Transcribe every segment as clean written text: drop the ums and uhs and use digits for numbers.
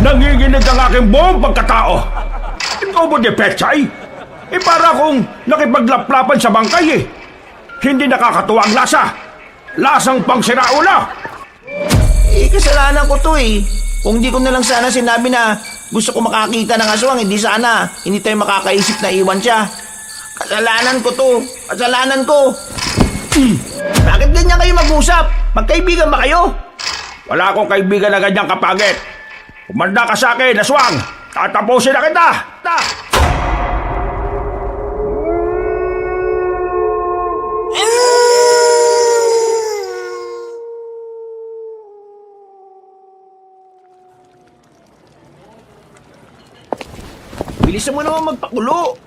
Nanginginig ang aking buong pagkatao. Ikaw ba di Pechay? Para akong nakipaglaplapan sa bangkay eh. Hindi nakakatuwa ang lasa. Lasang pang siraulo. Kasalanan ko to eh. Kung di ko na lang sana sinabi na gusto ko makakita ng aswang, hindi sana. Hindi tayo makakaisip na iwan siya. Kasalanan ko to. Kasalanan ko. Bakit ganyan kayo mag-usap? Magkaibigan ba kayo? Wala akong kaibigan na ganyang kapagit. Kumanda ka sa akin, aswang. Tatapusin na kita. Bilisan mo naman magpakulo.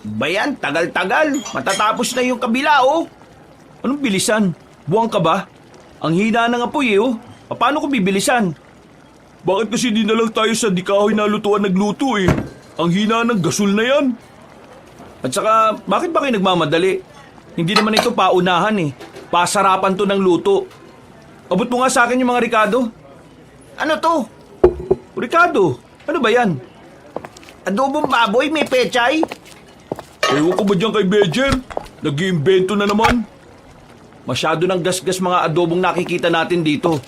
Bayan, tagal-tagal. Matatapos na yung kabila, oh. Anong bilisan? Buwang ka ba? Ang hina ng apoy eh, oh. Paano ko bibilisan? Bakit kasi di na lang tayo sa di kahoy na lutuan nagluto eh? Ang hina ng gasol na yan. At saka, bakit ba kayo nagmamadali? Hindi naman ito paunahan eh. Pasarapan to ng luto. Abot mo nga sa akin yung mga Ricardo. Ano to? Ricardo, ano ba yan? Adobong baboy, may pechay? Ewan ko ba dyan kay Bejer? Nag-iimbento na naman. Masyado ng gasgas mga adobong nakikita natin dito.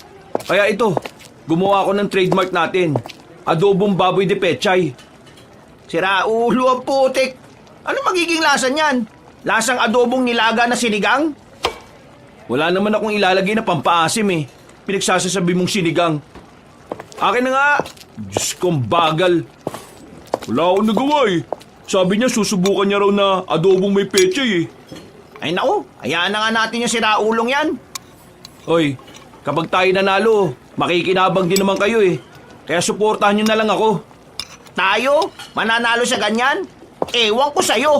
Kaya ito, gumawa ako ng trademark natin. Adobong baboy de pechay. Sira ulo ang putik. Ano magiging lasa niyan? Lasang adobong nilaga na sinigang? Wala naman akong ilalagay na pampaasim eh. Pinagsasasabi mong sinigang. Akin na nga. Diyos kong bagal. Wala akong nagawa eh. Sabi niya susubukan niya raw na adobong may pechay eh. Ay naku, hayaan na nga natin yung sira ulong yan. Hoy, kapag tayo nanalo, makikinabang din naman kayo eh. Kaya suportahan niyo na lang ako. Tayo? Mananalo sa ganyan? Ewan ko sa'yo.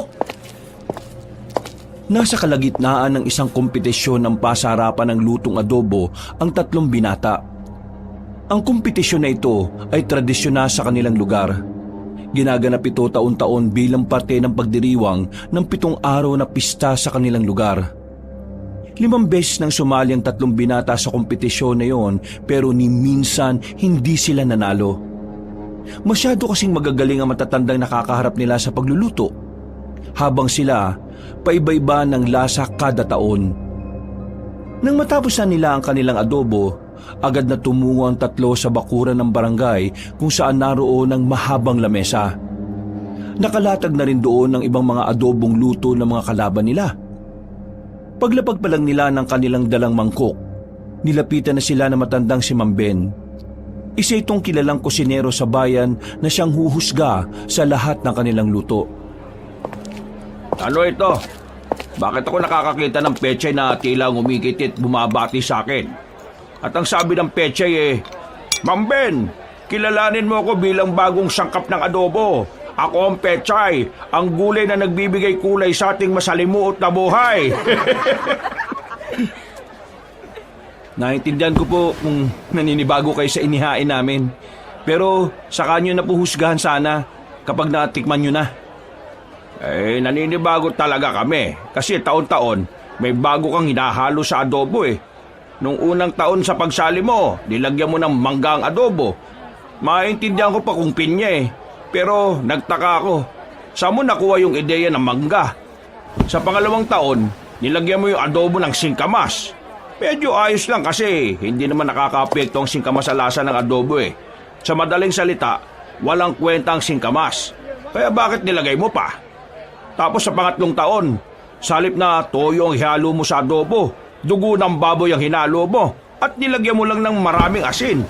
Nasa kalagitnaan ng isang kompetisyon ng pasarapan ng lutong adobo ang tatlong binata. Ang kompetisyon na ito ay tradisyonal sa kanilang lugar. Ginaganap ito taon-taon bilang parte ng pagdiriwang ng 7 araw na pista sa kanilang lugar. 5 beses nang sumali ang tatlong binata sa kompetisyon na yon pero ni minsan hindi sila nanalo. Masyado kasing magagaling ang matatandang nakakaharap nila sa pagluluto. Habang sila, paiba-iba ng lasa kada taon. Nang matapos na nila ang kanilang adobo, agad na tumungo ang tatlo sa bakuran ng barangay kung saan naroon ang mahabang lamesa. Nakalatag na rin doon ang ibang mga adobong luto ng mga kalaban nila. Paglapag pa lang nila ng kanilang dalang mangkok, nilapitan na sila ng matandang si Mang Ben. Isa itong kilalang kusinero sa bayan na siyang huhusga sa lahat ng kanilang luto. Ano ito? Bakit ako nakakakita ng pechay na tila umikitit bumabati sa akin? At ang sabi ng pechay eh, Mang Ben, kilalanin mo ako bilang bagong sangkap ng adobo. Ako ang pechay, ang gulay na nagbibigay kulay sa ating masalimuot na buhay. Naintindihan ko po kung naninibago kayo sa inihain namin. Pero saka nyo na po husgahan sana kapag natikman nyo na. Naninibago talaga kami kasi taon-taon may bago kang hinahalo sa adobo eh. Nung unang taon sa pagsali mo, nilagyan mo ng mangga ang adobo. Maintindihan ko pa kung pinya eh. Pero nagtaka ako, saan mo nakuha yung ideya ng mangga? Sa pangalawang taon, nilagyan mo yung adobo ng singkamas. Medyo ayos lang kasi hindi naman nakaka-apekto ang singkamas sa lasa ng adobo eh. Sa madaling salita, walang kwenta ang singkamas. Kaya bakit nilagay mo pa? Tapos sa pangatlong taon, salip na toyo ang ihalo mo sa adobo, dugo ng baboy ang hinalo mo, at nilagyan mo lang ng maraming asin.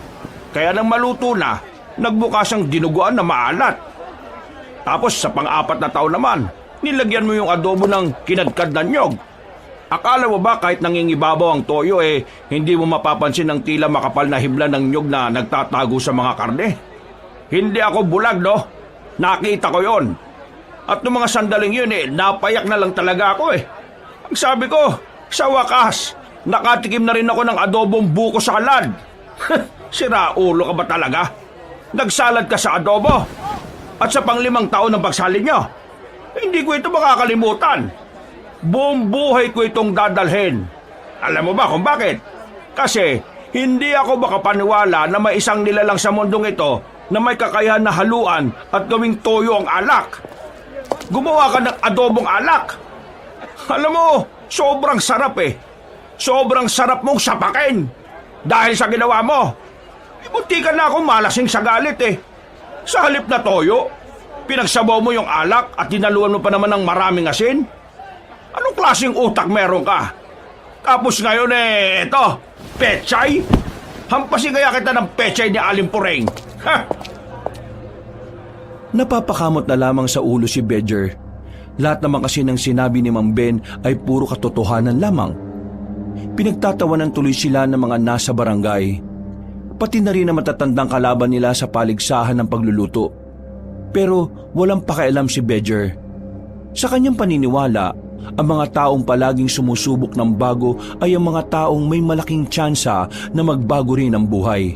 Kaya nang maluto na, nagbukas ang dinuguan na maalat. Tapos sa pang-4 na taon naman, nilagyan mo yung adobo ng kinadkad na nyog. Akala mo ba kahit nangingibabaw ang toyo hindi mo mapapansin ang tila makapal na hibla ng nyog na nagtatago sa mga karne? Hindi ako bulag, no? Nakita ko yon. At noong mga sandaling yun napayak na lang talaga ako Ang sabi ko, sa wakas, nakatikim na rin ako ng adobong buko sa kalad. Sira ulo ka ba talaga? Nagsalad ka sa adobo. At sa pang-5 taon ng pagsali nyo, hindi ko ito makakalimutan. Buong buhay ko itong dadalhin. Alam mo ba kung bakit? Kasi hindi ako makapaniwala na may isang nilalang sa mundong ito na may kakayahan na haluan at gawing toyo ang alak. Gumawa ka ng adobong alak. Alam mo, sobrang sarap eh. Sobrang sarap mong sapakin. Dahil sa ginawa mo. Munti ka na akong malasing sa galit eh. Sa halip na toyo, pinagsabaw mo yung alak at dinaluan mo pa naman ng maraming asin. Anong klaseng utak meron ka? Tapos ngayon eto, pechay? Hampasin kaya kita ng pechay ni Aling Pureng. Ha? Napapakamot na lamang sa ulo si Bedger. Lahat naman kasi ng sinabi ni Mang Ben ay puro katotohanan lamang. Pinagtatawanan tuloy sila ng mga nasa barangay. Pati na rin ang matatandang kalaban nila sa paligsahan ng pagluluto. Pero walang pakialam si Bedger. Sa kanyang paniniwala, ang mga taong palaging sumusubok ng bago ay ang mga taong may malaking tsansa na magbago rin ang buhay.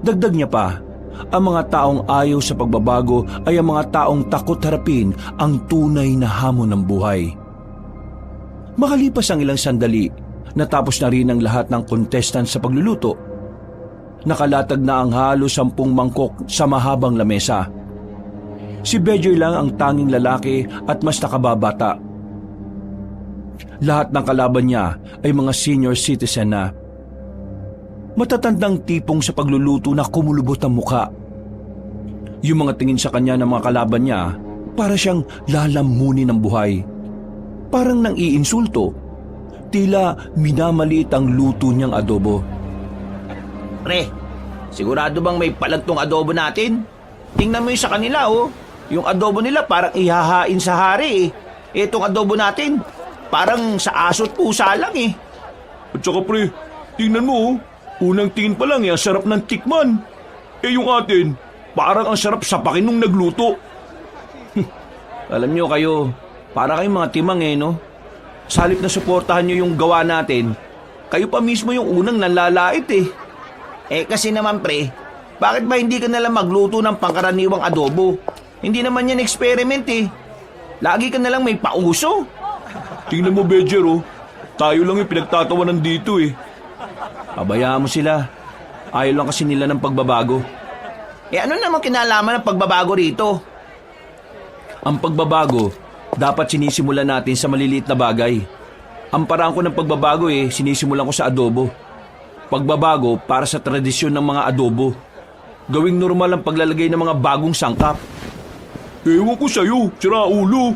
Dagdag niya pa, ang mga taong ayaw sa pagbabago ay ang mga taong takot harapin ang tunay na hamon ng buhay. Makalipas ang ilang sandali, natapos na rin ang lahat ng contestant sa pagluluto. Nakalatag na ang halos 10 mangkok sa mahabang lamesa. Si Bedger lang ang tanging lalaki at mas nakababata. Lahat ng kalaban niya ay mga senior citizen na. Matatandang tipong sa pagluluto na kumulubot ang muka. Yung mga tingin sa kanya ng mga kalaban niya, para siyang lalamunin ng buhay. Parang nang iinsulto, tila minamaliit ang luto niyang adobo. Pre, sigurado bang may palag tong adobo natin? Tingnan mo yung sa kanila oh. Yung adobo nila parang ihahain sa hari eh. Itong adobo natin, parang sa aso't pusa lang eh. At saka pre, tingnan mo oh. Unang tingin pa lang ang sarap ng tikman. Yung atin, parang ang sarap sapakin nung nagluto. Alam niyo kayo, para kayong mga timang no? Sa halip na suportahan niyo yung gawa natin, kayo pa mismo yung unang nalalait eh. Kasi naman pre, bakit ba hindi ka nalang magluto ng pangkaraniwang adobo? Hindi naman yan experiment eh. Lagi ka nalang may pauso. Tingnan mo Bedger oh, tayo lang yung pinagtatawanan dito eh. Pabayaan mo sila. Ayaw lang kasi nila ng pagbabago. Ano naman kinalaman ng pagbabago rito? Ang pagbabago, dapat sinisimulan natin sa maliliit na bagay. Ang paraan ko ng pagbabago sinisimulan ko sa adobo. Pagbabago para sa tradisyon ng mga adobo. Gawing normal ang paglalagay ng mga bagong sangkap. Ewan ko sa'yo, sira ulo.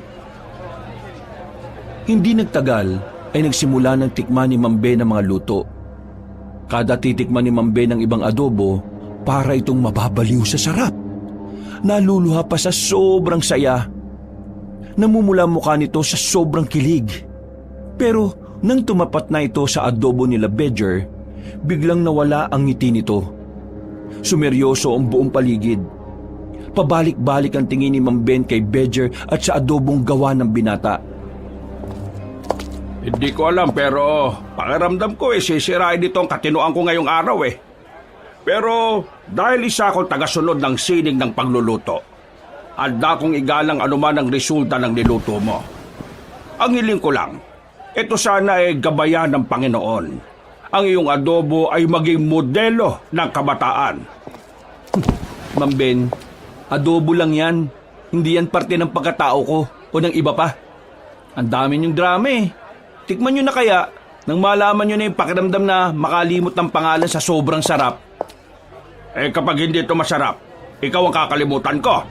Hindi nagtagal ay nagsimula ng tikman ni Mang Ben ang mga luto. Kada titikman ni Mang Ben ng ibang adobo, para itong mababaliw sa sarap. Naluluha pa sa sobrang saya. Namumula mukha nito sa sobrang kilig. Pero nang tumapat na ito sa adobo nila Bedger, biglang nawala ang ngiti nito. Sumeryoso ang buong paligid. Pabalik-balik ang tingin ni Mang Ben kay Bedger at sa adobong gawa ng binata. Hindi ko alam pero pakiramdam ko sisirain dito ang katinoan ko ngayong araw eh. Pero dahil isa akong tagasunod ng sining ng pagluluto, handa kong igalang anuman ang resulta ng niluto mo. Ang hiling ko lang, ito sana ay gabayan ng Panginoon. Ang iyong adobo ay maging modelo ng kabataan. Mang Ben, adobo lang yan. Hindi yan parte ng pagkatao ko o ng iba pa. Ang dami niyong drama eh. Tikman nyo na kaya nang malaman nyo na yung pakiramdam na makalimot ng pangalan sa sobrang sarap. Kapag hindi ito masarap, ikaw ang kakalimutan ko.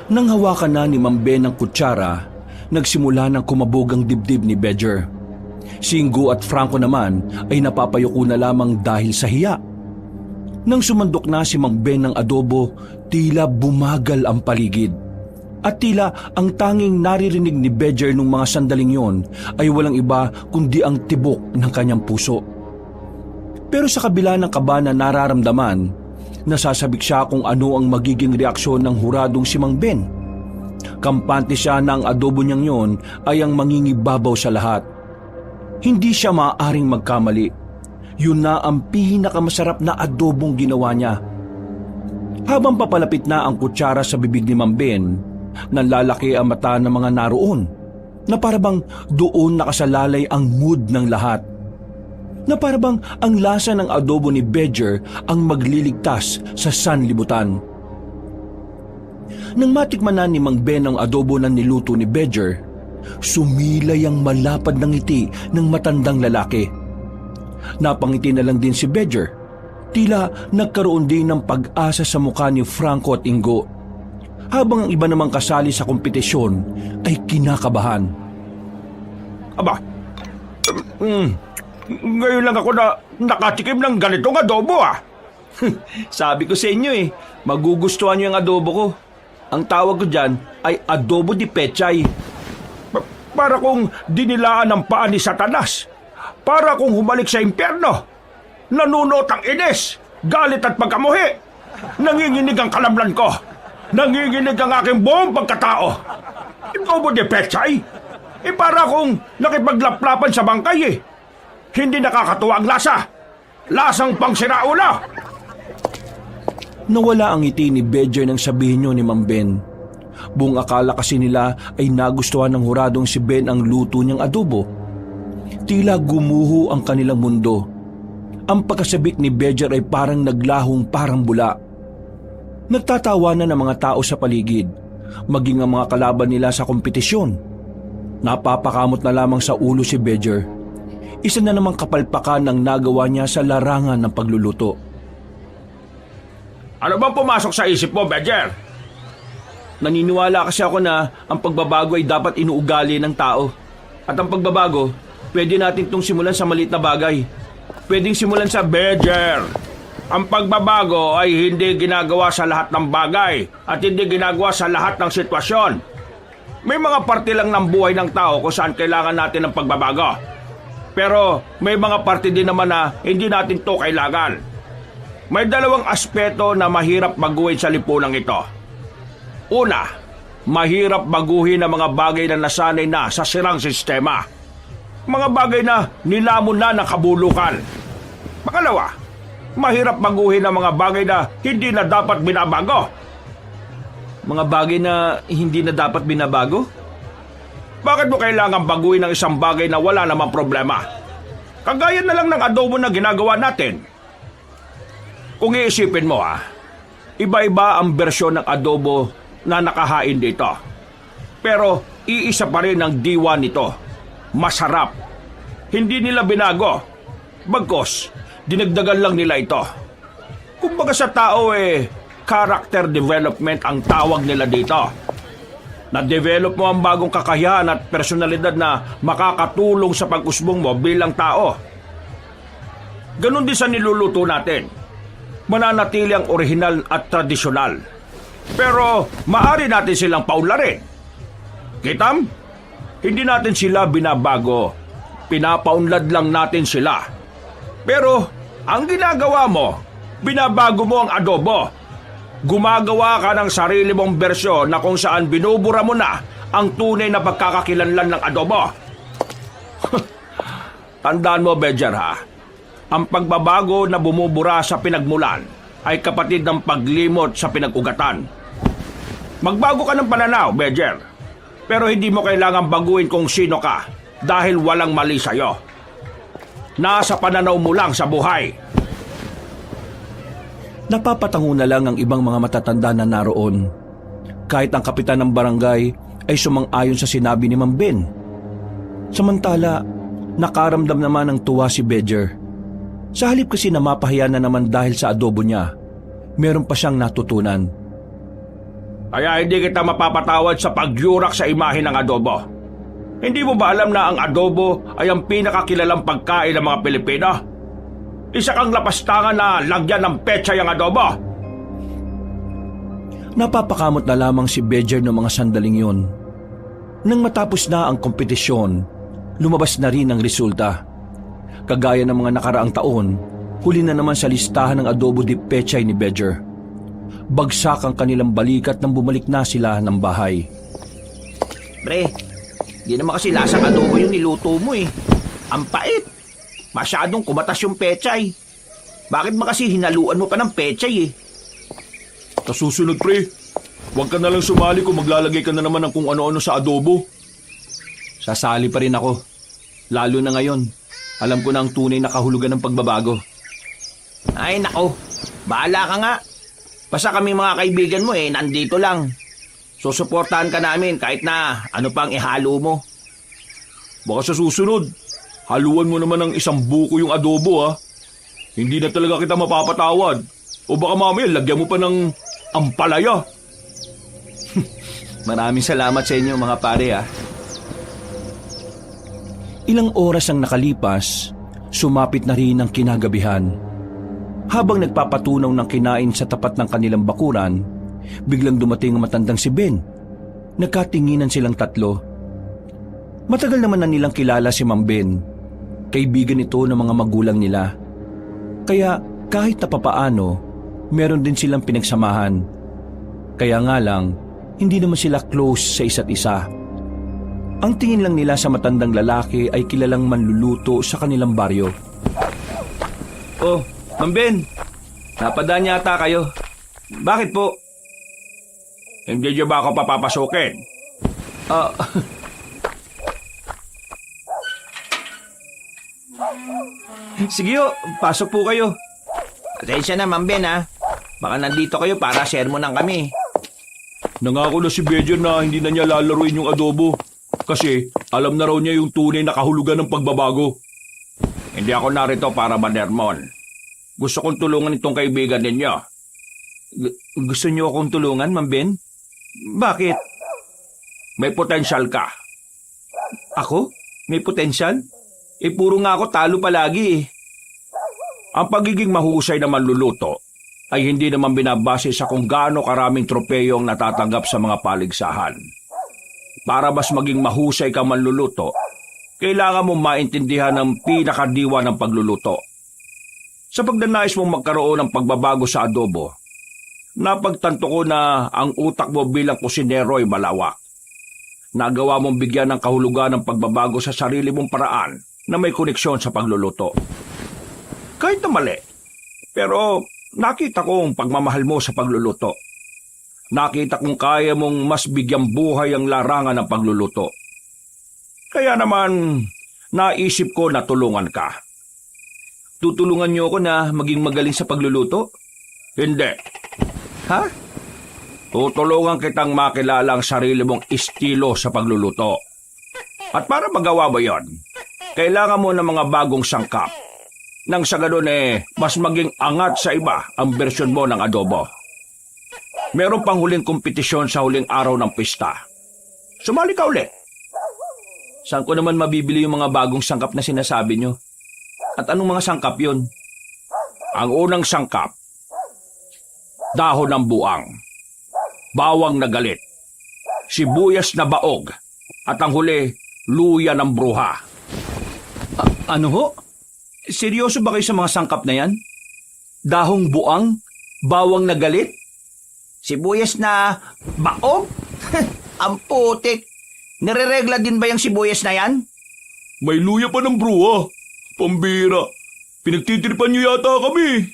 Nang hawakan na ni Mang Ben ang kutsara, nagsimula ng kumabog ang dibdib ni Bedger. Si Ingo at Franco naman ay napapayuko na lamang dahil sa hiya. Nang sumandok na si Mang Ben ng adobo, tila bumagal ang paligid. At tila ang tanging naririnig ni Bedger nung mga sandaling yon ay walang iba kundi ang tibok ng kanyang puso. Pero sa kabila ng kaba na nararamdaman, nasasabik siya kung ano ang magiging reaksyon ng huradong si Mang Ben. Kampante siya na ang adobo niyang yon ay ang mangingibabaw sa lahat. Hindi siya maaaring magkamali. Yun na ang pinakamasarap na adobong ginawa niya. Habang papalapit na ang kutsara sa bibig ni Mang Ben, nanlalaki ang mata ng mga naroon na parabang doon nakasalalay ang mood ng lahat. na parabang ang lasa ng adobo ni Bedger ang magliligtas sa sanlibutan. Nang matikman na ni Mang Ben ang adobo na niluto ni Bedger, sumilay ang malapad ng ngiti ng matandang lalaki. Napangiti na lang din si Bedger. Tila nagkaroon din ng pag-asa sa mukha ni Franco at Ingo. Habang ang iba namang kasali sa kompetisyon ay kinakabahan. Aba, ngayon lang ako na nakatikim ng ganitong adobo ah. Sabi ko sa inyo magugustuhan niyo yung adobo ko. Ang tawag ko dyan ay adobo di pechay. Para kung dinilaan ng paa ni Satanas. Para kung humalik sa impyerno. Nanunot ang inis, galit at pagkamuhi. Nanginginig ang kalamlan ko. Nanginginig ang aking buong pagkatao. Adobo di pechay. Para kung nakipaglaplapan sa bangkay Hindi nakakatuwa ang lasa. Lasang pang siraulo. Nawala ang ngiti ni Bedger nang sabihin niyo ni Mang Ben. Buong akala kasi nila ay nagustuhan ng huradong si Ben ang luto niyang adobo. Tila gumuho ang kanilang mundo. Ang pagkasabik ni Bedger ay parang naglahong parang bula. Nagtatawanan ng mga tao sa paligid, maging ang mga kalaban nila sa kompetisyon. Napapakamot na lamang sa ulo si Bedger. Isa na namang kapalpakan ang nagawa niya sa larangan ng pagluluto. Ano bang pumasok sa isip mo, Bedger? Naniniwala kasi ako na ang pagbabago ay dapat inuugali ng tao. At ang pagbabago, pwede natin itong simulan sa maliit na bagay. Pwedeng simulan sa Bedger, ang pagbabago ay hindi ginagawa sa lahat ng bagay at hindi ginagawa sa lahat ng sitwasyon. May mga parte lang ng buhay ng tao kung saan kailangan natin ng pagbabago. Pero may mga parte din naman na hindi natin to kailangan. May dalawang aspeto na mahirap baguhin sa lipunang ito. Una, mahirap baguhin ang mga bagay na nasanay na sa sirang sistema. Mga bagay na nilamon na ng kabulukan. Pangalawa, mahirap baguhin ang mga bagay na hindi na dapat binabago. Mga bagay na hindi na dapat binabago? Bakit mo kailangan baguhin ang isang bagay na wala namang problema? Kagaya na lang ng adobo na ginagawa natin. Kung iisipin mo iba-iba ang bersyon ng adobo na nakahain dito. Pero iisa pa rin ang diwa nito. Masarap. Hindi nila binago. Bagkos, dinagdagan lang nila ito. Kumbaga sa tao character development ang tawag nila dito. Na-develop mo ang bagong kakayahan at personalidad na makakatulong sa pag-usbong mo bilang tao. Ganon din sa niluluto natin. Mananatili ang orihinal at tradisyonal. Pero maaari natin silang paunlarin. Kitam? Hindi natin sila binabago. Pinapaunlad lang natin sila. Pero ang ginagawa mo, binabago mo ang adobo. Gumagawa ka ng sarili mong bersyon na kung saan binubura mo na ang tunay na pagkakakilanlan ng adobo. Tandaan mo, Bedger, ang pagbabago na bumubura sa pinagmulan ay kapatid ng paglimot sa pinag-ugatan. Magbago ka ng pananaw, Bedger, pero hindi mo kailangan baguhin kung sino ka dahil walang mali sa'yo. Nasa pananaw mo lang sa buhay. Napapatango na lang ang ibang mga matatanda na naroon. Kahit ang kapitan ng barangay ay sumang-ayon sa sinabi ni Mang Ben. Samantala, nakaramdam naman ng tuwa si Bedger. Sa halip kasi na mapahiya na naman dahil sa adobo niya, meron pa siyang natutunan. Kaya hindi kita mapapatawad sa pagyurak sa imahe ng adobo. Hindi mo ba alam na ang adobo ay ang pinakakilalang pagkain ng mga Pilipino? Isa kang lapastangan na lagyan ng pechay ang adobo. Napapakamot na lamang si Bedger ng mga sandaling yun. Nang matapos na ang kompetisyon, lumabas na rin ang resulta. Kagaya ng mga nakaraang taon, huli na naman sa listahan ng adobo di pechay ni Bedger. Bagsak ang kanilang balikat nang bumalik na sila ng bahay. Pre, di naman kasi lasang adobo yung niluto mo Ang pait. Masyadong kumatas yung pechay. Bakit ba kasi hinaluan mo pa ng pechay Sa susunod, pre, huwag ka na lang sumali kung maglalagay ka na naman ng kung ano-ano sa adobo. Sasali pa rin ako, lalo na ngayon. Alam ko na ang tunay na kahulugan ng pagbabago. Ay nako, bahala ka nga. Basta kami mga kaibigan mo nandito lang. Susuportahan ka namin kahit na ano pang ihalo mo. Baka sa susunod, haluan mo naman ng isang buko yung adobo ha. Hindi na talaga kita mapapatawad. O baka mamaya lagyan mo pa ng ampalaya. Maraming salamat sa inyo mga pare ha. Ilang oras ang nakalipas, sumapit na rin ang kinagabihan. Habang nagpapatunaw ng kinain sa tapat ng kanilang bakuran, biglang dumating ang matandang si Ben. Nagkatinginan silang tatlo. Matagal naman na nilang kilala si Mang Ben. Kaibigan ito ng mga magulang nila. Kaya kahit na papaano, meron din silang pinagsamahan. Kaya nga lang, hindi naman sila close sa isa't isa. Ang tingin lang nila sa matandang lalaki ay kilalang manluluto sa kanilang baryo. Oh, Mang Ben, napadaan yata kayo. Bakit po? Hindi niyo ba ako papapasukin? Sige ho, pasok po kayo. Pasensya na, Ma'am Ben ha. Baka nandito kayo para sermonan kami. Nangako na si Bedyan na hindi na niya lalaruin yung adobo. Kasi alam na raw niya yung tunay na kahulugan ng pagbabago. Hindi ako narito para manermon. Gusto kong tulungan itong kaibigan ninyo. Gusto niyo akong tulungan, Ma'am Ben? Bakit? May potensyal ka. Ako? May potensyal? Puro nga ako talo palagi Ang pagiging mahusay na manluluto ay hindi naman binabase sa kung gaano karaming tropeyo ang natatanggap sa mga paligsahan. Para mas maging mahusay ka manluluto, kailangan mong maintindihan ang pinakadiwa ng pagluluto. Sa pagdanais mong magkaroon ng pagbabago sa adobo, napagtanto ko na ang utak mo bilang kusinero ay malawak. Nagawa mong bigyan ng kahulugan ng pagbabago sa sarili mong paraan na may koneksyon sa pagluluto. Kahit na mali, pero nakita ko ang pagmamahal mo sa pagluluto. Nakita kong kaya mong mas bigyang buhay ang larangan ng pagluluto. Kaya naman, naisip ko na tulungan ka. Tutulungan niyo ako na maging magaling sa pagluluto? Hindi. Ha? Tutulungan kitang makilala ang sarili mong estilo sa pagluluto. At para magawa mo yon, kailangan mo ng mga bagong sangkap. Nang sa ganun mas maging angat sa iba ang bersyon mo ng adobo. Meron pang huling kompetisyon sa huling araw ng pista. Sumali ka ulit. Saan ko naman mabibili yung mga bagong sangkap na sinasabi niyo? At anong mga sangkap yun? Ang unang sangkap, dahon ng buang, bawang na galit, sibuyas na baog, at ang huli, luya ng bruha. Ano ho? Seryoso ba kayo sa mga sangkap na yan? Dahong buang? Bawang na galit? Sibuyas na baog? Ang putik. Nireregla din ba yung sibuyas na yan? May luya pa ng bruha. Pambira. Pinagtitripan niyo yata kami.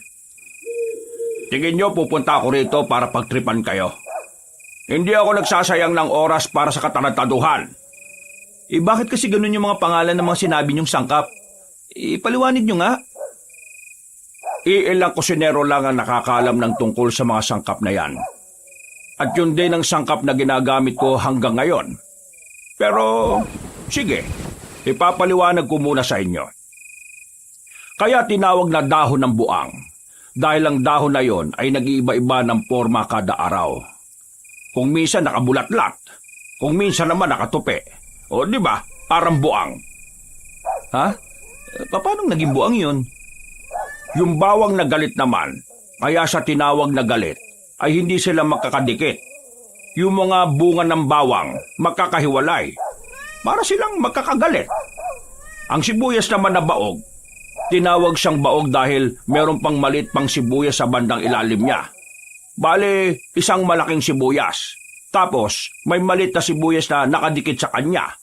Tingin niyo pupunta ako rito para pagtripan kayo. Hindi ako nagsasayang ng oras para sa katarantaduhan. Bakit kasi ganun yung mga pangalan ng mga sinabi niyong sangkap? Paliwanag niyo nga. Iilang kusinero lang ang nakakaalam ng tungkol sa mga sangkap na yan. At yun din ang sangkap na ginagamit ko hanggang ngayon. Pero, sige, ipapaliwanag ko muna sa inyo. Kaya tinawag na dahon ng buang, dahil ang dahon na yon ay nag-iiba-iba ng forma kada araw. Kung minsan nakabulat-lat, kung minsan naman nakatupi. O di ba, parang buang. Ha? Paano naging buang yun? Yung bawang na galit naman, kaya sa tinawag na galit, ay hindi sila magkakadikit. Yung mga bunga ng bawang, magkakahiwalay. Para silang magkakagalit. Ang sibuyas naman na baog, tinawag siyang baog dahil meron pang maliit pang sibuyas sa bandang ilalim niya. Bale, isang malaking sibuyas. Tapos, may maliit na sibuyas na nakadikit sa kanya.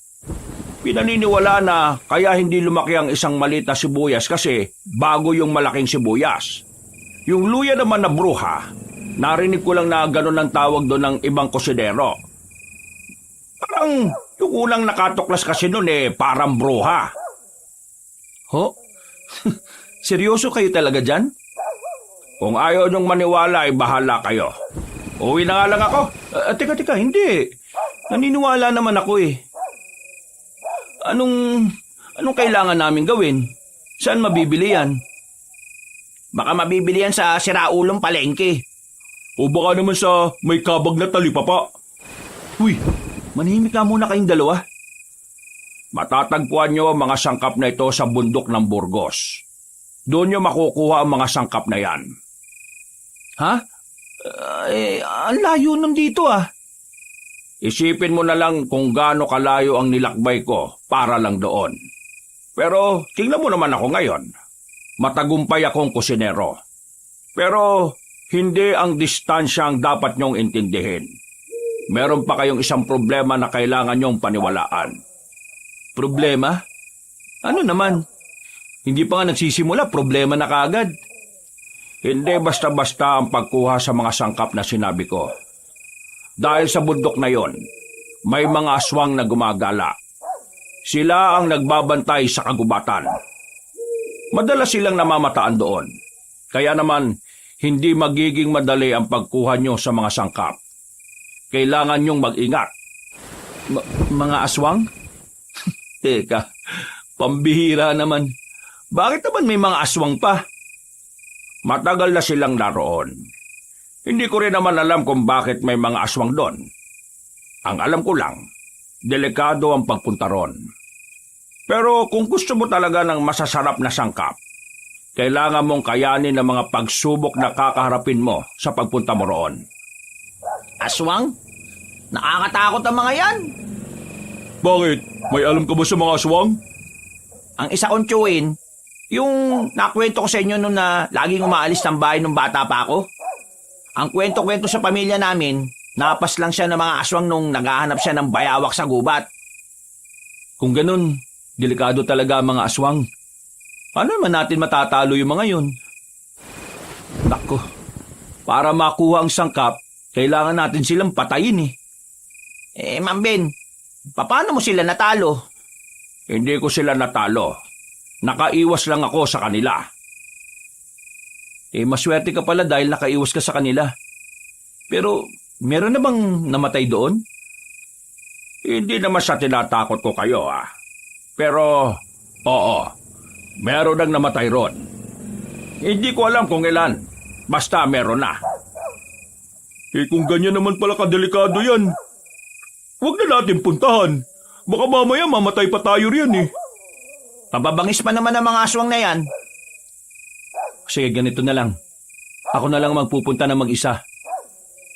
Pinaniniwala na kaya hindi lumaki ang isang maliit na sibuyas kasi bago yung malaking sibuyas. Yung luya naman na bruha, narinig ko lang na gano'n ang tawag doon ng ibang kusinero. Parang yung unang nakatuklas kasi noon parang bruha. Ho? Seryoso kayo talaga dyan? Kung ayaw niyong maniwala ay bahala kayo. Uwi na nga lang ako. Teka, hindi. Naniniwala naman ako eh. Anong kailangan namin gawin? Saan mabibili yan? Baka mabibili yan sa siraulong palengke. O baka naman sa may kabag na talipapa. Uy, manahimik nga muna kayong dalawa. Matatagpuan niyo ang mga sangkap na ito sa bundok ng Burgos. Doon niyo makukuha ang mga sangkap na yan. Ha? Ang layo nun dito ah. Isipin mo na lang kung gaano kalayo ang nilakbay ko para lang doon. Pero tingnan mo naman ako ngayon. Matagumpay akong kusinero. Pero hindi ang distansya ang dapat niyong intindihin. Meron pa kayong isang problema na kailangan niyong paniwalaan. Problema? Ano naman? Hindi pa nga nagsisimula, problema na kaagad. Hindi basta-basta ang pagkuha sa mga sangkap na sinabi ko. Dahil sa bundok na yon, may mga aswang na gumagala. Sila ang nagbabantay sa kagubatan. Madalas silang namamataan doon. Kaya naman, hindi magiging madali ang pagkuha nyo sa mga sangkap. Kailangan nyong mag-ingat. Mga aswang? Teka, pambihira naman. Bakit naman may mga aswang pa? Matagal na silang naroon. Hindi ko rin naman alam kung bakit may mga aswang doon. Ang alam ko lang, delikado ang pagpunta ron. Pero kung gusto mo talaga ng masasarap na sangkap, kailangan mong kayanin ang mga pagsubok na kakaharapin mo sa pagpunta mo roon. Aswang? Nakakatakot ang mga yan. Bakit? May alam ka ba sa mga aswang? Ang isa kong tiyuhin, yung nakwento ko sa inyo nung na laging umaalis ng bahay nung bata pa ako. Ang kwento-kwento sa pamilya namin, napas lang siya ng mga aswang nung naghahanap siya ng bayawak sa gubat. Kung ganun, delikado talaga ang mga aswang. Paano naman natin matatalo yung mga yun? Nako, para makuha ang sangkap, kailangan natin silang patayin eh. Ma'am Ben, paano mo sila natalo? Hindi ko sila natalo. Nakaiwas lang ako sa kanila. Maswerte ka pala dahil nakaiwas ka sa kanila. Pero, meron na bang namatay doon? Hindi naman sa tinatakot ko kayo Pero, oo, meron nang namatay ron. Hindi ko alam kung ilan. Basta meron na. Kung ganyan naman pala kadelikado yan, huwag na natin puntahan. Baka mamaya mamatay pa tayo riyan Pababangis pa naman ang mga aswang na yan. Sige, ganito na lang. Ako na lang magpupunta na mag-isa.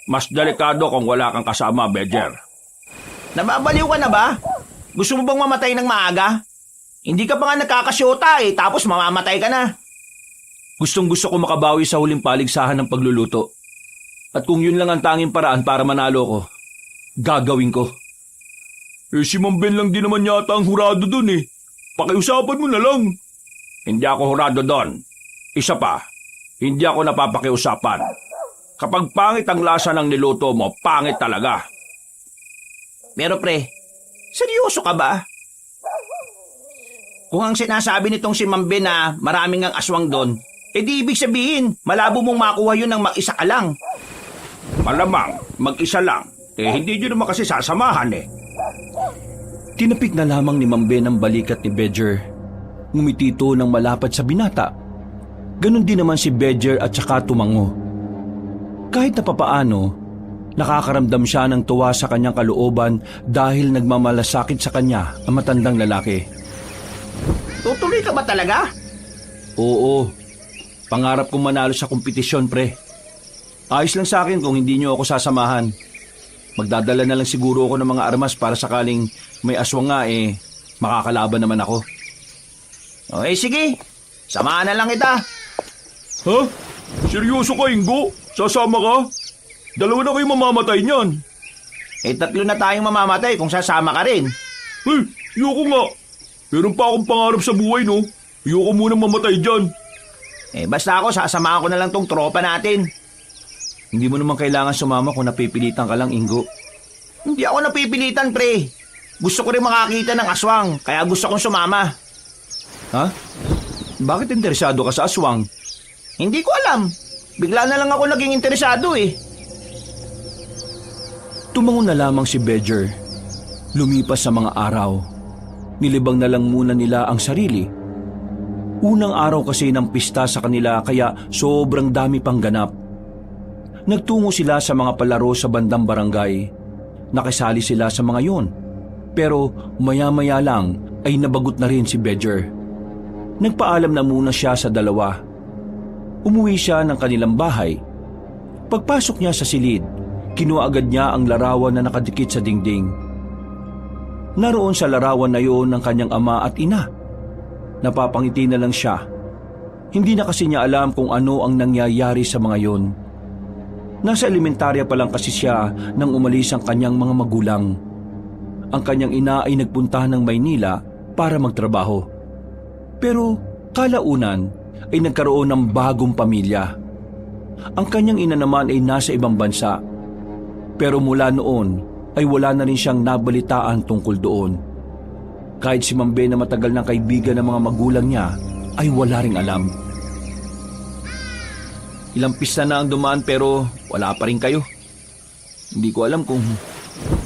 Mas delikado kung wala kang kasama, Bedger. Nababaliw ka na ba? Gusto mo bang mamatay ng maaga? Hindi ka pa nga nagkakasyota tapos mamamatay ka na. Gustong-gusto ko makabawi sa huling paligsahan ng pagluluto. At kung yun lang ang tanging paraan para manalo ko, gagawin ko. Si Ma'am Ben lang din naman yata ang hurado dun Pakiusapan mo na lang. Hindi ako hurado doon. Isa pa, hindi ako napapakiusapan. Kapag pangit ang lasa ng niluto mo, pangit talaga. Pero pre, seryoso ka ba? Kung ang sinasabi nitong si Ma'am Ben na maraming ang aswang doon, di ibig sabihin, malabo mong makuha yun ng mag-isa ka lang. Malamang, mag-isa lang. Hindi nyo naman kasi sasamahan Tinapik na lamang ni Ma'am Ben ang balikat ni Bedger. Ngumiti ito ng malapad sa binata. Ganon din naman si Bedger at saka tumango. Kahit na papaano, nakakaramdam siya ng tuwa sa kanyang kalooban dahil nagmamalasakit sa kanya ang matandang lalaki. Tutuloy ka ba talaga? Oo. Pangarap kong manalo sa kompetisyon, pre. Ayos lang sa akin kung hindi niyo ako sasamahan. Magdadala na lang siguro ako ng mga armas para sakaling may aswang nga makakalaban naman ako. Sige. Samahan na lang kita. Ha? Seryoso ka, Ingo? Sasama ka? Dalawa na kayo mamamatay niyan. 3 na tayong mamamatay kung sasama ka rin. Ayoko nga. Meron pa akong pangarap sa buhay, no? Ayoko muna mamatay dyan. Basta ako, sasamahan ko na lang tong tropa natin. Hindi mo naman kailangan sumama kung napipilitan ka lang, Ingo. Hindi ako napipilitan, pre. Gusto ko rin makakita ng aswang, kaya gusto kong sumama. Ha? Bakit interesado ka sa aswang? Hindi ko alam. Bigla na lang ako naging interesado eh. Tumango na lamang si Badger. Lumipas sa mga araw. Nilibang na lang muna nila ang sarili. Unang araw kasi ng pista sa kanila kaya sobrang dami pang ganap. Nagtungo sila sa mga palaro sa bandang barangay. Nakisali sila sa mga yon. Pero maya-maya lang ay nabagot na rin si Badger. Nagpaalam na muna siya sa dalawa. Umuwi siya ng kanilang bahay. Pagpasok niya sa silid, kinuha agad niya ang larawan na nakadikit sa dingding. Naroon sa larawan na yon ng kanyang ama at ina. Napapangiti na lang siya. Hindi na kasi niya alam kung ano ang nangyayari sa mga yon. Nasa elementarya pa lang kasi siya nang umalis ang kanyang mga magulang. Ang kanyang ina ay nagpunta ng Maynila para magtrabaho. Pero kalaunan ay nagkaroon ng bagong pamilya. Ang kanyang ina naman ay nasa ibang bansa. Pero mula noon ay wala na rin siyang nabalitaan tungkol doon. Kahit si Mambe na matagal ng kaibigan ng mga magulang niya ay wala ring alam. Ilang pista na ang dumaan pero wala pa rin kayo. Hindi ko alam kung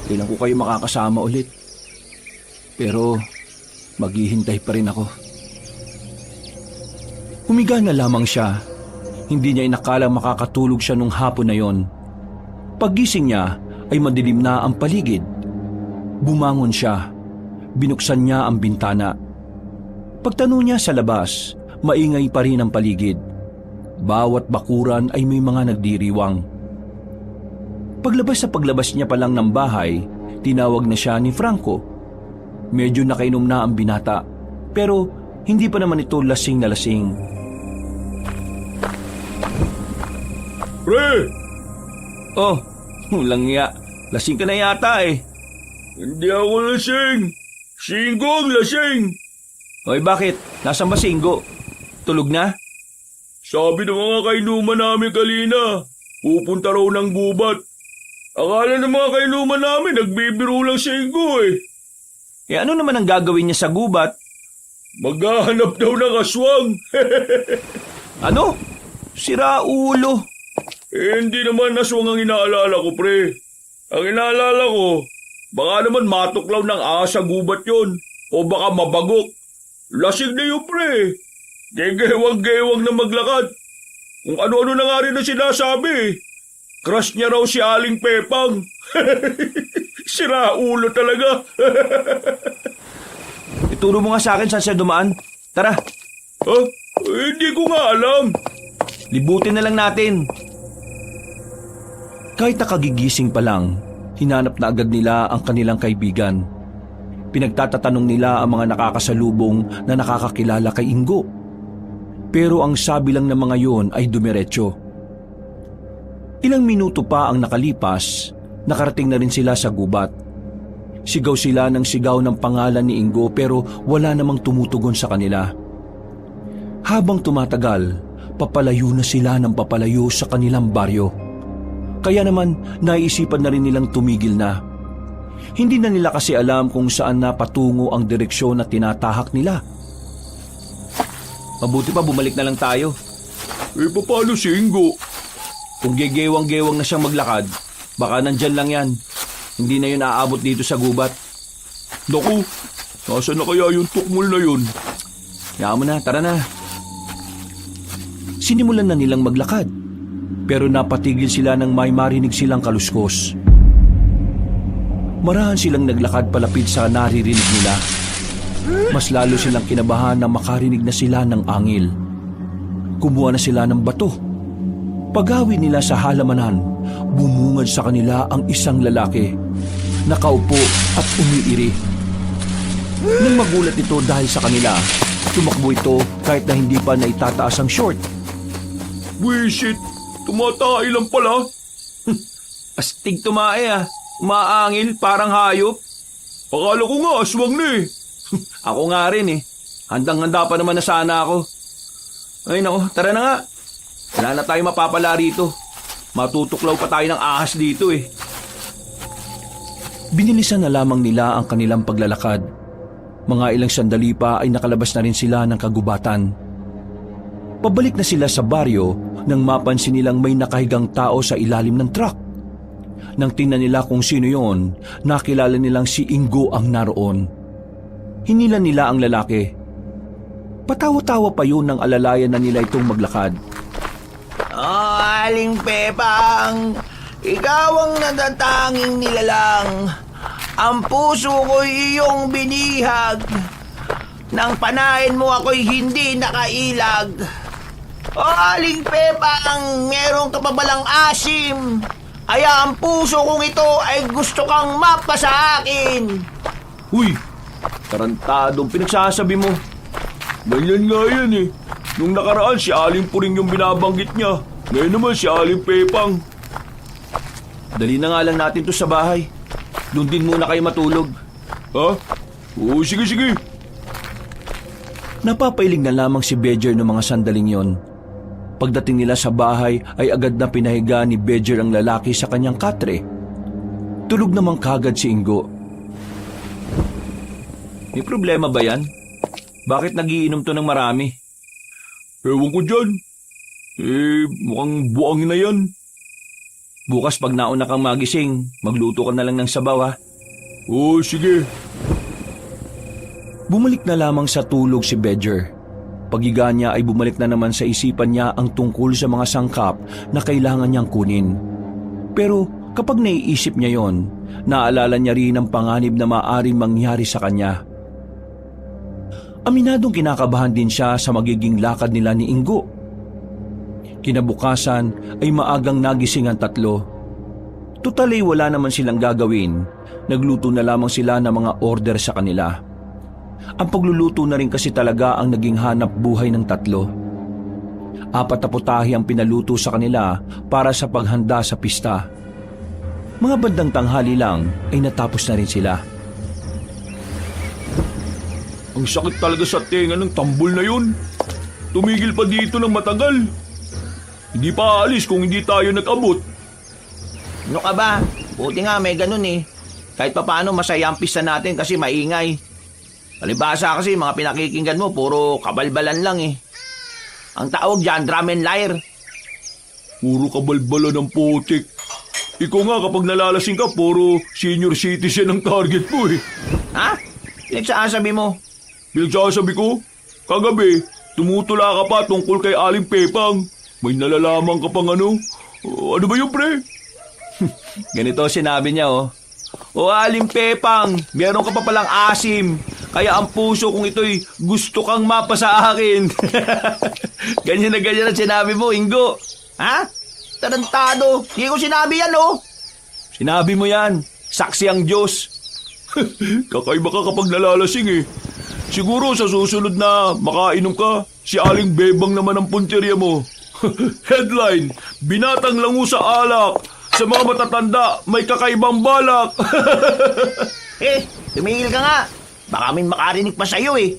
kailan ko kayo makakasama ulit. Pero maghihintay pa rin ako. Humiga na lamang siya. Hindi niya inakalang makakatulog siya nung hapon na yon. Paggising niya ay madilim na ang paligid. Bumangon siya. Binuksan niya ang bintana. Pagtanong niya sa labas, maingay pa rin ang paligid. Bawat bakuran ay may mga nagdiriwang. Paglabas niya pa lang ng bahay, tinawag na siya ni Franco. Medyo nakainom na ang binata, pero hindi pa naman ito lasing na lasing. Pre! Oh, walang nga. Lasing ka na yata eh. Hindi ako lasing. Singgo ang lasing. Hoy, bakit? Nasaan ba si Ingo? Tulog na? Sabi ng mga kainuman namin kanina, pupunta raw ng gubat. Akala ng mga kainuman namin, nagbibiro lang si Ingo eh. Eh ano naman ang gagawin niya sa gubat? Maghahanap daw ng aswang. Ano? Sira ulo. Hindi naman aswang ang inaalala ko, pre. Ang inaalala ko, baka naman matuklaw ng ahas sa gubat yon. O baka mabagok. Lasing na yun, pre. Gegewang-gewang na maglakad. Kung ano-ano na nga rin ang sinasabi. Crush niya raw si Aling Pepang. Sira ulo talaga. Ituro mo nga sa akin saan siya dumaan. Tara, Hindi ko nga alam. libutin na lang natin. Kahit nakagigising pa lang, hinanap na agad nila ang kanilang kaibigan. Pinagtatatanong nila ang mga nakakasalubong na nakakakilala kay Ingo. Pero ang sabi lang ng mga yon ay dumiretso. Ilang minuto pa ang nakalipas, nakarating na rin sila sa gubat. Sigaw sila ng sigaw ng pangalan ni Ingo pero wala namang tumutugon sa kanila. Habang tumatagal, papalayo na sila ng papalayo sa kanilang baryo. Kaya naman naisipan na rin nilang tumigil na. Hindi na nila kasi alam kung saan na patungo ang direksyon na tinatahak nila. Mabuti pa bumalik na lang tayo. Paano si Ingo? Kung gegewang-gewang na siyang maglakad, baka nandyan lang yan. Hindi na yun aabot dito sa gubat. Naku, nasa na kaya yung tukmol na yun? Hayaan mo na, tara na. Sinimulan na nilang maglakad. Pero napatigil sila nang may marinig silang kaluskos. Marahan silang naglakad palapit sa naririnig nila. Mas lalo silang kinabahan na makarinig na sila ng angil. Kumuha na sila ng bato. Paghawi nila sa halamanan, bumungad sa kanila ang isang lalaki. Nakaupo at umiiri. Nang magulat ito dahil sa kanila, tumakbo ito kahit na hindi pa naitataas ang short. Wisit, tumatay lang pala. Astig tumae ah. Umaangil parang hayop. Akala ko nga aswang na eh. Ako nga rin eh. Handang-handa pa naman na sana ako. Ay nako, tara na nga. Wala na tayo mapapala rito. Matutuklaw pa tayo ng ahas dito eh. Binilisan na lamang nila ang kanilang paglalakad. Mga ilang sandali pa ay nakalabas na rin sila ng kagubatan. Pabalik na sila sa baryo nang mapansin nilang may nakahigang tao sa ilalim ng truck. Nang tingnan nila kung sino yon, nakilala nilang si Ingo ang naroon. Hinila nila ang lalaki. Patawa-tawa pa yun nang alalayan na nila itong maglakad. Oh, Aling Pepang, ikaw ang natatanging nilalang. Ang puso ko'y iyong binihag. Nang panahin mo ako'y hindi nakailag. Oh, Aling Pepang, meron ka pa balang asim? Kaya ang puso kong ito ay gusto kang mapa sa akin. Huy, tarantadong pinagsasabi mo. Ganyan nga yan eh. Nung nakaraan si Aling Puring yung binabanggit niya. Ngayon naman si Aling Pepang. Dali na nga lang natin to sa bahay. Doon din muna kayo matulog. Ha? Oo, sige. Napapailing na lamang si Bedger ng mga sandaling yon. Pagdating nila sa bahay ay agad na pinahiga ni Bedger ang lalaki sa kanyang katre. Tulog namang kagad si Ingo. May problema ba yan? Bakit nagiinom to ng marami? Ewan ko dyan. Mukhang buang na yan. Bukas pag nauna kang magising, magluto ka na lang ng sabaw ha. Oo, sige. Bumalik na lamang sa tulog si Bedger. Paghiga niya ay bumalik na naman sa isipan niya ang tungkol sa mga sangkap na kailangan niyang kunin. Pero kapag naiisip niya yon, naalala niya rin ang panganib na maaaring mangyari sa kanya. Aminadong kinakabahan din siya sa magiging lakad nila ni Ingo. Kinabukasan ay maagang nagising ang tatlo. Tutal ay wala naman silang gagawin. Nagluto na lamang sila ng mga order sa kanila. Ang pagluluto na rin kasi talaga ang naging hanap buhay ng tatlo. 4 na putahe ang pinaluto sa kanila para sa paghanda sa pista. Mga bandang tanghali lang ay natapos na rin sila. Ang sakit talaga sa tenga ng tambol na yun. Tumigil pa dito ng matagal. Hindi pa aalis kung hindi tayo nag-abot. Ano ka ba? Buti nga may ganun eh. Kahit papaano masaya ang pista natin kasi maingay. Palibasa kasi mga pinakikinggan mo puro kabalbalan lang eh. Ang tawag dyan, drum and lyre. Puro kabalbala ng putik. Ikaw nga kapag nalalasing ka, puro senior citizen ang target mo eh. Ha? Pinagsasabi mo? Pinagsasabi ko, kagabi, tumutula ka pa tungkol kay Aling Pepang. May nalalaman ka pang ano? Ano ba yun, pre? Ganito sinabi niya oh. O Aling Pepang, meron ka pa palang asim. Kaya ang puso kong ito'y gusto kang mapa sa akin. Ganyan na sinabi mo, Ingo. Ha? Tarantado. Hindi ko sinabi yan, oh. Sinabi mo yan. Saksi ang Diyos. Kakaiba ka kapag nalalasing eh. Siguro sa susunod na makainom ka, si Aling Bebang naman ang punteriya mo. Headline, binatang lango sa alak. Sa mga matatanda, may kakaibang balak. Tumigil ka nga. Baka may makarinig pa sa'yo eh.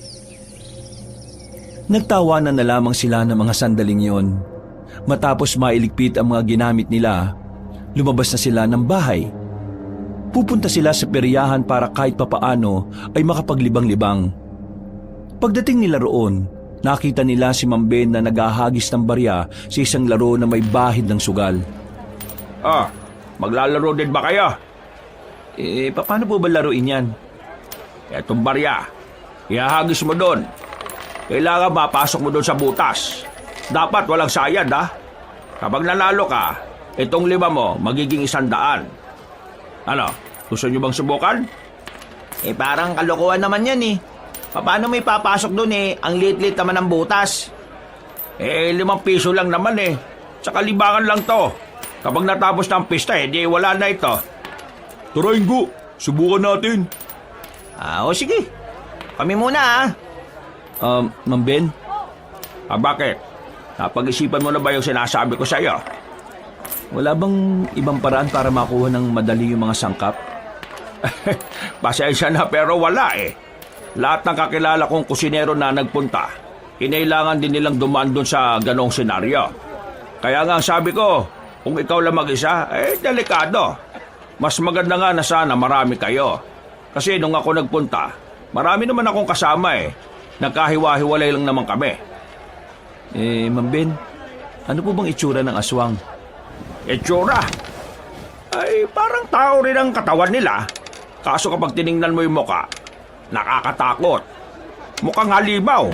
Nagtawanan na lamang sila ng mga sandaling yon. Matapos mailigpit ang mga ginamit nila, lumabas na sila ng bahay. Pupunta sila sa peryahan para kahit papaano ay makapaglibang-libang. Pagdating nila roon, nakita nila si Mang Ben na naghahagis ng barya sa isang laro na may bahid ng sugal. Maglalaro din ba kaya? Paano po ba laruin yan? Etong barya, ihahagis mo doon. Kailangan mapasok mo doon sa butas. Dapat walang sayad ha. Kapag nanalo ka, itong 5 mo magiging 100. Ano, gusto nyo bang subukan? Parang kalokohan naman yan eh. Paano may papasok doon eh? Ang liit-liit naman ng butas. 5 piso lang naman eh. Tsaka libangan lang to. Kapag natapos na ang pista di wala na ito. Tara Ingo, subukan natin. O sige. Kami muna Mang Ben? Bakit? Napag-isipan mo na ba yung sinasabi ko sa'yo? Wala bang ibang paraan para makuha ng madali yung mga sangkap? Pasensya na pero wala eh. Lahat ng kakilala kong kusinero na nagpunta, kinailangan din nilang dumaan doon sa ganong senaryo. Kaya nga sabi ko, kung ikaw lang mag-isa, delikado. Mas maganda nga na sana marami kayo. Kasi nung ako nagpunta, Marami naman akong kasama eh. Nagkahiwa-hiwalay lang naman kami. Ma'am Ben, ano po bang itsura ng aswang? Itsura? Ay, parang tao rin ang katawan nila. Kaso kapag tiningnan mo yung muka, nakakatakot. Mukhang halimaw.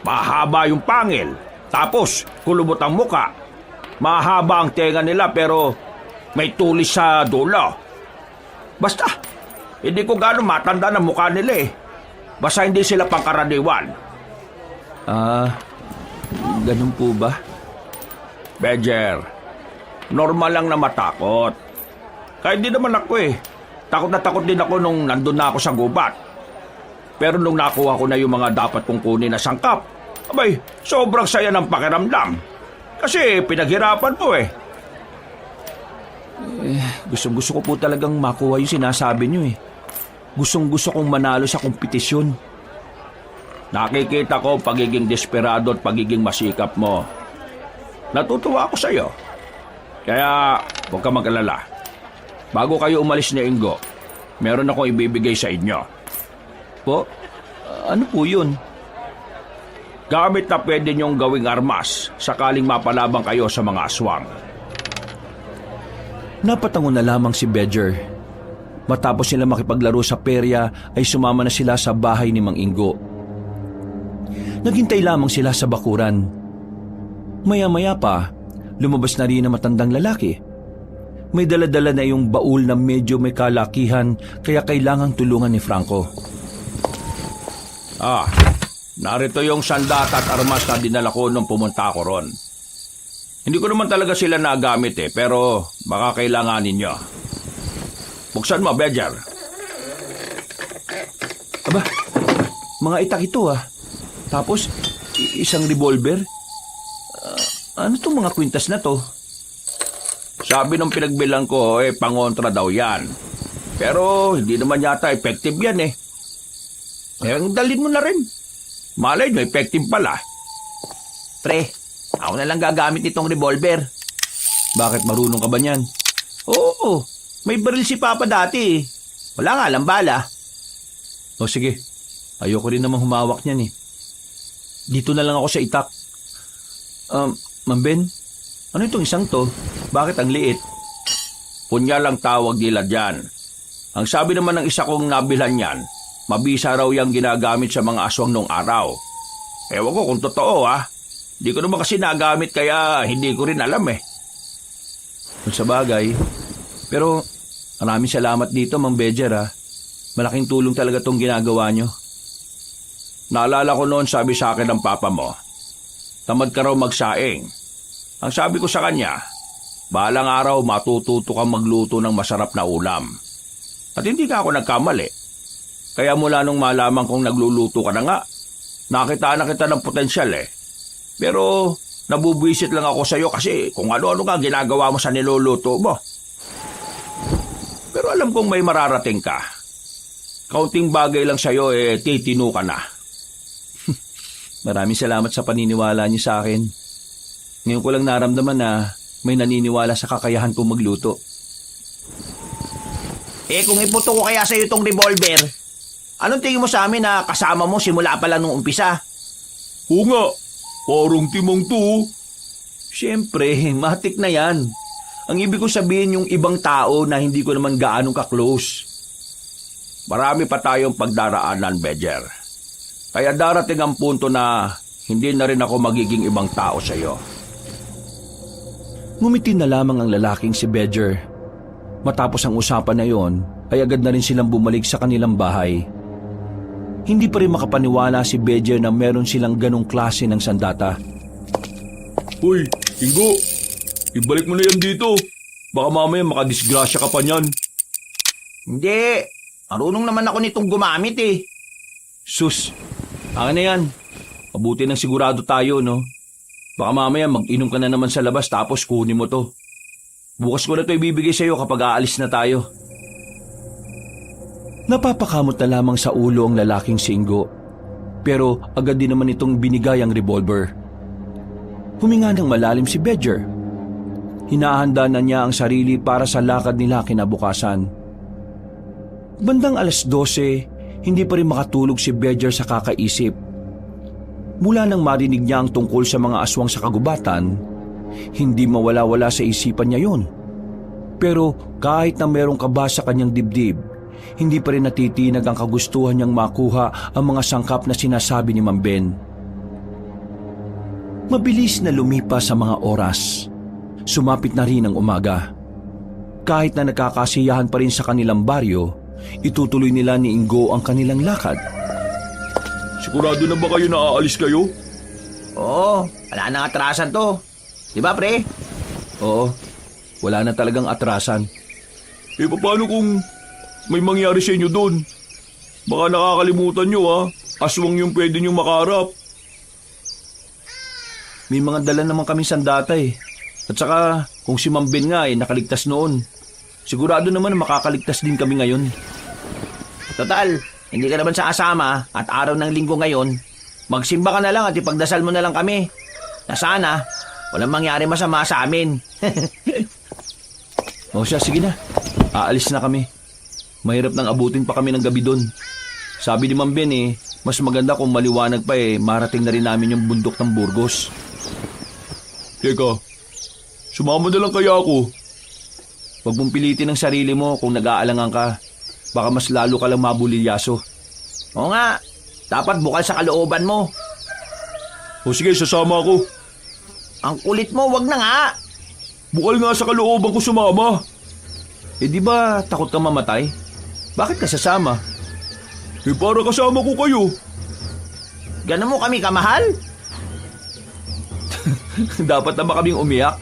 Mahaba yung pangil. Tapos, kulubot ang muka. Mahaba ang tenga nila pero may tulis sa dulo. Basta, hindi ko gano'ng matanda ng mukha nila eh. Basta hindi sila pangkaraniwan. Ganun po ba? Bejer, normal lang na matakot. Kahit di naman ako eh. Takot na takot din ako nung nandun na ako sa gubat. Pero nung nakuha ko na yung mga dapat kong kunin na sangkap, abay, sobrang saya ng pakiramdam. Kasi pinaghirapan mo eh. Gustong-gusto ko po talagang makuha yung sinasabi niyo eh. Gustong-gusto kong manalo sa kompetisyon. Nakikita ko pagiging desperado at pagiging masikap mo. Natutuwa ako sa'yo. Kaya huwag ka mag-alala. Bago kayo umalis ni Ingo, meron akong ibibigay sa inyo. Po? Ano po yun? Gamit na pwede niyong gawing armas sakaling mapalabang kayo sa mga aswang. Napatango na lamang si Bejer. Matapos sila makipaglaro sa perya ay sumama na sila sa bahay ni Mang Ingo. Naghintay lamang sila sa bakuran. Maya-maya pa, lumabas na rin ang matandang lalaki. May dala-dala na yung baul na medyo may kalakihan kaya kailangang tulungan ni Franco. Narito yung sandata at armas na dinala ko nung pumunta ako ron. Hindi ko naman talaga sila nagamit eh, pero baka kailanganin nyo. Buksan mo, Bejer. Aba, mga itak ito ah. Tapos, isang revolver. Ano tong mga kwintas na to? Sabi nung pinagbilang ko, pangontra daw yan. Pero hindi naman yata effective yan eh. Dalhin mo na rin. Malay nyo, effective pala. Pre, ako na lang gagamit nitong revolver. Bakit marunong ka ba niyan? Oo, may baril si Papa dati eh. Wala nga lang bala. O sige, ayoko rin naman humawak niyan eh. Dito na lang ako sa itak. Ma'am Ben, ano itong isang to? Bakit ang liit? Punya lang tawag nila dyan. Ang sabi naman ng isa kong nabilhan yan, mabisa raw yung ginagamit sa mga aswang nung araw. Ewan ko kung totoo Hindi ko naman kasi nagamit kaya hindi ko rin alam eh. Kung sa bagay. Pero maraming salamat dito, Mang Bejer ha. Malaking tulong talaga tong ginagawa nyo. Naalala ko noon sabi sa akin ng papa mo, tamad ka raw magsaing. Ang sabi ko sa kanya, balang araw matututo kang magluto ng masarap na ulam. At hindi ka ako nagkamali. Kaya mula nung malaman kong nagluluto ka na nga, nakita na kita ng potensyal eh. Pero nabubwisit lang ako sa'yo kasi kung ano-ano ka ginagawa mo sa niluluto mo. Pero alam kong may mararating ka. Kaunting bagay lang sa'yo titino ka na. Maraming salamat sa paniniwala niyo sa akin. Ngayon ko lang naramdaman na may naniniwala sa kakayahan kong magluto. Kung iputo ko kaya sa'yo itong revolver, anong tingin mo sa amin na kasama mo simula pa lang nung umpisa? Oo nga, parang timong to. Siyempre, matik na yan. Ang ibig ko sabihin yung ibang tao na hindi ko naman gaanong ka-close. Marami pa tayong pagdaraanan, Bejer. Kaya darating ang punto na hindi na rin ako magiging ibang tao sa iyo. Ngumiti na lamang ang lalaking si Bejer. Matapos ang usapan na yon, ay agad na rin silang bumalik sa kanilang bahay. Hindi pa rin makapaniwala si Bejer na meron silang ganong klase ng sandata. Hoy, Ingo, ibalik mo na yan dito. Baka mamaya makadisgrasya ka pa niyan. Hindi, marunong naman ako nitong gumamit eh. Sus, akin na yan. Mabuti nang sigurado tayo, no? Baka mamaya mag-inom ka na naman sa labas tapos kunin mo to. Bukas ko na to ibibigay sa'yo kapag aalis na tayo. Napapakamot na lamang sa ulo ang lalaking si Ingo. Pero agad din naman itong binigay ang revolver. Huminga ng malalim si Bejer. Hinahanda na niya ang sarili para sa lakad nila kinabukasan. Bandang 12:00, hindi pa rin makatulog si Bedger sa kakaisip. Mula nang marinig niya ang tungkol sa mga aswang sa kagubatan, hindi mawala-wala sa isipan niya yon. Pero kahit na merong kaba sa kanyang dibdib, hindi pa rin natitinag ang kagustuhan niyang makuha ang mga sangkap na sinasabi ni Mang Ben. Mabilis na lumipas sa mga oras. Sumapit na rin ang umaga. Kahit na nagkakasiyahan pa rin sa kanilang baryo, itutuloy nila ni Ingo ang kanilang lakad. Sigurado na ba kayo na aalis kayo? Oo, wala nang atrasan to. Di ba, pre? Oo, wala na talagang atrasan. Paano kung may mangyari sa inyo doon? Baka nakakalimutan nyo aswang yung pwede nyo makaharap. May mga dala naman kami sandata eh. At saka, kung si Mang Ben nga nakaligtas noon, sigurado naman na makakaligtas din kami ngayon. Total, hindi ka naman sa kasama at araw ng linggo ngayon, magsimba ka na lang at ipagdasal mo na lang kami. Na sana, walang mangyari masama sa amin. O siya, sige na. Aalis na kami. Mahirap nang abutin pa kami ng gabi doon. Sabi ni Mang Ben mas maganda kung maliwanag pa marating na rin namin yung bundok ng Burgos. Teka, sumama na lang kaya ako. Huwag mong pilitin ang sarili mo kung nag-aalangan ka. Baka mas lalo ka lang mabulilyaso. Oo nga, dapat bukal sa kalooban mo. O sige, sasama ako. Ang kulit mo, wag na nga. Bukal nga sa kalooban ko sumama. Di ba takot ka mamatay? Bakit ka sasama? Para kasama ko kayo. Ganon mo kami kamahal? Dapat na ba kaming umiyak?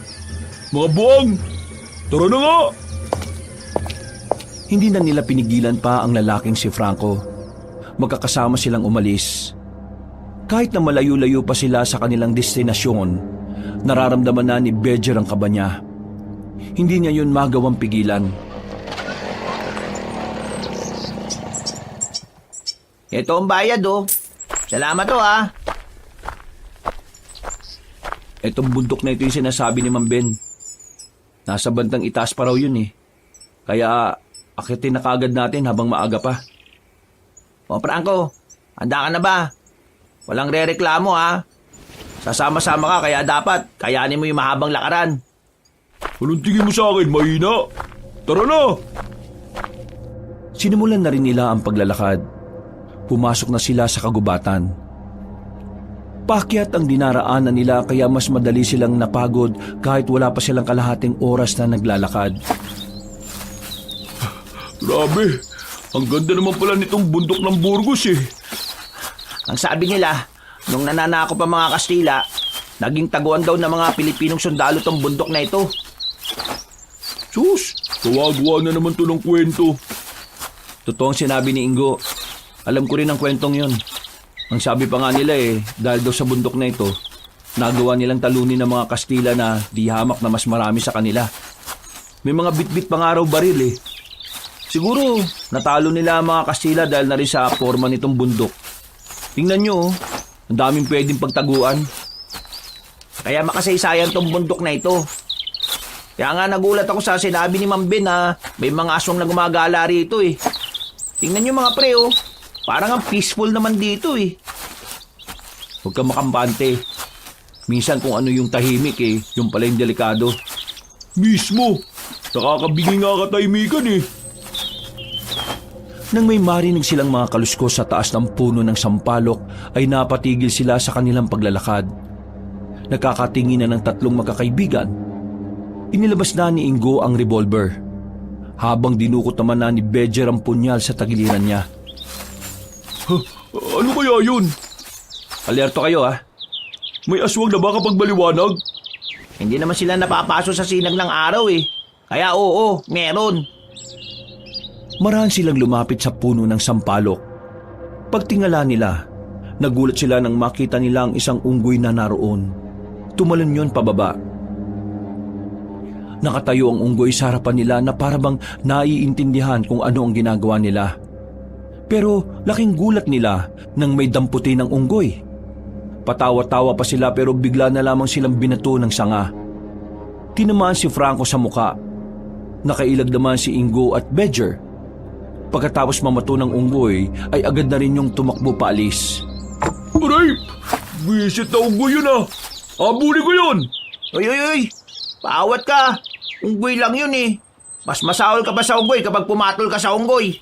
Mga buwang, tara na nga. Hindi na nila pinigilan pa ang lalaking si Franco. Magkakasama silang umalis. Kahit na malayo-layo pa sila sa kanilang destinasyon, nararamdaman na ni Bedger ang kaba niya. Hindi niya yun magawang pigilan. Ito ang bayad Salamat Etong bundok na ito yung sinasabi ni Mang Ben. Nasa bandang itaas pa raw yun Kaya akitin na kagad natin habang maaga pa. O Franco, handa ka na ba? Walang rereklamo Sasama-sama ka kaya dapat kayanin mo yung mahabang lakaran. Anong tingin mo sa akin, mahina? Tara na! Sinimulan na rin nila ang paglalakad. Pumasok na sila sa kagubatan. Paakyat ang dinaraanan nila kaya mas madali silang napagod kahit wala pa silang kalahating oras na naglalakad. Grabe, ang ganda naman pala nitong bundok ng Burgos Ang sabi nila, nung nananakop ang mga Kastila, naging taguan daw ng mga Pilipinong sundalo tong bundok na ito. Sus, gawa-gawa na naman to ng kwento. Totoo ang sinabi ni Ingo. Alam ko rin ang kwentong yon. Ang sabi pa nga nila dahil daw sa bundok na ito, nagawa nilang talunin ng mga Kastila na di hamak na mas marami sa kanila. May mga bit-bit pa nga raw baril Siguro, natalo nila ang mga Kastila dahil na rin sa forma nitong bundok. Tingnan nyo, ang daming pwedeng pagtaguan. Kaya makasaysayan tong bundok na ito. Kaya nga nagulat ako sa sinabi ni Mang Ben na may mga aswang na gumagala rito Tingnan nyo mga pre parang ang peaceful naman dito Huwag kang makampante. Minsan kung ano yung tahimik yung pala yung delikado. Mismo, nakakabigay nga katahimikan Nang may marinig silang mga kaluskos sa taas ng puno ng sampalok ay napatigil sila sa kanilang paglalakad. Nakakatingin na ng tatlong magkakaibigan. Inilabas na ni Ingo ang revolver, habang dinukot naman na ni Bedger ang punyal sa tagiliran niya. Ano kaya yun? Alerto kayo May aswang na ba kapag maliwanag? Hindi naman sila napapaso sa sinag ng araw Kaya oo, meron. Marahan silang lumapit sa puno ng sampalok. Pagtingala nila, nagulat sila nang makita nila ang isang unggoy na naroon. Tumalon yon pababa. Nakatayo ang unggoy sa harapan nila na parabang naiintindihan kung ano ang ginagawa nila. Pero laking gulat nila nang may damputi ng unggoy. Patawa-tawa pa sila pero bigla na lamang silang binato ng sanga. Tinamaan si Franco sa muka. Nakailag naman si Ingo at Bedger. Pagkatapos mamato ng unggoy ay agad na rin yung tumakbo paalis. Aray! Visit na unggoy yun ah! Habulin ko yun! Uy! Paawat ka! Unggoy lang yun eh. Mas masahol ka pa sa unggoy kapag pumatol ka sa unggoy.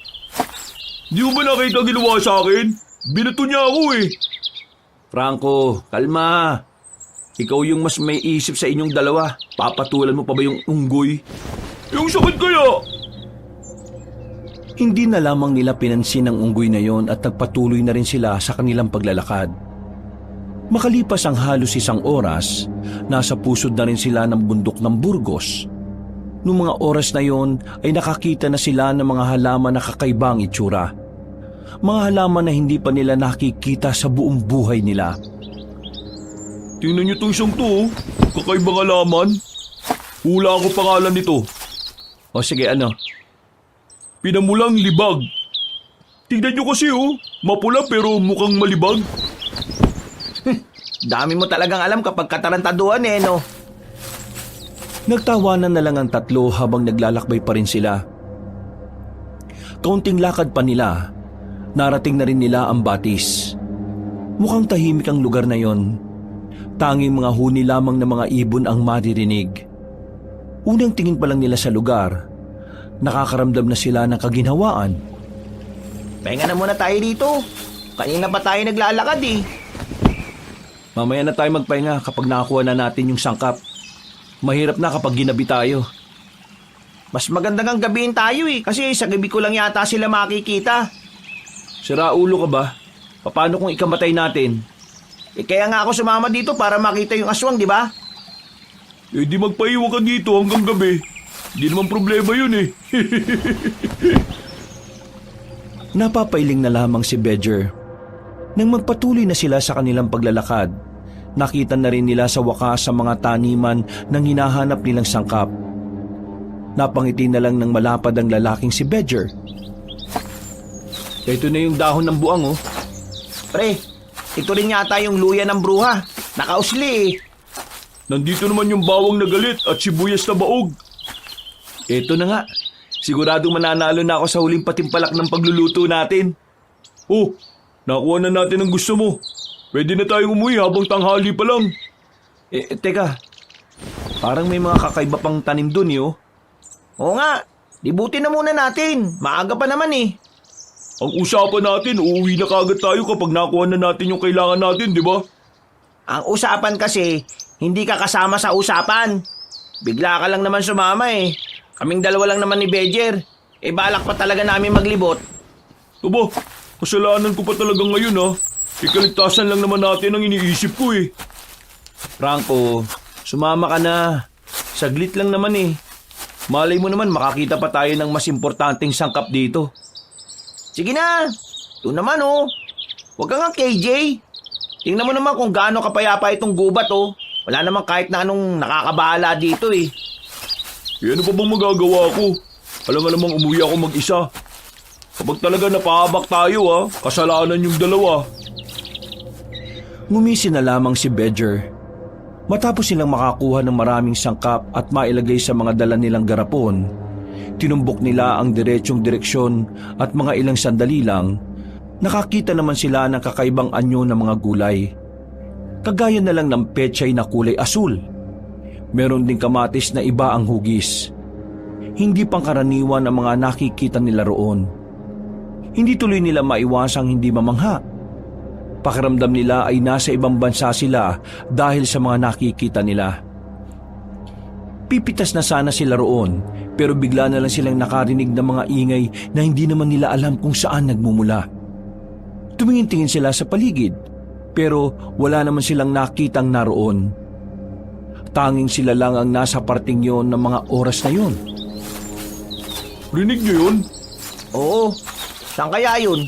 Di mo ba nakita ginawa sa akin? Binato niya ako eh. Franco, kalma. Ikaw yung mas may isip sa inyong dalawa. Papatulan mo pa ba yung unggoy? Yung sakit kaya! Hindi na lamang nila pinansin ang unggoy na yon at nagpatuloy na rin sila sa kanilang paglalakad. Makalipas ang halos 1 oras, nasa pusod na rin sila ng bundok ng Burgos. Noong mga oras na yon ay nakakita na sila ng mga halaman na kakaibang itsura. Mga halaman na hindi pa nila nakikita sa buong buhay nila. Tingnan niyo itong isang to, oh. Kakaibang alaman. Hula ako pangalan nito. O sige, ano? Pinamulang libag. Tingnan niyo kasi oh, mapula pero mukhang malibag. Dami mo talagang alam kapag katarantaduhan eh, no? Nagtawanan na lang ang tatlo habang naglalakbay pa rin sila. Kaunting lakad pa nila, narating na rin nila ang Batis. Mukhang tahimik ang lugar na yon. Tanging mga huni lamang ng mga ibon ang maririnig. Unang tingin pa lang nila sa lugar, nakakaramdam na sila ng kaginhawaan. Pahinga na muna tayo dito. Kanina pa tayo naglalakad eh. Mamaya na tayo magpahinga kapag nakakuha na natin yung sangkap. Mahirap na kapag ginabi tayo. Mas maganda ng gabihin tayo eh. Kasi sa gabi ko lang yata sila makikita. Sira ulo ka ba? Paano kung ikamatay natin? Kaya nga ako sumama dito para makita yung aswang, di ba? Eh di magpaiwan ka dito hanggang gabi. Di naman problema yun eh. Napapailing na lamang si Bedger. Nang magpatuloy na sila sa kanilang paglalakad, nakita na rin nila sa wakas sa mga taniman ng hinahanap nilang sangkap. Napangiti na lang ng malapad ang lalaking si Bedger. Ito na yung dahon ng buang oh. Pre, ito rin yata yung luya ng bruha. Nakausli eh. Nandito naman yung bawang na galit at sibuyas na baog. Ito na nga. Siguradong mananalo na ako sa huling patimpalak ng pagluluto natin. Oh, nakuha na natin ang gusto mo. Pwede na tayong umuwi habang tanghali pa lang. Teka. Parang may mga kakaiba pang tanim dun eh oh. Oo nga, libutin na muna natin. Maaga pa naman eh. Ang usapan natin, uuwi na kagad tayo kapag nakuha na natin yung kailangan natin, di ba? Ang usapan kasi, hindi ka kasama sa usapan. Bigla ka lang naman sumama eh. Kaming dalawa lang naman ni Bedger. Eh balak pa talaga namin maglibot. Aba, kasalanan ko pa talaga ngayon ha. Ikaligtasan lang naman natin ang iniisip ko eh. Franco, sumama ka na. Saglit lang naman eh. Malay mo naman makakita pa tayo ng mas importanteng sangkap dito. Sige na, ito naman oh. Huwag ka nga KJ. Tingnan mo naman kung gaano kapayapa itong gubat oh. Wala naman kahit na anong nakakabahala dito eh. Eh ano pa bang magagawa ko? Alam namang umuwi ako mag-isa. Kapag talaga napahabak tayo ha, kasalanan yung dalawa. Ngumisi na lamang si Bedger. Matapos silang makakuha ng maraming sangkap at mailagay sa mga dala nilang garapon, tinumbok nila ang diretsyong direksyon at mga ilang sandali lang, nakakita naman sila ng kakaibang anyo ng mga gulay. Kagaya na lang ng pechay na kulay asul. Meron ding kamatis na iba ang hugis. Hindi pangkaraniwan ang mga nakikita nila roon. Hindi tuloy nila maiwasang hindi mamangha. Pakiramdam nila ay nasa ibang bansa sila dahil sa mga nakikita nila. Pipitas na sana sila roon pero bigla na lang silang nakarinig ng mga ingay na hindi naman nila alam kung saan nagmumula. Tumingin-tingin sila sa paligid pero wala naman silang nakitang naroon. Tanging sila lang ang nasa parting yon ng mga oras na yon. Rinig niyo yun? Oo, saan kaya yun?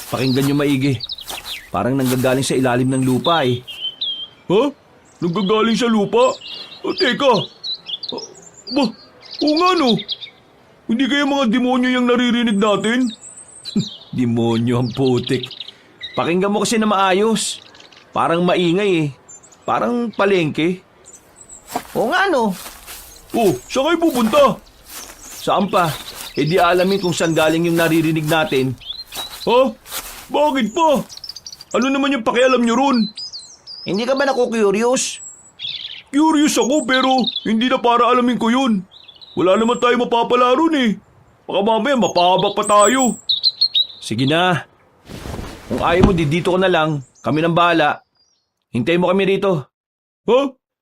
Pakinggan niyo maigi. Parang nanggagaling sa ilalim ng lupa eh. Ha? Nagagaling sa lupa? O, teka. Oo nga no. Hindi kaya mga demonyo yung naririnig natin? Demonyo ang putik. Pakinggan mo kasi na maayos. Parang maingay eh. Parang palengke. Oo nga no. Oh, saan kayo pupunta? Saan pa? E di alamin kung saan galing yung naririnig natin. Ha? Bakit pa? Ano naman yung pakialam nyo ron? Hindi ka ba naku-curious? Curious ako pero hindi na para alamin ko yun. Wala naman tayo mapapala ron eh. Baka mamaya mapahaba pa tayo. Sige na. Kung ayaw mo, dito ka na lang. Kami nang bahala. Hintayin mo kami rito. Ha?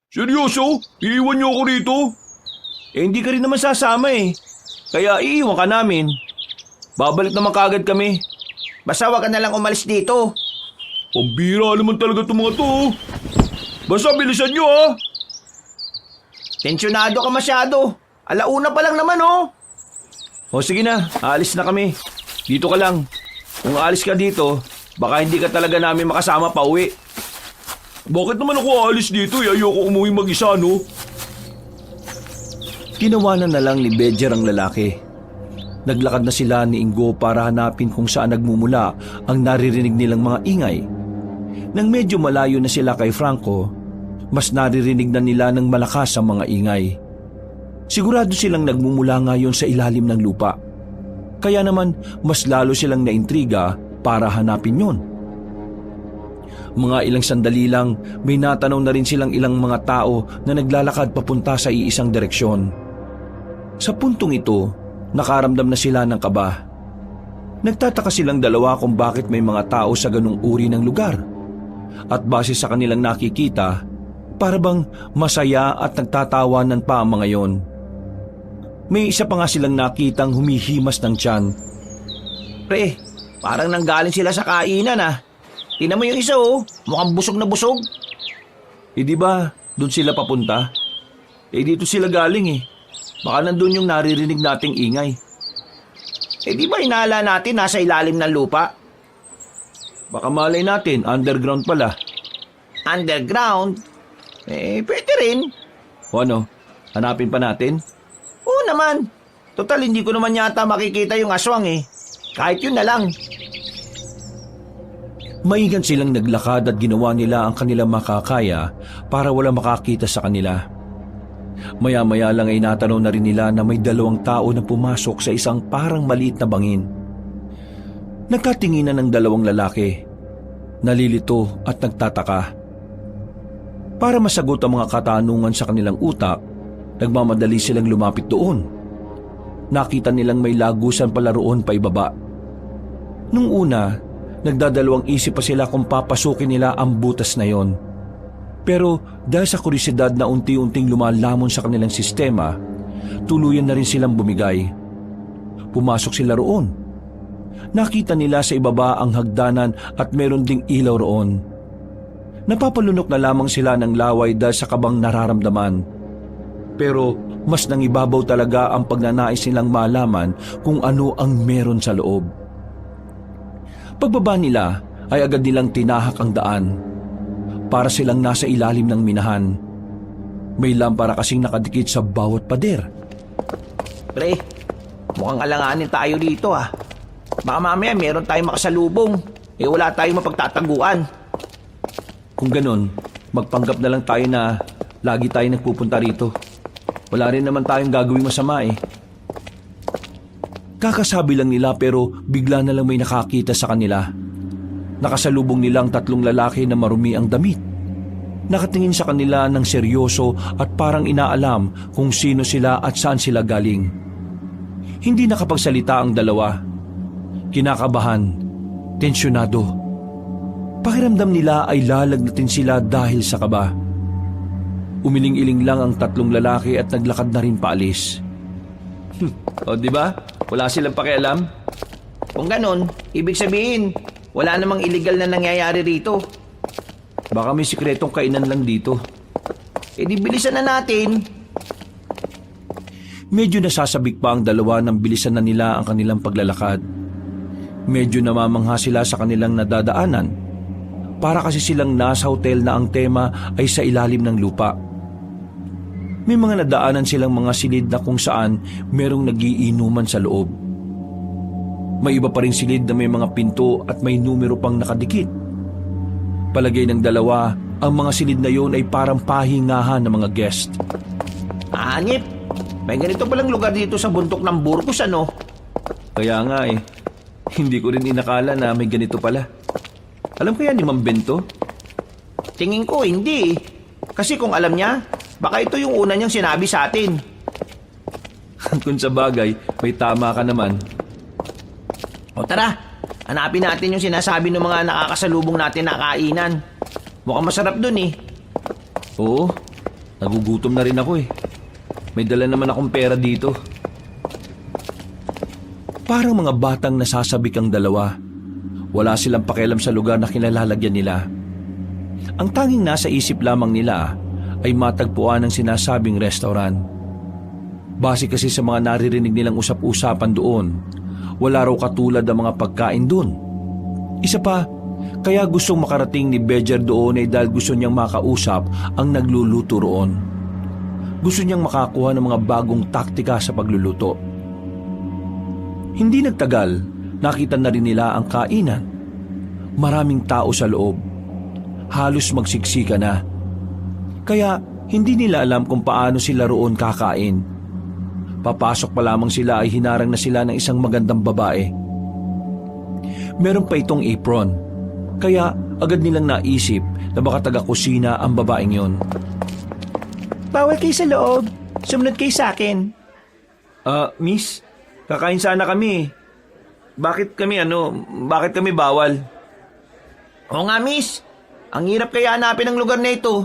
Seryoso? Iiwan niyo ako rito? Eh hindi ka rin naman sasama eh. Kaya iiwan ka namin. Babalik naman kagad kami. Basta wag ka na lang umalis dito. Pambira naman talaga itong mga to. Oh. Basta bilisan niyo ha. Tensyonado ka masyado. Alauna pa lang naman oh. O sige na, aalis na kami. Dito ka lang. Kung aalis ka dito, baka hindi ka talaga namin makasama pa uwi. Bakit naman ako aalis dito? Ayoko umuwi mag-isa, no? Tinawanan na lang ni Bedger ang lalaki. Naglakad na sila ni Ingo para hanapin kung saan nagmumula ang naririnig nilang mga ingay. Nang medyo malayo na sila kay Franco, mas naririnig na nila ng malakas ang mga ingay. Sigurado silang nagmumula ngayon sa ilalim ng lupa. Kaya naman mas lalo silang naintriga para hanapin yon. Mga ilang sandali lang, may natanaw na rin silang ilang mga tao na naglalakad papunta sa iisang direksyon. Sa puntong ito, nakaramdam na sila ng kaba. Nagtataka silang dalawa kung bakit may mga tao sa ganung uri ng lugar. At base sa kanilang nakikita, para bang masaya at nagtatawanan pa ang mga yon. May isa pa nga silang nakitang humihimas ng tiyan. Pre, parang nanggaling sila sa kainan ah. Tingnan mo yung isa oh, mukhang busog na busog. Eh di ba, doon sila papunta? Eh dito sila galing eh. Baka nandun yung naririnig nating ingay. Eh di ba inaala natin nasa ilalim ng lupa? Baka malay natin, underground pala. Underground? Eh, pwede rin. O ano, hanapin pa natin? Oo naman. Total, hindi ko naman yata makikita yung aswang eh. Kahit yun na lang. Maingat silang naglakad at ginawa nila ang kanilang makakaya para wala makakita sa kanila. Maya-maya lang ay natanaw na rin nila na may 2 tao na pumasok sa isang parang maliit na bangin. Nagkatinginan ng 2 lalaki. Nalilito at nagtataka. Para masagot ang mga katanungan sa kanilang utak, nagmamadali silang lumapit doon. Nakita nilang may lagusan pala roon pa ibaba. Nung una, nagdadalawang isip pa sila kung papasukin nila ang butas na yon. Pero dahil sa kurisidad na unti-unting lumalamon sa kanilang sistema, tuluyan na rin silang bumigay. Pumasok sila roon. Nakita nila sa ibaba ang hagdanan at meron ding ilaw roon. Napapalunok na lamang sila ng laway dahil sa kabang nararamdaman. Pero mas nangibabaw talaga ang pagnanais nilang malaman kung ano ang meron sa loob. Pagbaba nila ay agad nilang tinahak ang daan. Para silang nasa ilalim ng minahan. May lampara kasing nakadikit sa bawat pader. Pre, mukhang alanganin tayo dito ah. Baka mamaya meron tayong makasalubong. Eh wala tayong mapagtataguan. Kung ganon, magpanggap na lang tayo na lagi tayo nagpupunta rito. Wala rin naman tayong gagawing masama eh. Kakasabi lang nila pero bigla na lang may nakakita sa kanila. Nakasalubong nilang 3 lalaki na marumi ang damit. Nakatingin sa kanila ng seryoso at parang inaalam kung sino sila at saan sila galing. Hindi nakapagsalita ang 2. Kinakabahan, tensyonado. Pakiramdam nila ay lalagnatin sila dahil sa kaba. Umiling-iling lang ang 3 lalaki at naglakad na rin paalis. O di ba? Wala silang pakialam. Kung ganon, ibig sabihin, wala namang illegal na nangyayari rito. Baka may sikretong kainan lang dito. Eh di bilisan na natin. Medyo nasasabik pa ang 2 nang bilisan na nila ang kanilang paglalakad. Medyo namamangha sila sa kanilang nadadaanan. Para kasi silang nasa hotel na ang tema ay sa ilalim ng lupa. May mga nadaanan silang mga silid na kung saan merong nagiinuman sa loob. May iba pa rin silid na may mga pinto at may numero pang nakadikit. Palagay ng 2, ang mga silid na yon ay parang pahingahan ng mga guest. Anip, may ganito palang lugar dito sa bundok ng Burgos ano? Kaya nga eh, hindi ko rin inakala na may ganito pala. Alam kaya ni Mang Bento? Tingin ko hindi. Kasi kung alam niya, baka ito yung una niyang sinabi sa atin. Kung sa bagay, may tama ka naman. O tara, hanapin natin yung sinasabi ng mga nakakasalubong natin na kainan. Mukhang masarap dun eh. Oo, nagugutom na rin ako eh. May dala naman akong pera dito. Parang mga batang nasasabik ang dalawa. Wala silang pakialam sa lugar na kinalalagyan nila. Ang tanging nasa isip lamang nila ay matagpuan ang sinasabing restaurant. Base kasi sa mga naririnig nilang usap-usapan doon, wala raw katulad ang mga pagkain doon. Isa pa, kaya gustong makarating ni Bejer doon ay dahil gusto niyang makausap ang nagluluto roon. Gusto niyang makakuha ng mga bagong taktika sa pagluluto. Hindi nagtagal, nakita na rin nila ang kainan. Maraming tao sa loob. Halos magsiksika na. Kaya hindi nila alam kung paano sila roon kakain. Papasok pa lamang sila ay hinarang na sila ng isang magandang babae. Meron pa itong apron. Kaya agad nilang naisip na baka taga-kusina ang babaeng yon. Bawal kayo sa loob. Sumunod kayo sa akin. Miss, kakain sana kami. Bakit kami bawal? Oo nga, miss. Ang hirap kaya hanapin ang lugar na ito.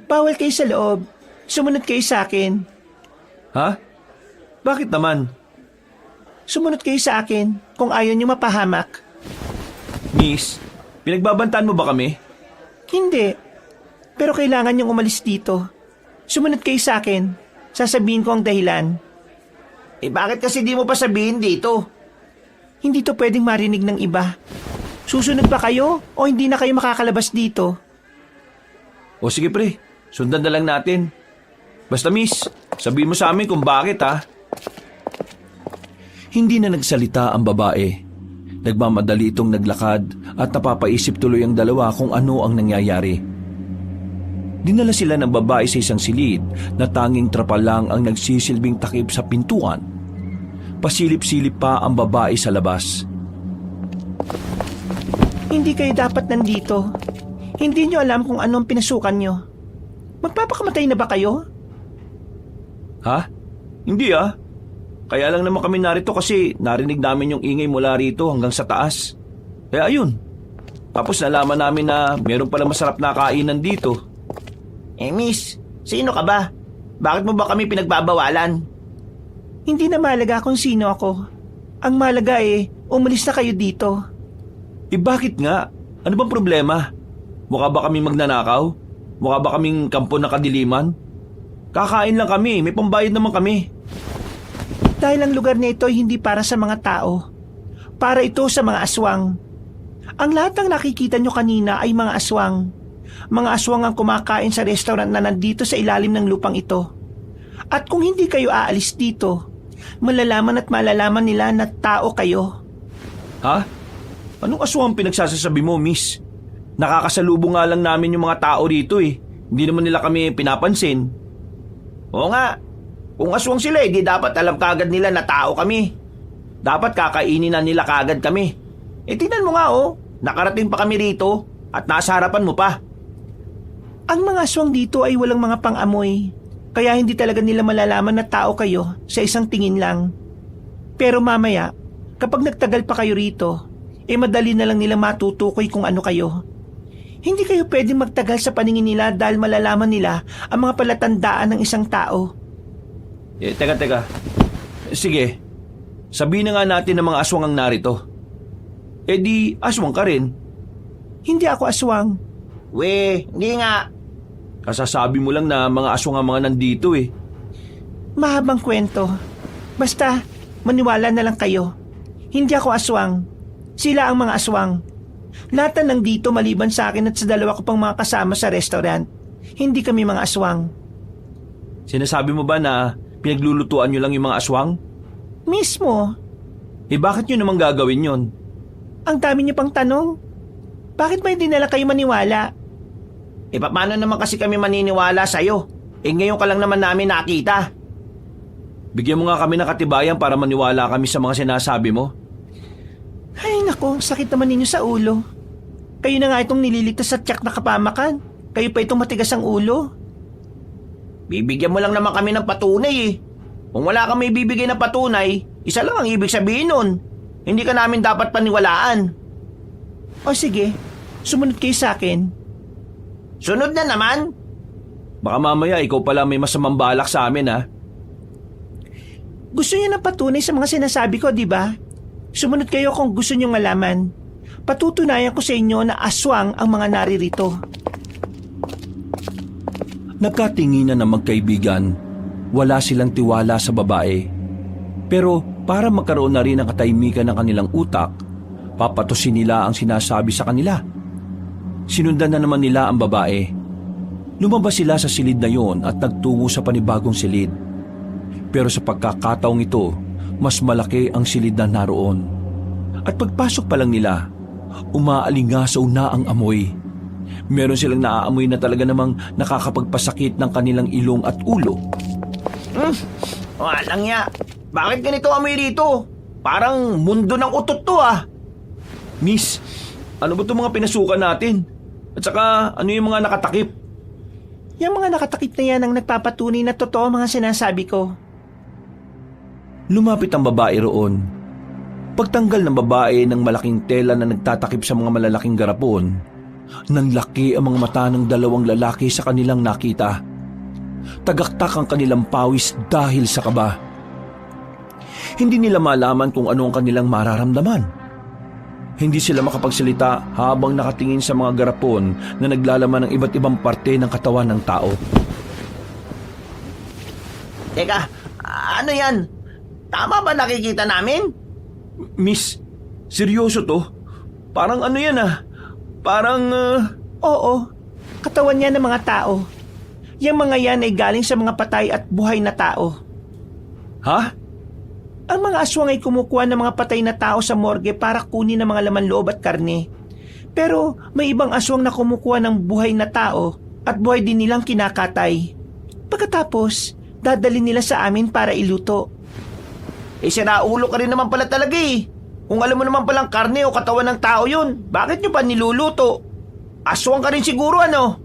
Bawal kayo sa loob. Sumunod kayo sa akin. Ha? Bakit naman? Sumunod kayo sa akin kung ayaw niyo mapahamak. Miss, pinagbabantaan mo ba kami? Hindi. Pero kailangan niyong umalis dito. Sumunod kayo sa akin. Sasabihin ko ang dahilan. Bakit kasi di mo pa sabihin dito? Hindi to pwedeng marinig ng iba. Susunod ba kayo o hindi na kayo makakalabas dito? O sige pre, sundan na lang natin. Basta miss, sabihin mo sa amin kung bakit ha. Hindi na nagsalita ang babae. Nagmamadali itong naglakad at napapaisip tuloy ang dalawa kung ano ang nangyayari. Dinala sila ng babae sa isang silid na tanging trapal lang ang nagsisilbing takip sa pintuan. Pasilip-silip pa ang babae sa labas. Hindi kayo dapat nandito. Hindi nyo alam kung anong pinasukan nyo. Magpapakamatay na ba kayo? Ha? Hindi ah. Kaya lang naman kami narito kasi narinig namin yung ingay mula rito hanggang sa taas. Kaya ayun. Tapos nalaman namin na meron pala masarap na kainan dito. Miss, sino ka ba? Bakit mo ba kami pinagbabawalan? Hindi na mahalaga kung sino ako. Ang mahalaga umalis na kayo dito. Bakit nga? Ano bang problema? Mukha ba kaming magnanakaw? Mukha ba kaming kampo ng kadiliman? Kakain lang kami, may pambayad naman kami. Dahil ang lugar na ito ay hindi para sa mga tao. Para ito sa mga aswang. Ang lahat ng nakikita nyo kanina ay mga aswang. Mga aswang ang kumakain sa restaurant na nandito sa ilalim ng lupang ito. At kung hindi kayo aalis dito, malalaman at malalaman nila na tao kayo. Ha? Anong aswang pinagsasasabi mo, miss? Nakakasalubong nga lang namin yung mga tao rito eh. Hindi naman nila kami pinapansin. Oo nga. Kung aswang sila di dapat alam kagad nila na tao kami. Dapat kakainin na nila kagad kami. Tingnan mo nga nakarating pa kami rito at nasa harapan mo pa. Ang mga aswang dito ay walang mga pang-amoy. Kaya hindi talaga nila malalaman na tao kayo sa isang tingin lang. Pero mamaya, kapag nagtagal pa kayo rito, madali na lang nila matutukoy kung ano kayo. Hindi kayo pwedeng magtagal sa paningin nila dahil malalaman nila ang mga palatandaan ng isang tao. Teka. Sige, sabihin na nga natin ng mga aswang ang narito. Di aswang ka rin. Hindi ako aswang. Hindi nga. Kasasabi mo lang na mga aswang ang mga nandito eh. Mahabang kwento. Basta, maniwala na lang kayo. Hindi ako aswang. Sila ang mga aswang. Lahat na nandito maliban sa akin at sa dalawa ko pang mga kasama sa restaurant. Hindi kami mga aswang. Sinasabi mo ba na pinaglulutuan nyo lang yung mga aswang? Mismo. Bakit nyo naman gagawin yon? Ang dami niyo pang tanong. Bakit ba hindi nila kayo maniwala? Paano naman kasi kami maniniwala sa'yo? Ngayon ka lang naman namin nakita. Bigyan mo nga kami ng katibayan para maniwala kami sa mga sinasabi mo. Ay nako, sakit naman ninyo sa ulo. Kayo na nga itong nililigtas sa tiyak na kapamakan. Kayo pa itong matigas ang ulo. Bibigyan mo lang naman kami ng patunay eh. Kung wala kami bibigay ng patunay, isa lang ang ibig sabihin nun. Hindi ka namin dapat paniwalaan. O sige, sumunod kayo sa akin. Sunod na naman? Baka mamaya ikaw pala may masamang balak sa amin ha. Gusto niyo ng patunay sa mga sinasabi ko, di ba? Sumunod kayo kung gusto niyo malaman. Patutunayan ko sa inyo na aswang ang mga naririto. Nagkatinginan ng magkaibigan. Wala silang tiwala sa babae. Pero para magkaroon na rin ng katahimikan ng kanilang utak, papatusin nila ang sinasabi sa kanila. Sinundan na naman nila ang babae. Lumabas sila sa silid na yon at nagtungo sa panibagong silid. Pero sa pagkakataong ito, mas malaki ang silid na naroon. At pagpasok pa lang nila, umaalingasaw na ang amoy. Meron silang naaamoy na talaga namang nakakapagpasakit ng kanilang ilong at ulo. Walang ya. Bakit ganito amoy rito? Parang mundo ng utot to ah. Miss, ano ba itong mga pinasukan natin? At saka, ano yung mga nakatakip? Yung mga nakatakip na yan ang nagpapatunay na totoo mga sinasabi ko. Lumapit ang babae roon. Pagtanggal ng babae ng malaking tela na nagtatakip sa mga malalaking garapon, nanlaki ang mga mata ng dalawang lalaki sa kanilang nakita. Tagaktak ang kanilang pawis dahil sa kaba. Hindi nila malaman kung ano ang kanilang mararamdaman. Hindi sila makapagsalita habang nakatingin sa mga garapon na naglalaman ng iba't ibang parte ng katawan ng tao. Teka, ano yan? Tama ba nakikita namin? Miss, seryoso to? Parang ano yan ah? Parang... Oo, katawan yan ng mga tao. Yang mga yan ay galing sa mga patay at buhay na tao. Ha? Ang mga aswang ay kumukuha ng mga patay na tao sa morgue para kunin ang mga laman loob at karne. Pero may ibang aswang na kumukuha ng buhay na tao at buhay din nilang kinakatay. Pagkatapos, dadalhin nila sa amin para iluto. Sinaulo ka rin naman pala talaga eh. Kung alam mo naman palang karne o katawan ng tao yun, bakit nyo pa niluluto? Aswang ka rin siguro ano?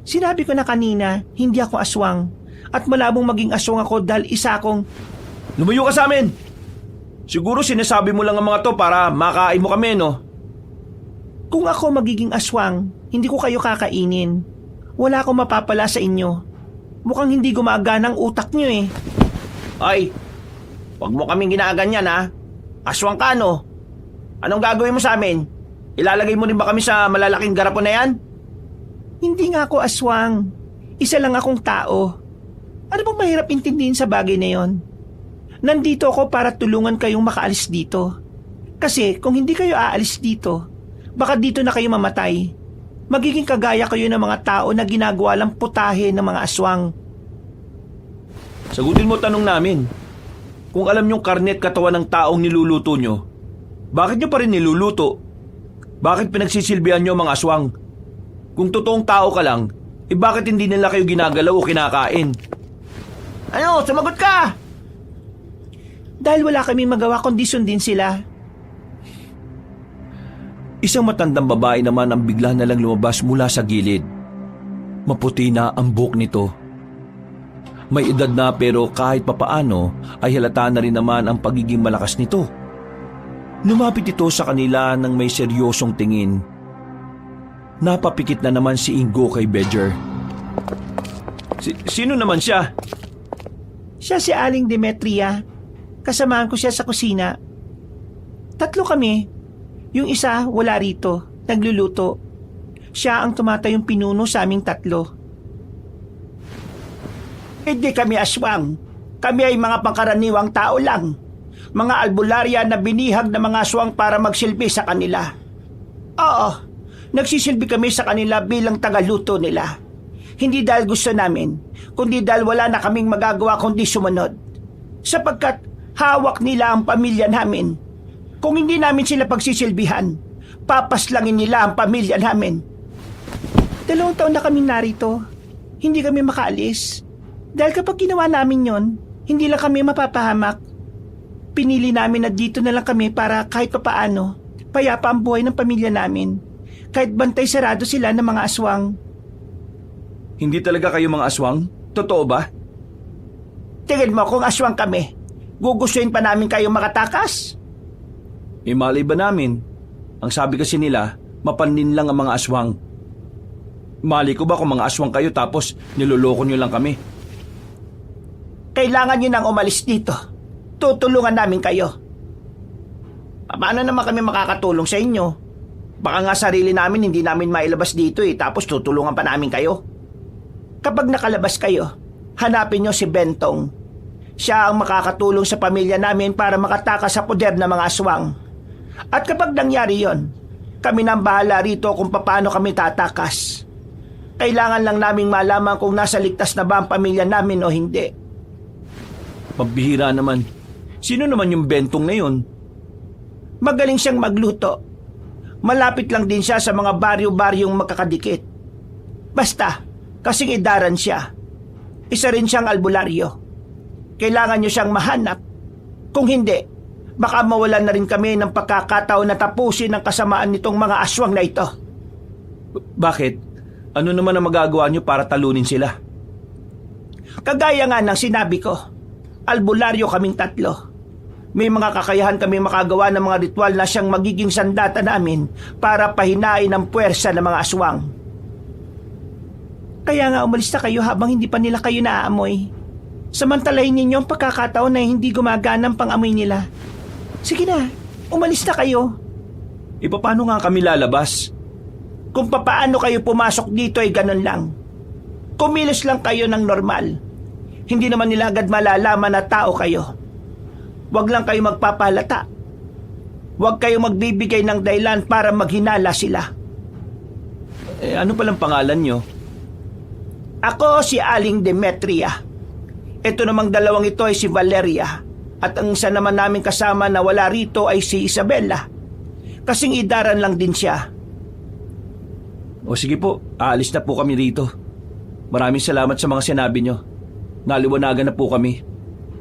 Sinabi ko na kanina, hindi ako aswang. At malabong maging aswang ako dahil isa akong... Lumayo ka sa amin! Siguro sinasabi mo lang ang mga to para makain mo kami, no? Kung ako magiging aswang, hindi ko kayo kakainin. Wala akong mapapala sa inyo. Mukhang hindi gumagana ang utak nyo eh. Ay, wag mo kaming ginaganyan ha. Aswang ka no? Anong gagawin mo sa amin? Ilalagay mo rin ba kami sa malalaking garapon na yan? Hindi nga ako aswang. Isa lang akong tao. Ano bang mahirap intindihin sa bagay na yon? Nandito ako para tulungan kayong makaalis dito. Kasi kung hindi kayo aalis dito, baka dito na kayo mamatay. Magiging kagaya kayo ng mga tao na ginagawa lang putahe ng mga aswang. Sagutin mo tanong namin. Kung alam niyong karne at katawan ng taong niluluto nyo, bakit nyo pa rin niluluto? Bakit pinagsisilbihan nyo mga aswang? Kung totoong tao ka lang, bakit hindi nila kayo ginagalaw o kinakain? Ano? Sumagot ka! Dahil wala kaming magawa kundi sundin sila. Isang matandang babae naman ang bigla na lang lumabas mula sa gilid. Maputi na ang buhok nito. May edad na pero kahit papaano ay halata na rin naman ang pagiging malakas nito. Lumapit ito sa kanila ng may seryosong tingin. Napapikit na naman si Ingo kay Bedger. Sino naman siya? Siya si Aling Demetria. Kasamahan ko siya sa kusina. 3 kami. Yung isa wala rito, nagluluto. Siya ang tumatayong pinuno sa aming 3. Hindi kami aswang. Kami ay mga pangkaraniwang tao lang. Mga albularya na binihag ng mga aswang para magsilbi sa kanila. Oo, nagsisilbi kami sa kanila bilang tagaluto nila. Hindi dahil gusto namin, kundi dahil wala na kaming magagawa kundi sumunod. Sapagkat hawak nila ang pamilya namin. Kung hindi namin sila pagsisilbihan, papaslangin nila ang pamilya namin. 2 taon na kami narito. Hindi kami makaalis. Dahil kapag ginawa namin yon, Hindi lang kami mapapahamak. Pinili namin na dito na lang kami para kahit papaano, payapa ang buhay ng pamilya namin. Kahit bantay sarado sila ng mga aswang. Hindi talaga kayo mga aswang? Totoo ba? Tingin mo kung aswang kami, gugustuhin pa namin kayong makatakas? Malay ba namin? Ang sabi kasi nila, mapanin lang ang mga aswang. Mali ko ba kung mga aswang kayo tapos niloloko nyo lang kami? Kailangan nyo nang umalis dito. Tutulungan namin kayo. Paano naman kami makakatulong sa inyo? Baka nga sarili namin hindi namin mailabas dito tapos tutulungan pa namin kayo. Kapag nakalabas kayo, hanapin nyo si Bentong. Siya ang makakatulong sa pamilya namin para makatakas sa poder ng mga aswang. At kapag nangyari yon, kami nang bahala rito kung paano kami tatakas. Kailangan lang naming malaman kung nasa ligtas na ba ang pamilya namin o hindi. Pambihira naman. Sino naman yung Bentong na yun? Magaling siyang magluto. Malapit lang din siya sa mga baryo-baryong magkakadikit. Basta, kasing idaran siya. Isa rin siyang albularyo. Kailangan niyo siyang mahanap. Kung hindi, baka mawalan na rin kami ng pagkakataon na tapusin ang kasamaan nitong mga aswang na ito. Bakit? Ano naman ang magagawa nyo para talunin sila? Kagaya nga ng sinabi ko, albularyo kaming tatlo. May mga kakayahan kami makagawa ng mga ritual na siyang magiging sandata namin para pahinain ang puwersa ng mga aswang. Kaya nga umalis na kayo habang hindi pa nila kayo naaamoy. Samantalahin ninyo ang pagkakataon na hindi gumagana ang pang-amoy nila. Sige na, umalis na kayo. Paano nga kami lalabas? Kung papaano kayo pumasok dito ay ganun lang. Kumilos lang kayo ng normal. Hindi naman nila agad malalaman na tao kayo. Huwag lang kayo magpapalata. Huwag kayong magbibigay ng dahilan para maghinala sila. Ano palang pangalan nyo? Ako si Aling Demetria. Ito namang dalawang ito ay si Valeria. At ang isa naman namin kasama na wala rito ay si Isabella. Kasing idaran lang din siya. O sige po, aalis na po kami rito. Maraming salamat sa mga sinabi nyo. Naliwanagan na po kami.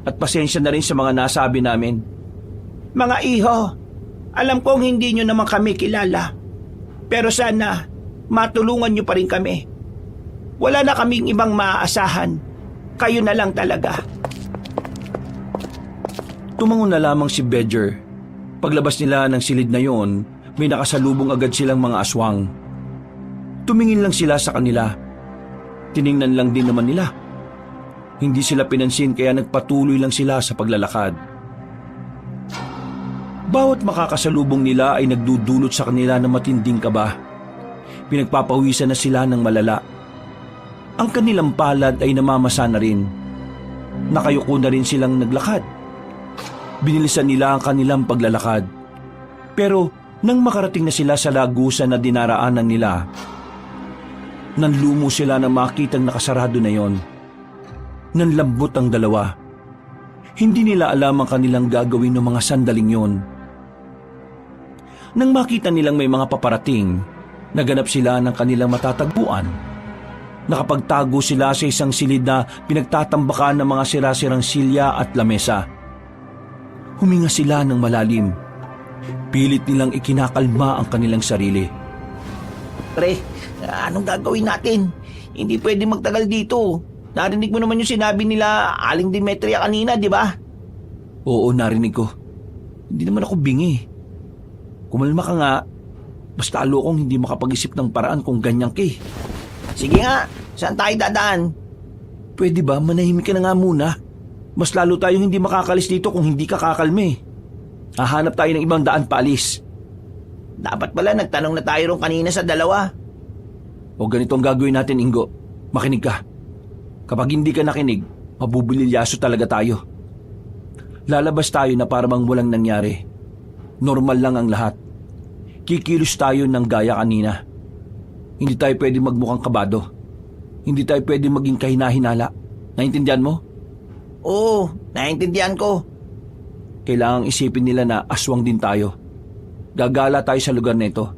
At pasensya na rin sa mga nasabi namin. Mga iho, alam kong hindi nyo naman kami kilala. Pero sana, matulungan nyo pa rin kami. Wala na kaming ibang maaasahan. Kayo na lang talaga. Tumangon na lamang si Bedger. Paglabas nila ng silid na yon, may nakasalubong agad silang mga aswang. Tumingin lang sila sa kanila. Tiningnan lang din naman nila. Hindi sila pinansin kaya nagpatuloy lang sila sa paglalakad. Bawat makakasalubong nila ay nagdudulot sa kanila ng matinding kaba. Pinagpapawisan na sila ng malala. Ang kanilang palad ay namamasa na rin. Nakayuko na rin silang naglakad. Binilisan nila ang kanilang paglalakad. Pero nang makarating na sila sa lagusan na dinaraanan nila, nanlumo sila na makitang nakasarado na yon. Nanlambot ang dalawa. Hindi nila alam ang kanilang gagawin ng mga sandaling yon. Nang makita nilang may mga paparating, naganap sila ng kanilang matatagpuan. Nakapagtago sila sa isang silid na pinagtatambakan ng mga sira-sirang silya at lamesa. Huminga sila ng malalim. Pilit nilang ikinakalma ang kanilang sarili. Pre, anong gagawin natin? Hindi pwede magtagal dito. Narinig mo naman yung sinabi nila Aling Demetria kanina, di ba? Oo, narinig ko. Hindi naman ako bingi. Kumalma ka nga. Basta alo kong hindi makapag-isip ng paraan kung ganyan ka. Sige nga, saan tayo dadaan? Pwede ba manahimik ka na nga muna? Mas lalo tayong hindi makakalis dito kung hindi ka kakalme. Hahanap tayo ng ibang daan paalis. Dapat pala nagtanong na tayo ron kanina sa dalawa. O ganito ang gagawin natin, Ingo. Makinig ka. Kapag hindi ka nakinig, mabubulilyaso talaga tayo. Lalabas tayo na parang walang nangyari. Normal lang ang lahat. Kikilos tayo ng gaya kanina. Hindi tayo pwede magmukhang kabado. Hindi tayo pwede maging kahina-hinala. Naintindihan mo? Oo, naintindihan ko. Kailangang isipin nila na aswang din tayo. Gagala tayo sa lugar nito.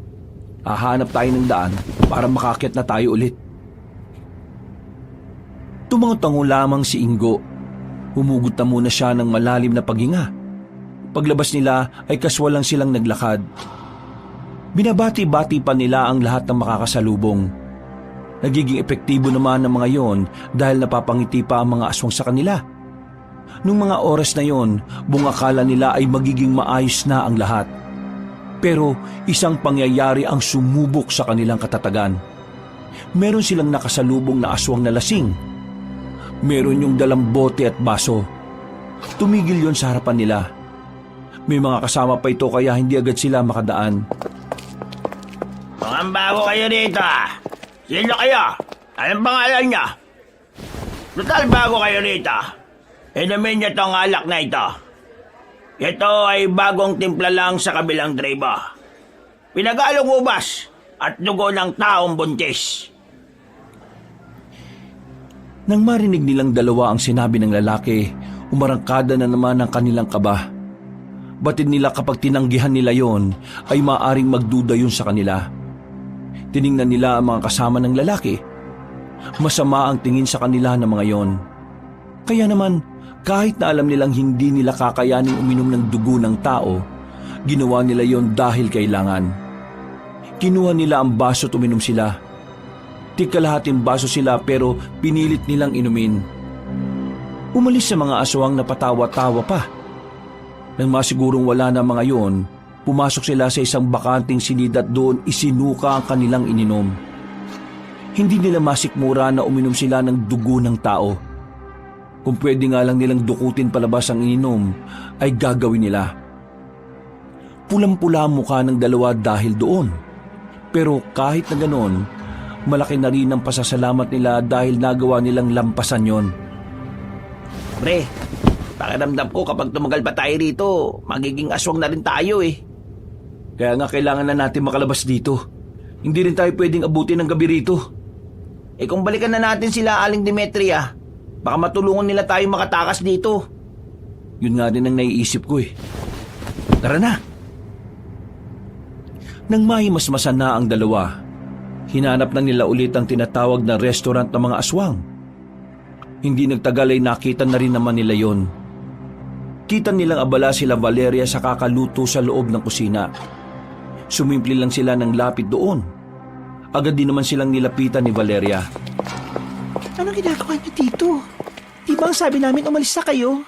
Hahanap tayo ng daan para makakyat na tayo ulit. Tumango-tango lamang si Ingo. Humugot na muna siya ng malalim na paghinga. Paglabas nila ay kaswal lang silang naglakad. Binabati-bati pa nila ang lahat ng makakasalubong. Nagiging epektibo naman ng mga yon dahil napapangiti pa ang mga aswang sa kanila. Nung mga oras na yon, buong akala nila ay magiging maayos na ang lahat. Pero isang pangyayari ang sumubok sa kanilang katatagan. Meron silang nakasalubong na aswang na lasing. Meron yung dalang bote at baso. Tumigil yon sa harapan nila. May mga kasama pa ito kaya hindi agad sila makadaan. Mga bago kayo rito. Sino kayo? Anong pangalan niya? Total bago kayo rito. Inumin niyo tong alak na ito. Ito ay bagong timpla lang sa kabilang tribo. Pinagalong ubas at dugo ng taong buntis. Nang marinig nilang dalawa ang sinabi ng lalaki, umarangkada na naman ang kanilang kaba. Batid nila kapag tinanggihan nila yon ay maaring magduda yun sa kanila. Tiningnan nila ang mga kasama ng lalaki. Masama ang tingin sa kanila ng mga yon. Kaya naman, kahit na alam nilang hindi nila kakayaning uminom ng dugo ng tao, ginawa nila yon dahil kailangan. Kinuha nila ang baso at uminom sila. Tigkalahating baso sila pero pinilit nilang inumin. Umalis sa mga aswang na patawa-tawa pa. Nang masigurong wala na mga yon, pumasok sila sa isang bakanting silid at doon isinuka ang kanilang ininom. Hindi nila masikmura na uminom sila ng dugo ng tao. Kung pwede nga lang nilang dukutin palabas ang ininom, ay gagawin nila. Pulang-pula ang mukha ng dalawa dahil doon. Pero kahit na ganon, malaki na rin ang pasasalamat nila dahil nagawa nilang lampasan yon. Pre, pakiramdam ko kapag tumagal pa tayo rito, magiging aswang na rin tayo eh. Kaya nga kailangan na natin makalabas dito. Hindi rin tayo pwedeng abutin ng gabi rito. Eh kung balikan na natin sila Aling Demetria, baka matulungan nila tayo makatakas dito. Yun nga din ang naiisip ko eh. Tara na! Nang mahimasmasan na ang dalawa, hinanap na nila ulit ang tinatawag na restaurant ng mga aswang. Hindi nagtagal ay nakita na rin naman nila yon. Kita nilang abala sila Valeria sa kakaluto sa loob ng kusina. Sumimpli lang sila ng lapit doon. Agad din naman silang nilapitan ni Valeria. Anong ginagawa niyo dito? Di ba ang sabi namin umalis na kayo?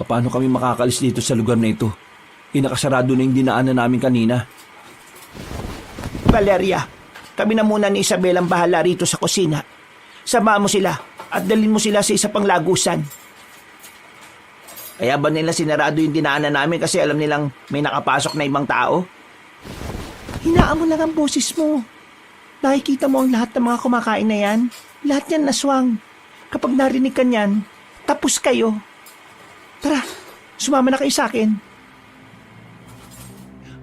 Paano kami makakalis dito sa lugar na ito? Inakasarado na yung dinaanan namin kanina. Valeria, kami na muna ni Isabel ang bahala rito sa kusina. Samahan mo sila at dalhin mo sila sa isa pang lagusan. Kaya ba nila sinarado yung dinaanan namin kasi alam nilang may nakapasok na ibang tao? Hinaan mo lang ang boses mo. Nakikita mo ang lahat ng mga kumakain na yan. Lahat yan naswang. Kapag narinig ka niyan, tapos kayo. Tara, sumama na kayo sa akin.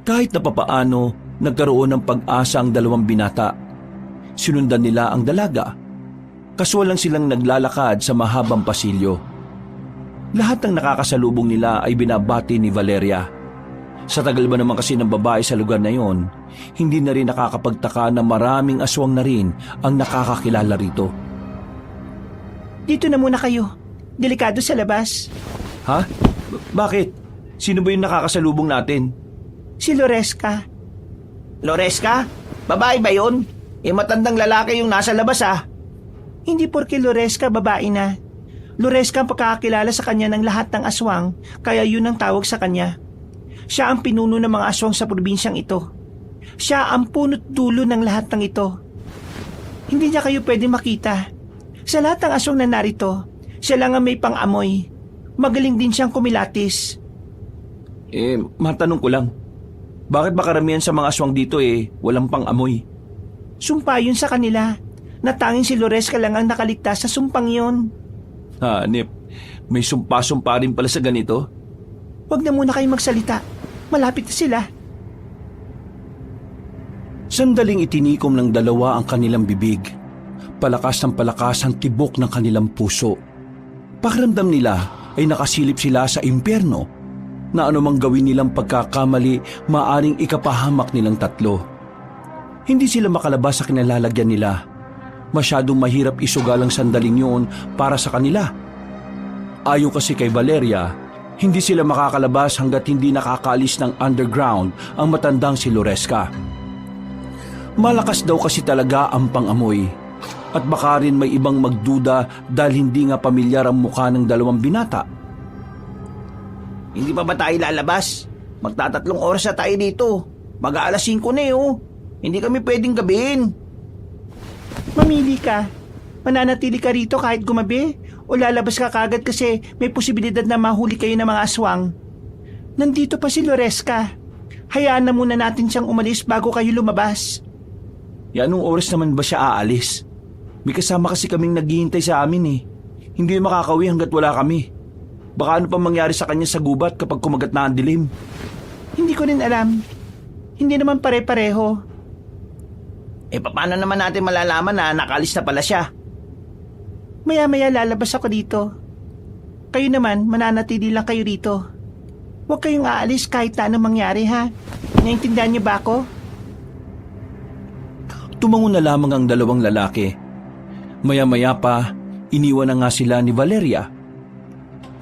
Kahit na papaano, nagkaroon ng pag-asa ang dalawang binata. Sinundan nila ang dalaga. Kaswal lang silang naglalakad sa mahabang pasilyo. Lahat ng nakakasalubong nila ay binabati ni Valeria. Sa tagal ba naman kasi ng babae sa lugar na yon, hindi na rin nakakapagtaka na maraming aswang na rin ang nakakakilala rito. Dito na muna kayo. Delikado sa labas. Ha? Bakit? Sino ba yung nakakasalubong natin? Si Loresca. Loresca? Babae ba yun? Matandang lalaki yung nasa labas ah. Hindi porke Loresca babae na. Loresca ang pagkakakilala sa kanya ng lahat ng aswang, kaya yun ang tawag sa kanya. Siya ang pinuno ng mga aswang sa probinsyang ito. Siya ang punot dulo ng lahat ng ito. Hindi niya kayo pwede makita. Sa lahat ng aswang na narito, siya lang ang may pang-amoy. Magaling din siyang kumilatis. Matanong ko lang. Bakit ba karamihan sa mga aswang dito walang pang-amoy? Sumpa yun sa kanila. Natanging si Loresca lang ang nakaligtas sa sumpang yun. Hanip, may sumpa-sumpa rin pala sa ganito? Huwag na muna kayong magsalita. Malapit na sila. Sandaling itinikom ng dalawa ang kanilang bibig. Palakas ng palakas ang tibok ng kanilang puso. Pakiramdam nila ay nakasilip sila sa impyerno na anumang gawin nilang pagkakamali maaring ikapahamak nilang tatlo. Hindi sila makalabas sa kinalalagyan nila. Masyadong mahirap isugal ang sandaling yun para sa kanila. Ayon kasi kay Valeria, hindi sila makakalabas hanggat hindi nakakaalis ng underground ang matandang si Loresca. Malakas daw kasi talaga ang pangamoy at baka rin may ibang magduda dahil hindi nga pamilyar ang mukha ng dalawang binata. Hindi pa ba tayo lalabas? Magtatatlong oras na tayo dito. Mag-aalas 5 na oh. Hindi kami pwedeng gabihin. Mamili ka. Mananatili ka rito kahit gumabi o lalabas ka kagad kasi may posibilidad na mahuli kayo ng mga aswang. Nandito pa si Loresca. Hayaan na muna natin siyang umalis bago kayo lumabas. Anong oras naman ba siya aalis? May kasama kasi kaming naghihintay sa amin eh. Hindi makakawi hanggat wala kami. Baka ano pa mangyari sa kanya sa gubat kapag kumagat na ang dilim. Hindi ko rin alam. Hindi naman pare-pareho. Paano naman natin malalaman na nakalis na pala siya? Maya-maya lalabas ako dito. Kayo naman, mananatili lang kayo rito. Huwag kayong aalis kahit na anong mangyari ha. Naintindihan niyo ba ako? Tumango na lamang ang dalawang lalaki. Maya-maya pa, iniwan na nga sila ni Valeria.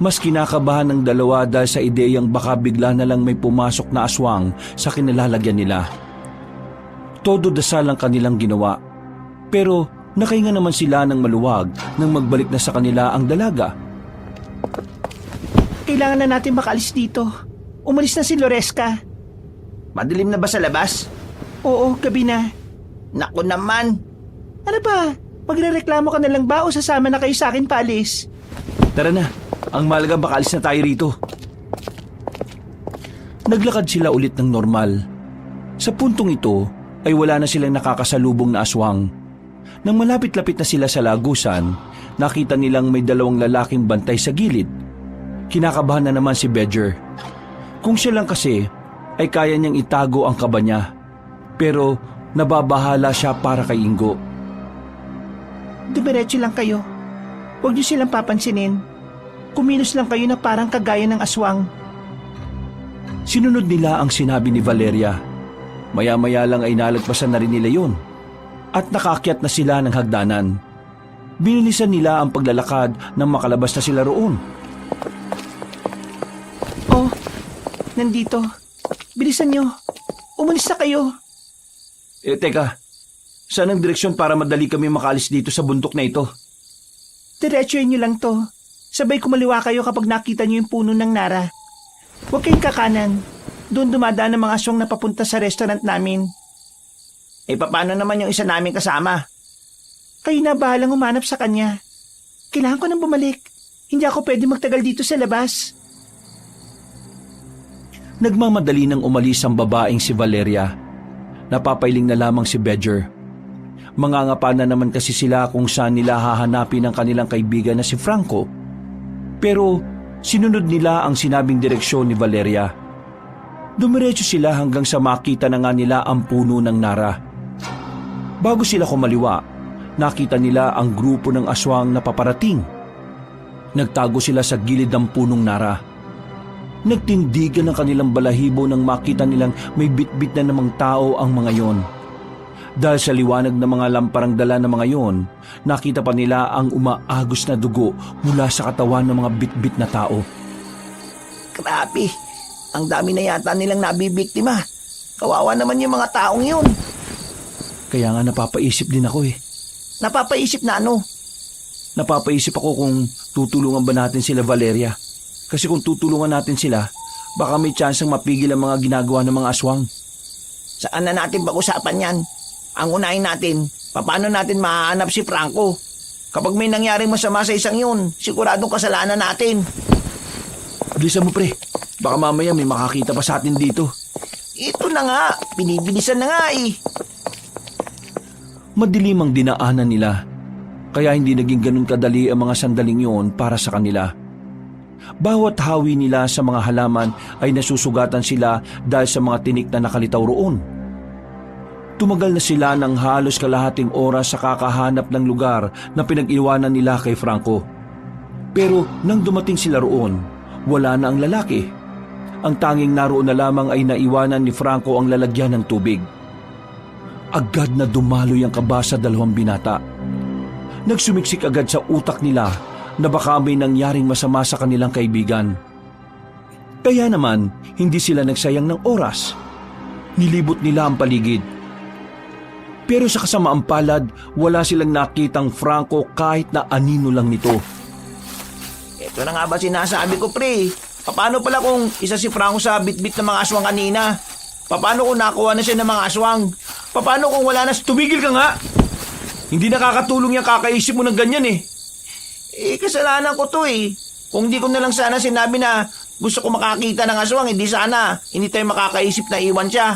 Mas kinakabahan ng dalawa dahil sa ideyang baka bigla na lang may pumasok na aswang sa kinalalagyan nila. Todo dasal ang kanilang ginawa. Pero nakahinga naman sila ng maluwag nang magbalik na sa kanila ang dalaga. Kailangan na natin makaalis dito. Umalis na si Loresca. Madilim na ba sa labas? Oo, gabi na. Naku naman. Ano ba? Magrereklamo ka na lang ba o sasama na kayo sa akin paalis? Tara na, ang mahalaga baka alis na tayo rito. Naglakad sila ulit ng normal. Sa puntong ito ay wala na silang nakakasalubong na aswang. Nang malapit-lapit na sila sa lagusan, nakita nilang may dalawang lalaking bantay sa gilid. Kinakabahan na naman si Badger. Kung siya lang kasi ay kaya niyang itago ang kaba niya. Pero nababahala siya para kay Ingo. Dumiretso lang kayo. Huwag niyo silang papansinin. Kumilos lang kayo na parang kagaya ng aswang. Sinunod nila ang sinabi ni Valeria. Maya-maya lang ay nalagpasan na rin nila yun. At nakaakyat na sila ng hagdanan. Binilisan nila ang paglalakad nang makalabas na sila roon. Oh, nandito. Bilisan niyo. Umalis na kayo. Teka. Saan ang direksyon para madali kami makaalis dito sa bundok na ito? Diretsuhin niyo lang to. Sabay kumaliwa kayo kapag nakita niyo yung puno ng nara. Huwag kayong kakanan. Doon dumadaan ang mga aswang na papunta sa restaurant namin. Paano naman yung isa naming kasama? Kayo na bahalang humanap sa kanya. Kailangan ko nang bumalik. Hindi ako pwede magtagal dito sa labas. Nagmamadali nang umalis ang babaeng si Valeria. Napapailing na lamang si Badger. Mangangapa na naman kasi sila kung saan nila hahanapin ang kanilang kaibigan na si Franco. Pero sinunod nila ang sinabing direksyon ni Valeria. Dumiretso sila hanggang sa makita na nga nila ang puno ng nara. Bago sila kumaliwa, nakita nila ang grupo ng aswang na paparating. Nagtago sila sa gilid ng punong nara. Nagtindigan ang kanilang balahibo nang makita nilang may bitbit na namang tao ang mga yon. Dahil sa liwanag ng mga lamparang dala ng mga yon, nakita pa nila ang umaagos na dugo mula sa katawan ng mga bitbit na tao. Grabe. Ang dami na yata nilang nabibiktima. Kawawa naman yung mga taong yun. Kaya nga napapaisip din ako eh. Napapaisip na ano? Napapaisip ako kung tutulungan ba natin sila Valeria. Kasi kung tutulungan natin sila, baka may tsansang mapigil ang mga ginagawa ng mga aswang. Saan na natin pag-usapan yan? Ang unahin natin, paano natin mahahanap si Franco? Kapag may nangyaring masama sa isang yun, siguradong kasalanan natin. Bilisan mo pre, baka mamaya may makakita pa sa atin dito. Ito na nga, binibilisan na nga eh. Madilim ang dinaanan nila, kaya hindi naging ganun kadali ang mga sandaling yun para sa kanila. Bawat hawi nila sa mga halaman ay nasusugatan sila dahil sa mga tinik na nakalitaw roon. Tumagal na sila ng halos kalahating oras sa kakahanap ng lugar na pinag-iwanan nila kay Franco. Pero nang dumating sila roon, wala na ang lalaki. Ang tanging naroon na lamang ay naiwanan ni Franco ang lalagyan ng tubig. Agad na dumaloy ang kaba sa dalawang binata. Nagsumiksik agad sa utak nila na baka may nangyaring masama sa kanilang kaibigan. Kaya naman, hindi sila nagsayang ng oras. Nilibot nila ang paligid. Pero sa kasamaang palad, wala silang nakitang Franco kahit na anino lang nito. Ito na nga ba sinasabi ko, pre? Paano pala kung isa si Franco sa bitbit ng mga aswang kanina? Paano kung nakuha na siya ng mga aswang? Paano kung wala na... Tumigil ka nga! Hindi nakakatulong yung kakaisip mo ng ganyan eh. Kasalanan ko to eh. Kung di ko na lang sana sinabi na gusto ko makakita ng aswang, hindi sana hindi tayo makakaisip na iwan siya.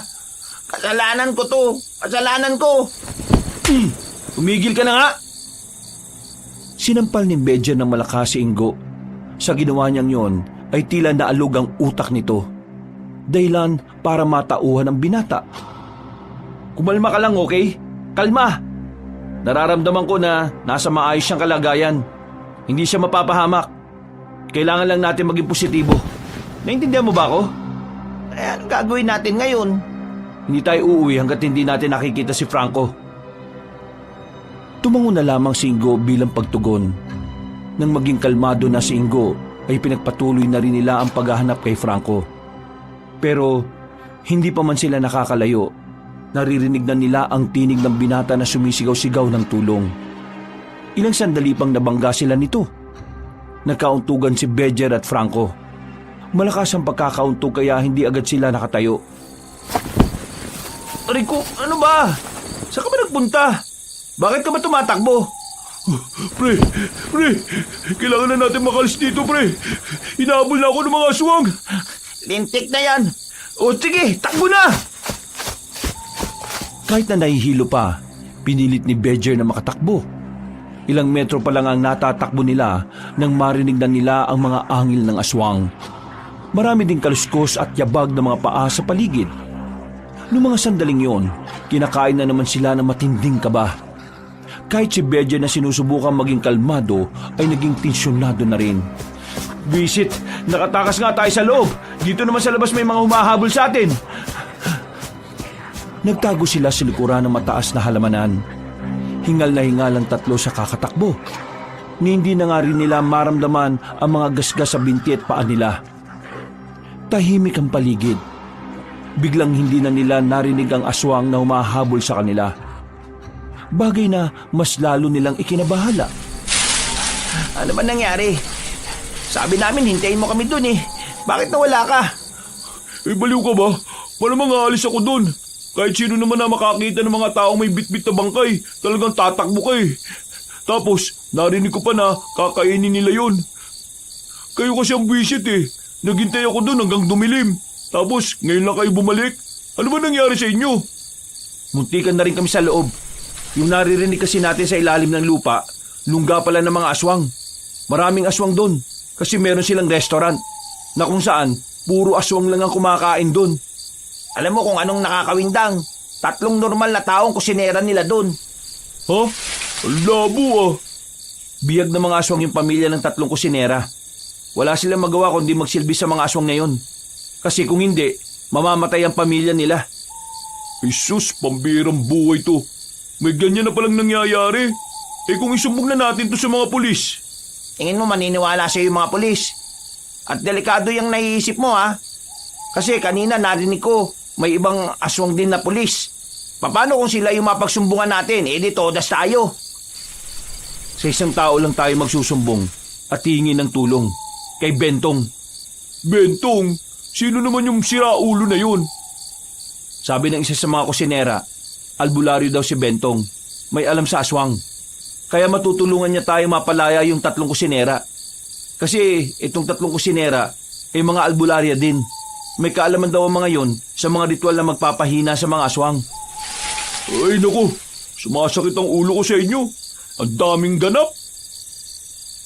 Kasalanan ko to. Kasalanan ko. Tumigil ka na nga! Sinampal ni Bedja ng malakas si Ingo. Sa ginawa niyang yon ay tila naalog ang utak nito. Dahilan para matauhan ang binata. Kumalma ka lang, okay? Kalma! Nararamdaman ko na nasa maayos siyang kalagayan. Hindi siya mapapahamak. Kailangan lang natin maging positibo. Naintindihan mo ba ako? Anong gagawin natin ngayon? Hindi tayo uuwi hanggat hindi natin nakikita si Franco. Tumango na lamang si Ingo bilang pagtugon. Nang maging kalmado na si Ingo, ay pinagpatuloy na rin nila ang paghahanap kay Franco. Pero hindi pa man sila nakakalayo, naririnig na nila ang tinig ng binata na sumisigaw-sigaw ng tulong. Ilang sandali pang nabangga sila nito. Nagkauntugan si Bedger at Franco. Malakas ang pagkakauntog kaya hindi agad sila nakatayo. Rico, ano ba? Saan ka ba nagpunta? Bakit ka ba tumatakbo? Pre, kailangan na natin makalis dito, pre. Hinahabol na ako ng mga aswang. Lintik na yan. O sige, takbo na! Kahit na nahihilo pa, pinilit ni Bedger na makatakbo. Ilang metro pa lang ang natatakbo nila nang marinig na nila ang mga angil ng aswang. Marami ding kaluskos at yabag ng mga paa sa paligid. Noong mga sandaling yon, kinakain na naman sila ng matinding kaba. Kahit si Bedger na sinusubukan maging kalmado ay naging tensyonado na rin. Visit, nakatakas nga tayo sa loob. Dito naman sa labas may mga humahabol sa atin. Nagtago sila sa likuran ng mataas na halamanan. Hingal na hingal ang tatlo sa kakatakbo. Ni hindi na nga rin nila maramdaman ang mga gasgas sa binti at paa nila. Tahimik ang paligid. Biglang hindi na nila narinig ang aswang na humahabol sa kanila. Bagay na mas lalo nilang ikinabahala. Ano ba nangyari? Sabi namin hintayin mo kami dun eh. Bakit nawala ka? Baliw ka ba? Malamang aalis ako dun. Kahit sino naman na makakita ng mga taong may bitbit na bangkay, talagang tatakbo ka eh. Tapos, narinig ko pa na kakainin nila yon. Kayo kasi ang buwisit eh. Naghintay ako dun hanggang dumilim. Tapos, ngayon lang kayo bumalik. Ano ba nangyari sa inyo? Muntikan na rin kami sa loob. Yung naririnig kasi natin sa ilalim ng lupa, lungga pala ng mga aswang. Maraming aswang doon kasi meron silang restaurant na kung saan puro aswang lang ang kumakain doon. Alam mo kung anong nakakawindang? 3 normal na taong kusinera nila dun. Ha? Ang labo ah. Biyag ng mga aswang yung pamilya ng 3 kusinera. Wala silang magawa kundi magsilbi sa mga aswang na yun. Kasi kung hindi, mamamatay ang pamilya nila. Jesus, pambirang buhay to. May ganyan na palang nangyayari. Kung isumbong na natin to sa mga pulis. Tingin mo maniniwala sa'yo yung mga pulis. At delikado yung naiisip mo ha. Kasi kanina narinig ko may ibang aswang din na pulis. Paano kung sila yung mapagsumbungan natin? Di todas tayo. Sa isang tao lang tayo magsusumbong at hihingi ng tulong. Kay Bentong. Bentong? Sino naman yung siraulo na yun? Sabi ng isa sa mga kusinera, albularyo daw si Bentong. May alam sa aswang. Kaya matutulungan niya tayo mapalaya yung 3 kusinera. Kasi itong 3 kusinera ay mga albularya din. May kaalaman daw ang mga yon sa mga ritual na magpapahina sa mga aswang. Ay naku, sumasakit ang ulo ko sa inyo. Ang daming ganap.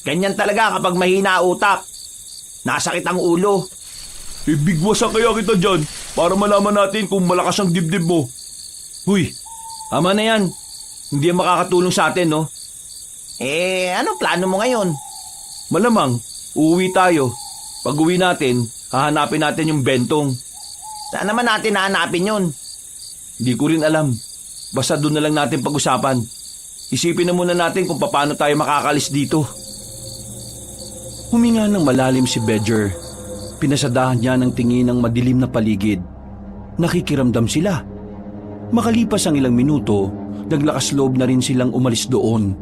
Ganyan talaga kapag mahina utak. Nasakit ang ulo. Bigwasan kaya kita dyan para malaman natin kung malakas ang dibdib mo. Huy, tama na yan. Hindi yan makakatulong sa atin, no? Anong plano mo ngayon? Malamang, uuwi tayo. Pag uwi natin, hahanapin natin yung Bentong. Saan naman natin hahanapin yun? Hindi ko rin alam. Basta doon na lang natin pag-usapan. Isipin na muna natin kung paano tayo makakalis dito. Huminga ng malalim si Badger. Pinasadahan niya ng tingin ng madilim na paligid. Nakikiramdam sila. Makalipas ang ilang minuto, naglakas loob na rin silang umalis doon.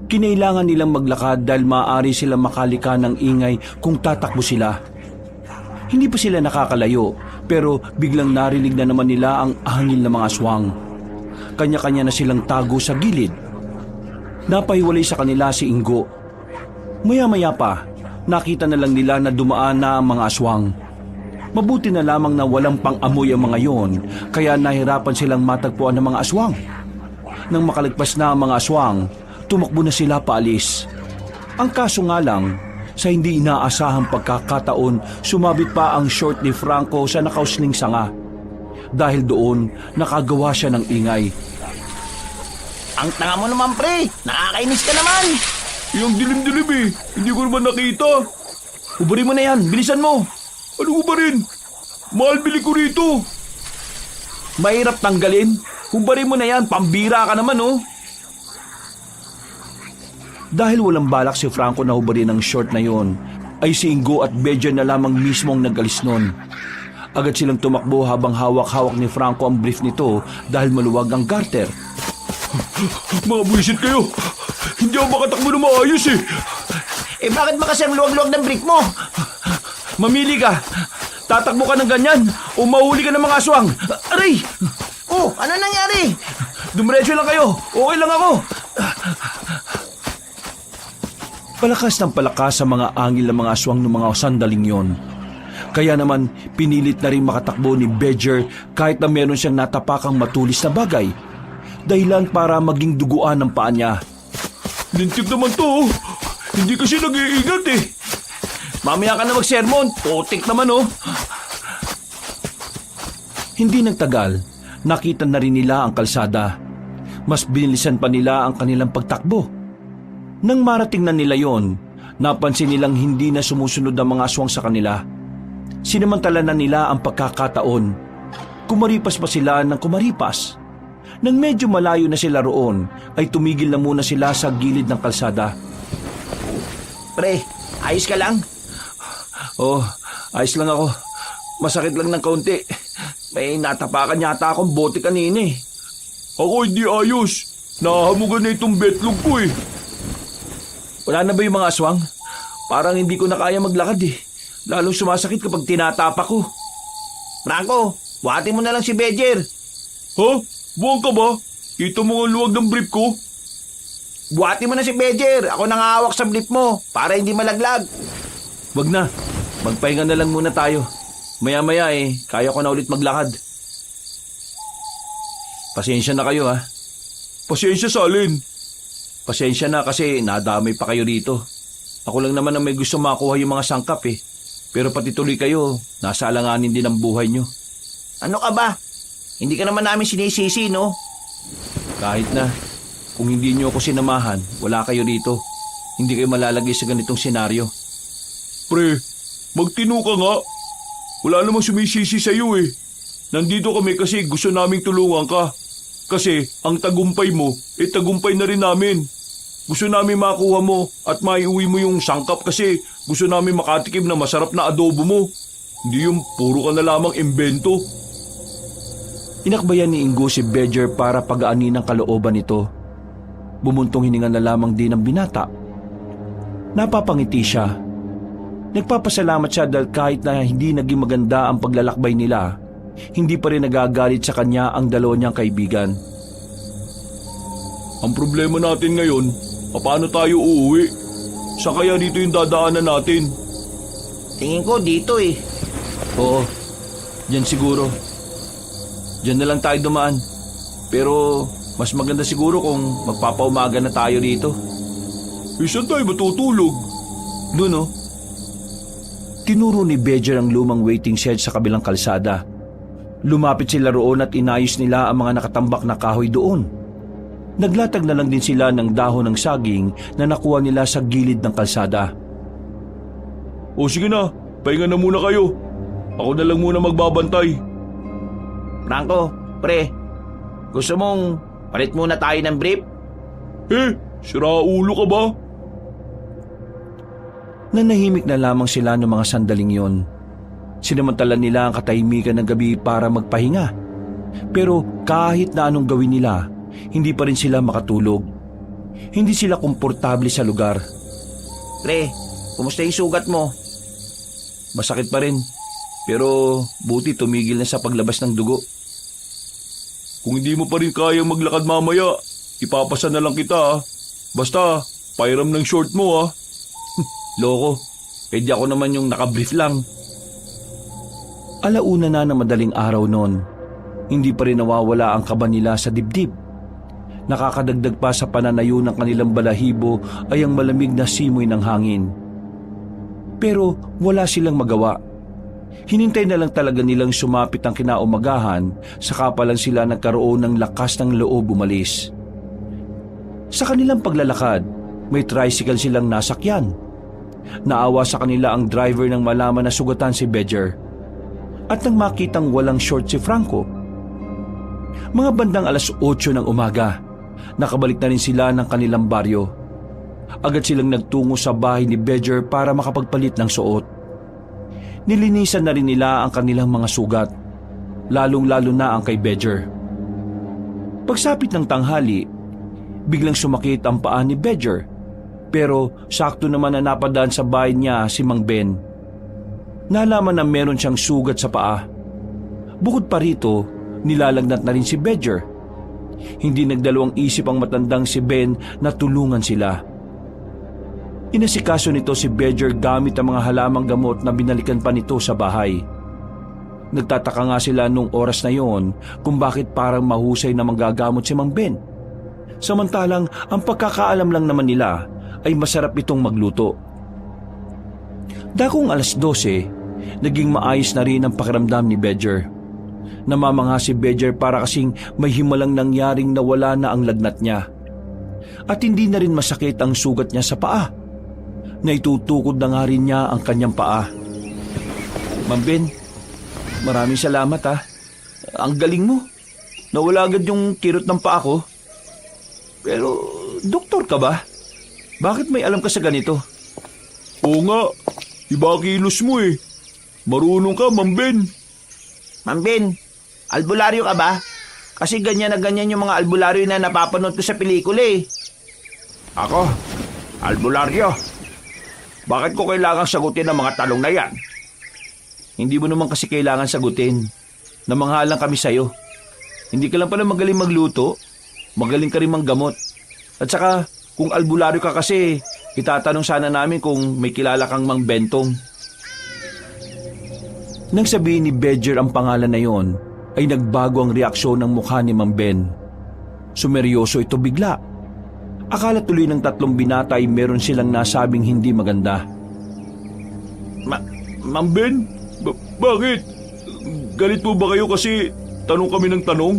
Kinailangan nilang maglakad dahil maaari silang makalika ng ingay kung tatakbo sila. Hindi pa sila nakakalayo, pero biglang narinig na naman nila ang hangin ng mga aswang. Kanya-kanya na silang tago sa gilid. Napahiwalay sa kanila si Ingo. Maya-maya pa, nakita na lang nila na dumaan na ang mga aswang. Mabuti na lamang na walang pang-amoy ang mga yon, kaya nahirapan silang matagpuan ng mga aswang. Nang makalagpas na ang mga aswang, tumakbo na sila paalis. Ang kaso nga lang, sa hindi inaasahang pagkakataon, sumabit pa ang short ni Franco sa nakausling sanga. Dahil doon, nakagawa siya ng ingay. Ang tanga mo naman, pre. Nakakainis ka naman. Yung dilim-dilim eh. Hindi ko naman nakita. Ubarin mo na yan, bilisan mo! Ano ba rin? Mahal bili ko rito. Mahirap tanggalin. Hubarin mo na yan, pambira ka naman oh. Dahil walang balak si Franco na hubarin ang short na yon, ay si Ingo at Badger na lamang mismo ang nagalis nun. Agad silang tumakbo habang hawak-hawak ni Franco ang brief nito dahil maluwag ang garter. Mga buwisit kayo. Hindi ako makatakbo na maayos eh. Eh bakit ba kasi ang luwag-luwag ng brief mo? Mamili ka. Tatakbo ka ng ganyan o mahuli ka ng mga aswang. Aray! Oh, ano nangyari? Dumiretso lang kayo. Okay lang ako. Palakas ng palakas sa mga angil ng mga aswang ng mga sandaling yon. Kaya naman pinilit na rin makatakbo ni Badger kahit na meron siyang natapakang matulis na bagay. Dahilan para maging duguan ng paa niya. Lintik naman to. Hindi kasi nag-iingat eh. Mamaya ka na mag-sermon. Putik naman oh. Hindi nagtagal, nakita na rin nila ang kalsada. Mas binilisan pa nila ang kanilang pagtakbo. Nang marating na nila yon, napansin nilang hindi na sumusunod ang mga aswang sa kanila. Sinamantala na nila ang pagkakataon. Kumaripas pa sila ng kumaripas. Nang medyo malayo na sila roon, ay tumigil na muna sila sa gilid ng kalsada. Pre, ayos ka lang? Oh, ayos lang ako. Masakit lang ng kaunti. May natapakan yata akong bote kanina eh. Ako hindi ayos. Nahahamugan na itong betlog ko eh. Wala na ba yung mga aswang? Parang hindi ko na kaya maglakad eh. Lalong sumasakit kapag tinatapak ko. Franco, buhatin mo na lang si Badger. Ha? Buwang ka ba? Kita mo ang luwag ng brief ko? Buhatin mo na si Badger. Ako nang hawak sa brief mo para hindi malaglag. Wag na. Magpahinga na lang muna tayo. Maya-maya eh, kaya ko na ulit maglakad. Pasensya na kayo ha. Pasensya sa alin. Pasensya na kasi nadamay pa kayo rito. Ako lang naman ang may gusto makuha yung mga sangkap eh. Pero pati tuloy kayo, nasa alanganin din ang buhay nyo. Ano ka ba? Hindi ka naman namin sinisisi, no? Kahit na, kung hindi nyo ako sinamahan, wala kayo rito. Hindi kayo malalagay sa ganitong senaryo. Pre, magtino ka nga. Wala namang sumisisi sa iyo eh. Nandito kami kasi gusto naming tulungan ka. Kasi ang tagumpay mo, tagumpay na rin namin. Gusto namin makuha mo at maiuwi mo yung sangkap kasi gusto namin makatikim na masarap na adobo mo. Hindi yung puro ka na lamang imbento. Inakbayan ni Ingo si Badger para pagaanin ang kalooban nito. Bumuntong hininga na lamang din ang binata. Napapangiti siya. Nagpapasalamat siya dahil kahit na hindi naging maganda ang paglalakbay nila, hindi pa rin nagagalit sa kanya ang dalawa niyang kaibigan. Ang problema natin ngayon, paano tayo uuwi? Saan kaya dito yung dadaanan natin? Tingin ko dito eh. Oo, dyan siguro. Diyan na lang tayo dumaan. Pero mas maganda siguro kung magpapaumaga na tayo dito. Saan tayo matutulog? Doon oh. Tinuro ni Badger ang lumang waiting shed sa kabilang kalsada. Lumapit sila roon at inayos nila ang mga nakatambak na kahoy doon. Naglatag na lang din sila ng dahon ng saging na nakuha nila sa gilid ng kalsada. O sige na, pahinga na muna kayo. Ako na lang muna magbabantay. Franco, pre, gusto mong palit muna tayo ng brief? Sira ulo ka ba? Nanahimik na lamang sila noong mga sandaling yon. Sinamantala nila ang katahimikan ng gabi para magpahinga. Pero kahit na anong gawin nila, hindi pa rin sila makatulog. Hindi sila komportable sa lugar. Pre, kumusta yung sugat mo? Masakit pa rin. Pero buti tumigil na sa paglabas ng dugo. Kung hindi mo pa rin kayang maglakad mamaya, ipapasa na lang kita ah. Basta, pairam ng short mo ah. Loko, di ako naman yung nakabrief lang. Alauna na ng madaling araw noon. Hindi pa rin nawawala ang kaba nila sa dibdib. Nakakadagdag pa sa pananayo ng kanilang balahibo ay ang malamig na simoy ng hangin. Pero wala silang magawa. Hinintay na lang talaga nilang sumapit ang kinaumagahan, saka pa lang sila nagkaroon ng lakas ng loob umalis. Sa kanilang paglalakad, may tricycle silang nasakyan. Naawa sa kanila ang driver nang malaman na sugatan si Bedger. At nang makitang walang short si Franco. Mga bandang 8:00 ng umaga, nakabalik na rin sila ng kanilang baryo. Agad silang nagtungo sa bahay ni Bedger para makapagpalit ng suot. Nilinisan na rin nila ang kanilang mga sugat, lalong-lalo na ang kay Bedger. Pagsapit ng tanghali, biglang sumakit ang paa ni Bedger, pero sakto naman na napadaan sa bahay niya si Mang Ben. Nalaman na meron siyang sugat sa paa. Bukod pa rito, nilalagnat na rin si Bedger. Hindi nagdalawang isip ang matandang si Ben na tulungan sila. Inasikaso nito si Bedger gamit ang mga halamang gamot na binalikan pa nito sa bahay. Nagtataka nga sila nung oras na yon kung bakit parang mahusay na manggagamot si Mang Ben. Samantalang ang pagkakaalam lang naman nila ay masarap itong magluto. Dakong 12:00, naging maayos na rin ang pakiramdam ni Bedger. Namamangha si Bedger para kasing may himalang nangyaring nawala na ang lagnat niya. At hindi na rin masakit ang sugat niya sa paa. Naitutukod na nga rin niya ang kanyang paa. Mang Ben, maraming salamat ha. Ang galing mo. Nawala agad yung kirot ng paa ko. Pero, doktor ka ba? Bakit may alam ka sa ganito? Oo nga, iba kilos mo eh. Marunong ka, Mang Ben. Mang Ben, albularyo ka ba? Kasi ganyan na ganyan yung mga albularyo na napapanood ko sa pelikula eh. Ako? Albularyo? Bakit ko kailangang sagutin ang mga tanong na yan? Hindi mo naman kasi kailangan sagutin. Namangha lang kami sa'yo. Hindi ka lang pala magaling magluto, magaling ka rin manggamot. At saka, kung albularyo ka kasi, itatanong sana namin kung may kilala kang Mang Bentong. Nang sabihin ni Bedger ang pangalan na yon, ay nagbago ang reaksyon ng mukha ni Mang Ben. Sumeryoso ito bigla. Akala tuloy ng 3 binata ay meron silang nasabing hindi maganda. Mang Ben, bakit? Galit po ba kayo kasi tanong kami ng tanong?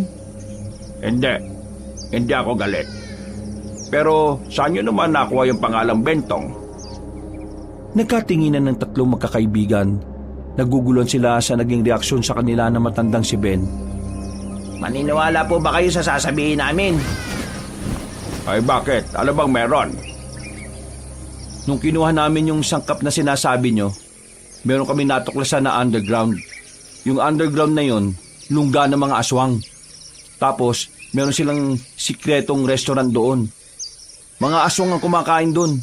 Hindi ako galit. Pero saan nyo naman nakuha yung pangalang Bentong? Nagkatinginan ng 3 magkakaibigan. Naguguluhan sila sa naging reaksyon sa kanila na matandang si Ben. Maniniwala po ba kayo sa sasabihin namin? Ay bakit? Ano bang meron? Nung kinuha namin yung sangkap na sinasabi nyo, meron kami natuklasan na underground. Yung underground na yon, lungga ng mga aswang. Tapos, meron silang sikretong restaurant doon. Mga aswang ang kumakain doon.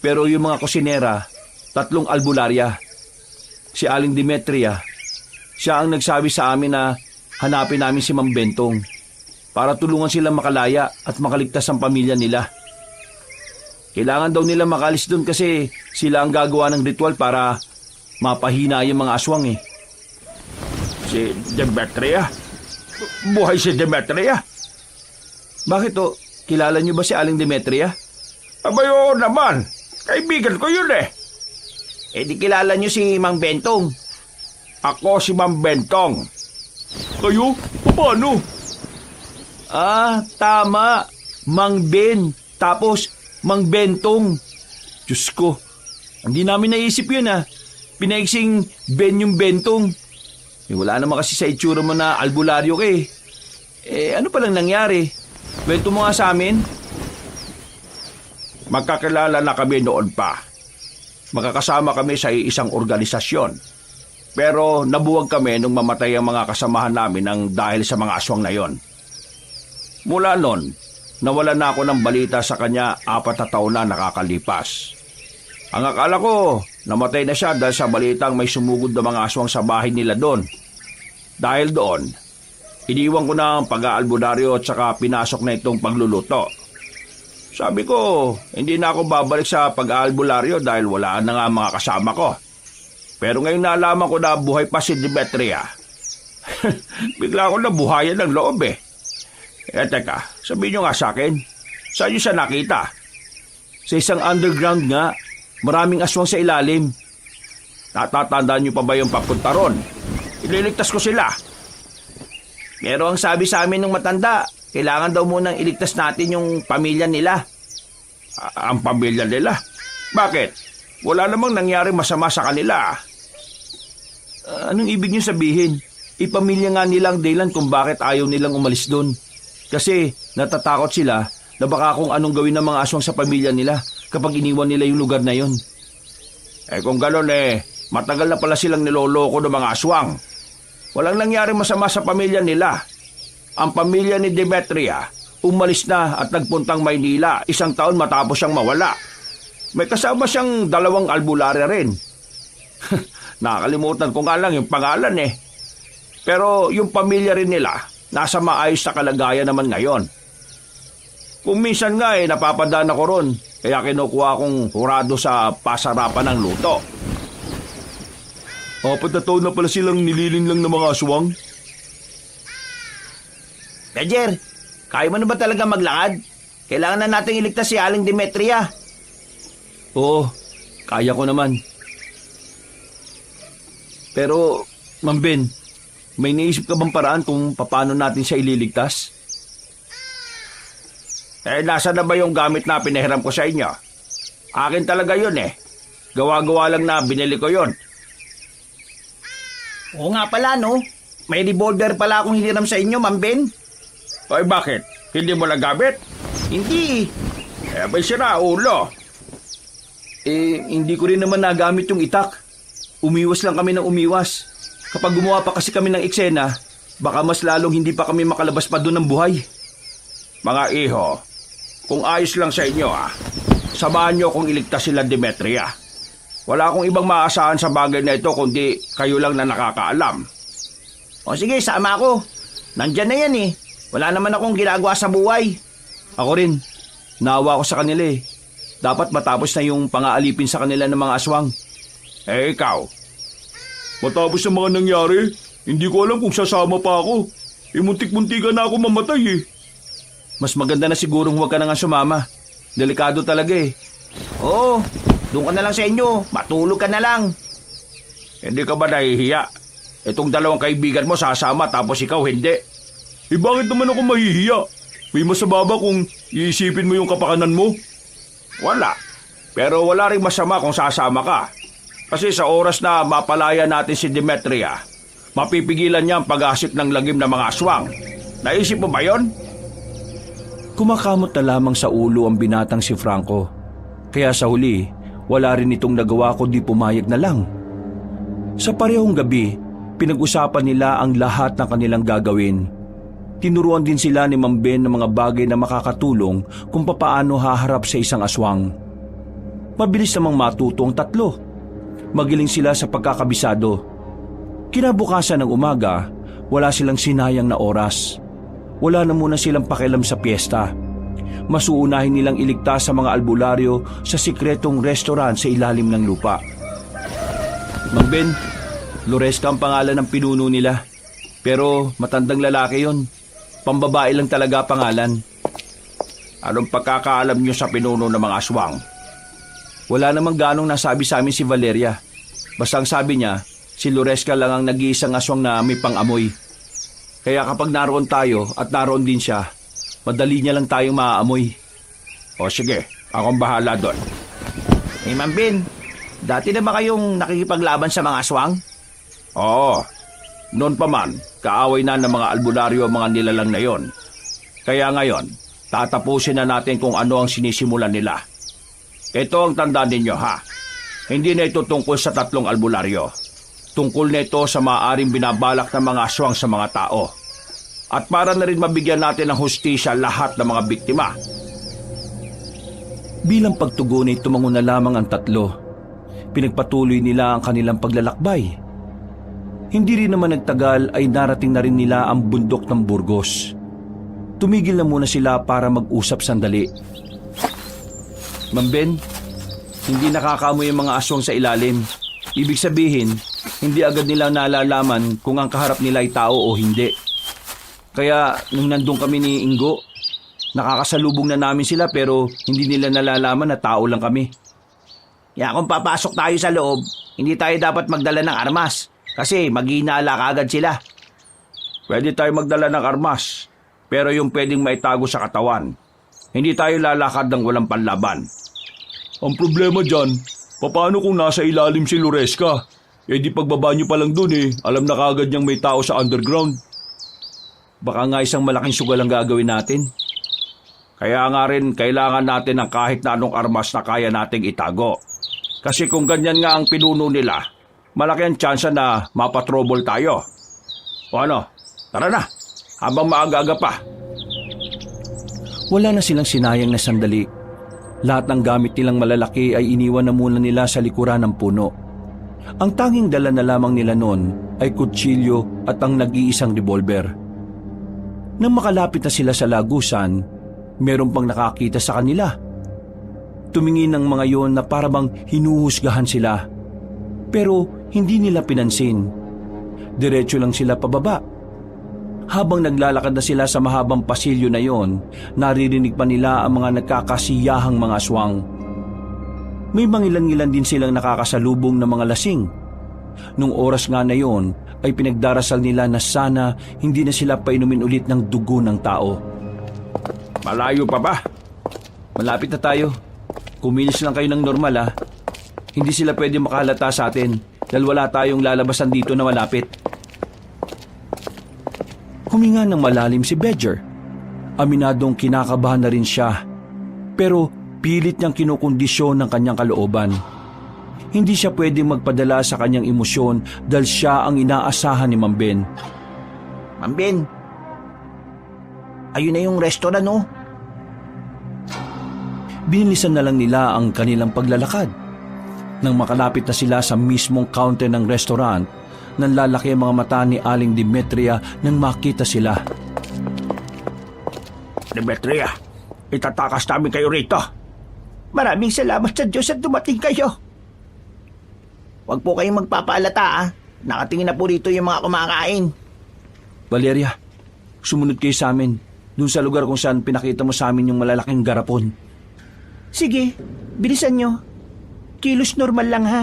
Pero yung mga kusinera, 3 albularya. Si Aling Demetria, siya ang nagsabi sa amin na hanapin namin si Mang Bentong para tulungan silang makalaya at makaligtas ang pamilya nila. Kailangan daw nila makalis doon kasi sila ang gagawa ng ritual para mapahina yung mga aswang eh. Si Demetria? Buhay si Demetria? Bakit o? Kilala niyo ba si Aling Demetria? Abay, oo naman. Kaibigan ko yun eh. Eh di kilala nyo si Mang Bentong. Ako si Mang Bentong. Kayo? Paano? Ah, tama. Mang Ben. Tapos, Mang Bentong. Diyos ko, hindi namin naisip yun ah. Pinaiksing Ben yung Bentong. Eh, wala naman kasi sa itsura mo na albularyo ka eh. Eh, ano palang nangyari? Kwento mo nga sa amin. Magkakilala na kami noon pa. Makakasama kami sa isang organisasyon. Pero nabuwag kami nung mamatay ang mga kasamahan namin ng dahil sa mga aswang na yon. Mula noon, nawalan na ako ng balita sa kanya 4 na taon na nakakalipas. Ang akala ko, namatay na siya dahil sa balitang may sumugod na mga aswang sa bahay nila doon. Dahil doon, iniwan ko na ang pag-aalbularyo at saka pinasok na itong pagluluto. Sabi ko, hindi na ako babalik sa pag-aalbularyo dahil wala na nga ang mga kasama ko. Pero ngayon naalaman ko na buhay pa si Demetria. Bigla ako nabuhayan ng loob eh. Teka, sabihin nyo nga sa akin, saan nyo siya nakita? Sa isang underground nga, maraming aswang sa ilalim. Natatandaan nyo pa ba yung papunta ron? Ililigtas ko sila. Pero ang sabi sa amin ng matanda, kailangan daw munang iligtas natin yung pamilya nila. Ang pamilya nila? Bakit? Wala namang nangyari masama sa kanila. Anong ibig niyo sabihin? Ipamilya nga nilang dahilan kung bakit ayaw nilang umalis doon. Kasi natatakot sila na baka kung anong gawin ng mga aswang sa pamilya nila kapag iniwan nila yung lugar na yon. Kung gano'n matagal na pala silang niloloko ng mga aswang. Walang nangyari masama sa pamilya nila. Ang pamilya ni Demetria umalis na at nagpuntang Maynila 1 taon matapos siyang mawala. May kasama siyang 2 albularya rin. Nakakalimutan ko nga lang yung pangalan eh. Pero yung pamilya rin nila, nasa maayos na kalagayan naman ngayon. Kung minsan nga napapadaan ako ron, kaya kinukuha kong hurado sa pasarapan ng luto. 4 na taon na pala silang nililing lang ng mga aswang. Roger, kaya mo na ba talaga maglakad? Kailangan na natin iligtas si Aling Demetria. Oo, kaya ko naman. Pero, Ma'am Ben, may naisip ka bang paraan kung paano natin siya ililigtas? Nasa na ba yung gamit na pinahiram ko sa inyo? Akin talaga yun eh. Gawa-gawa lang na binili ko yun. Oo nga pala, no? May revolver pala akong hiniram sa inyo, Ma'am Ben. Ay bakit? Hindi mo nagamit? Hindi. May sira ulo. Hindi ko rin naman nagamit yung itak. Umiwas lang kami ng umiwas. Kapag gumawa pa kasi kami ng eksena, baka mas lalong hindi pa kami makalabas pa doon ng buhay. Mga iho, kung ayos lang sa inyo samahan nyo kung iligtas sila Demetria. Wala akong ibang maasahan sa bagay na ito kundi kayo lang na nakakaalam. O sige, sama ako. Nandyan na yan eh. Wala naman akong ginagawa sa buhay. Ako rin. Naawa ko sa kanila eh. Dapat matapos na yung pangaalipin sa kanila ng mga aswang. Ikaw? Matapos sa mga nangyari, hindi ko alam kung sasama pa ako. Muntik-muntikan na ako mamatay eh. Mas maganda na sigurong huwag ka na nga sumama. Delikado talaga eh. Oo, doon ka na lang sa inyo. Matulog ka na lang. Hindi ka ba nahihiya? Itong 2 kaibigan mo sasama tapos ikaw hindi. Bakit naman ako mahihiya? May masama ba kung iisipin mo yung kapakanan mo? Wala. Pero wala ring masama kung sasama ka. Kasi sa oras na mapalaya natin si Demetria, mapipigilan niya ang pag-asik ng lagim ng mga aswang. Naisip mo ba yon? Kumakamot na lamang sa ulo ang binatang si Franco. Kaya sa huli, wala rin itong nagawa kundi pumayag na lang. Sa parehong gabi, pinag-usapan nila ang lahat ng kanilang gagawin. Tinuruan din sila ni Ma'am Ben ng mga bagay na makakatulong kung papaano haharap sa isang aswang. Mabilis namang matuto ang 3. Magiling sila sa pagkakabisado. Kinabukasan ng umaga, wala silang sinayang na oras. Wala na muna silang pakialam sa piyesta. Mas uunahin nilang iligtas sa mga albularyo sa sikretong restaurant sa ilalim ng lupa. Mang Ben, Loresca ang pangalan ng pinuno nila. Pero matandang lalaki yon. Pambabae lang talaga pangalan. Anong pagkakaalam niyo sa pinuno ng mga aswang? Wala namang ganong nasabi sa amin si Valeria. Basta ang sabi niya, si Loresca lang ang nag-iisang aswang na may pang-amoy. Kaya kapag naroon tayo at naroon din siya, madali niya lang tayong maaamoy. O sige, akong bahala doon. Ma'am Ben, dati na ba kayong nakikipaglaban sa mga aswang? Oo. Noon pa man, kaaway na ng mga albularyo ang mga nilalang na yon. Kaya ngayon, tatapusin na natin kung ano ang sinisimulan nila. Ito ang tandaan ninyo ha. Hindi na ito tungkol sa 3 albularyo. Tungkol na ito sa maaaring binabalak ng mga aswang sa mga tao. At para na rin mabigyan natin ng hustisya lahat ng mga biktima. Bilang pagtugon ay tumango na lamang ang 3. Pinagpatuloy nila ang kanilang paglalakbay. Hindi rin naman nagtagal ay narating na rin nila ang bundok ng Burgos. Tumigil na muna sila para mag-usap sandali. Ma'am Ben, hindi nakakaamoy ang mga aswang sa ilalim. Ibig sabihin, hindi agad nila nalalaman kung ang kaharap nila ay tao o hindi. Kaya nung nandun kami ni Ingo, nakakasalubong na namin sila pero hindi nila nalalaman na tao lang kami. Kaya kung papasok tayo sa loob, hindi tayo dapat magdala ng armas. Kasi maghinala kaagad sila. Pwede tayo magdala ng armas, pero yung pwedeng maitago sa katawan. Hindi tayo lalakad ng walang panlaban. Ang problema dyan, paano kung nasa ilalim si Loresca? Eh di pagbaba nyo pa lang dun alam na kagad niyang may tao sa underground. Baka nga isang malaking sugal ang gagawin natin. Kaya nga rin kailangan natin ng kahit na anong armas na kaya nating itago. Kasi kung ganyan nga ang pinuno nila, malaki ang tsansa na mapatrobol tayo. O ano, tara na, habang maaga-aga pa. Wala na silang sinayang na sandali. Lahat ng gamit nilang malalaki ay iniwan na muna nila sa likuran ng puno. Ang tanging dala na lamang nila noon ay kutsilyo at ang nag-iisang revolver. Nang makalapit na sila sa lagusan, meron pang nakakita sa kanila. Tumingin ang mga yon na parabang hinuhusgahan sila. Pero hindi nila pinansin. Diretso lang sila pababa. Habang naglalakad na sila sa mahabang pasilyo na yon, naririnig pa nila ang mga nagkakasiyahang mga aswang. May mangilan-ngilan din silang nakakasalubong na mga lasing. Nung oras nga na yon, ay pinagdarasal nila na sana hindi na sila painumin ulit ng dugo ng tao. Malayo pa ba? Malapit na tayo. Kumilos lang kayo ng normal Hindi sila pwede makahalata sa atin dahil wala tayong lalabasan dito na malapit. Huminga ng malalim si Badger. Aminadong kinakabahan na rin siya. Pero pilit niyang kinukondisyon ng kanyang kalooban. Hindi siya pwedeng magpadala sa kanyang emosyon dahil siya ang inaasahan ni Ma'am Ben. Ma'am Ben, ayun na yung restaurant Binilisan na lang nila ang kanilang paglalakad. Nang makalapit na sila sa mismong counter ng restaurant, nanlalaki ang mga mata ni Aling Demetria nang makita sila. Demetria, itatakas namin kayo rito. Maraming salamat sa Diyos at dumating kayo. Huwag po kayong magpapaalata Nakatingin na po rito yung mga kumakain. Valeria, sumunod kayo sa amin. Doon sa lugar kung saan pinakita mo sa amin yung malalaking garapon. Sige, bilisan nyo. Kilos normal lang ha.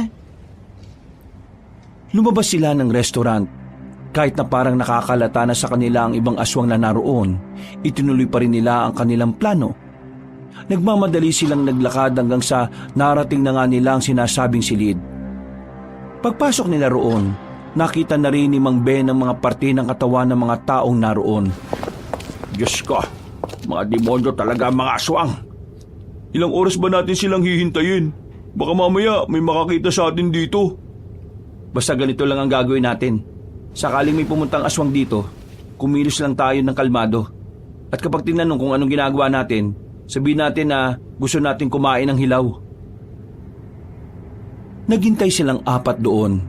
Lumabas sila ng restaurant. Kahit na parang nakakalata na sa kanila ang ibang aswang na naroon, itinuloy pa rin nila ang kanilang plano. Nagmamadali silang naglakad hanggang sa narating na nga nila ang sinasabing silid. Pagpasok nila roon, nakita na rin ni Mang Ben ang mga parte ng katawan ng mga taong naroon. Diyos ko, mga demonyo talaga mga aswang. Ilang oras ba natin silang hihintayin? Baka mamaya may makakita sa atin dito. Basta ganito lang ang gagawin natin. Sakaling may pumuntang aswang dito, kumilos lang tayo ng kalmado. At kapag tinanong kung anong ginagawa natin, sabihin natin na gusto natin kumain ng hilaw. Naghintay silang 4 doon.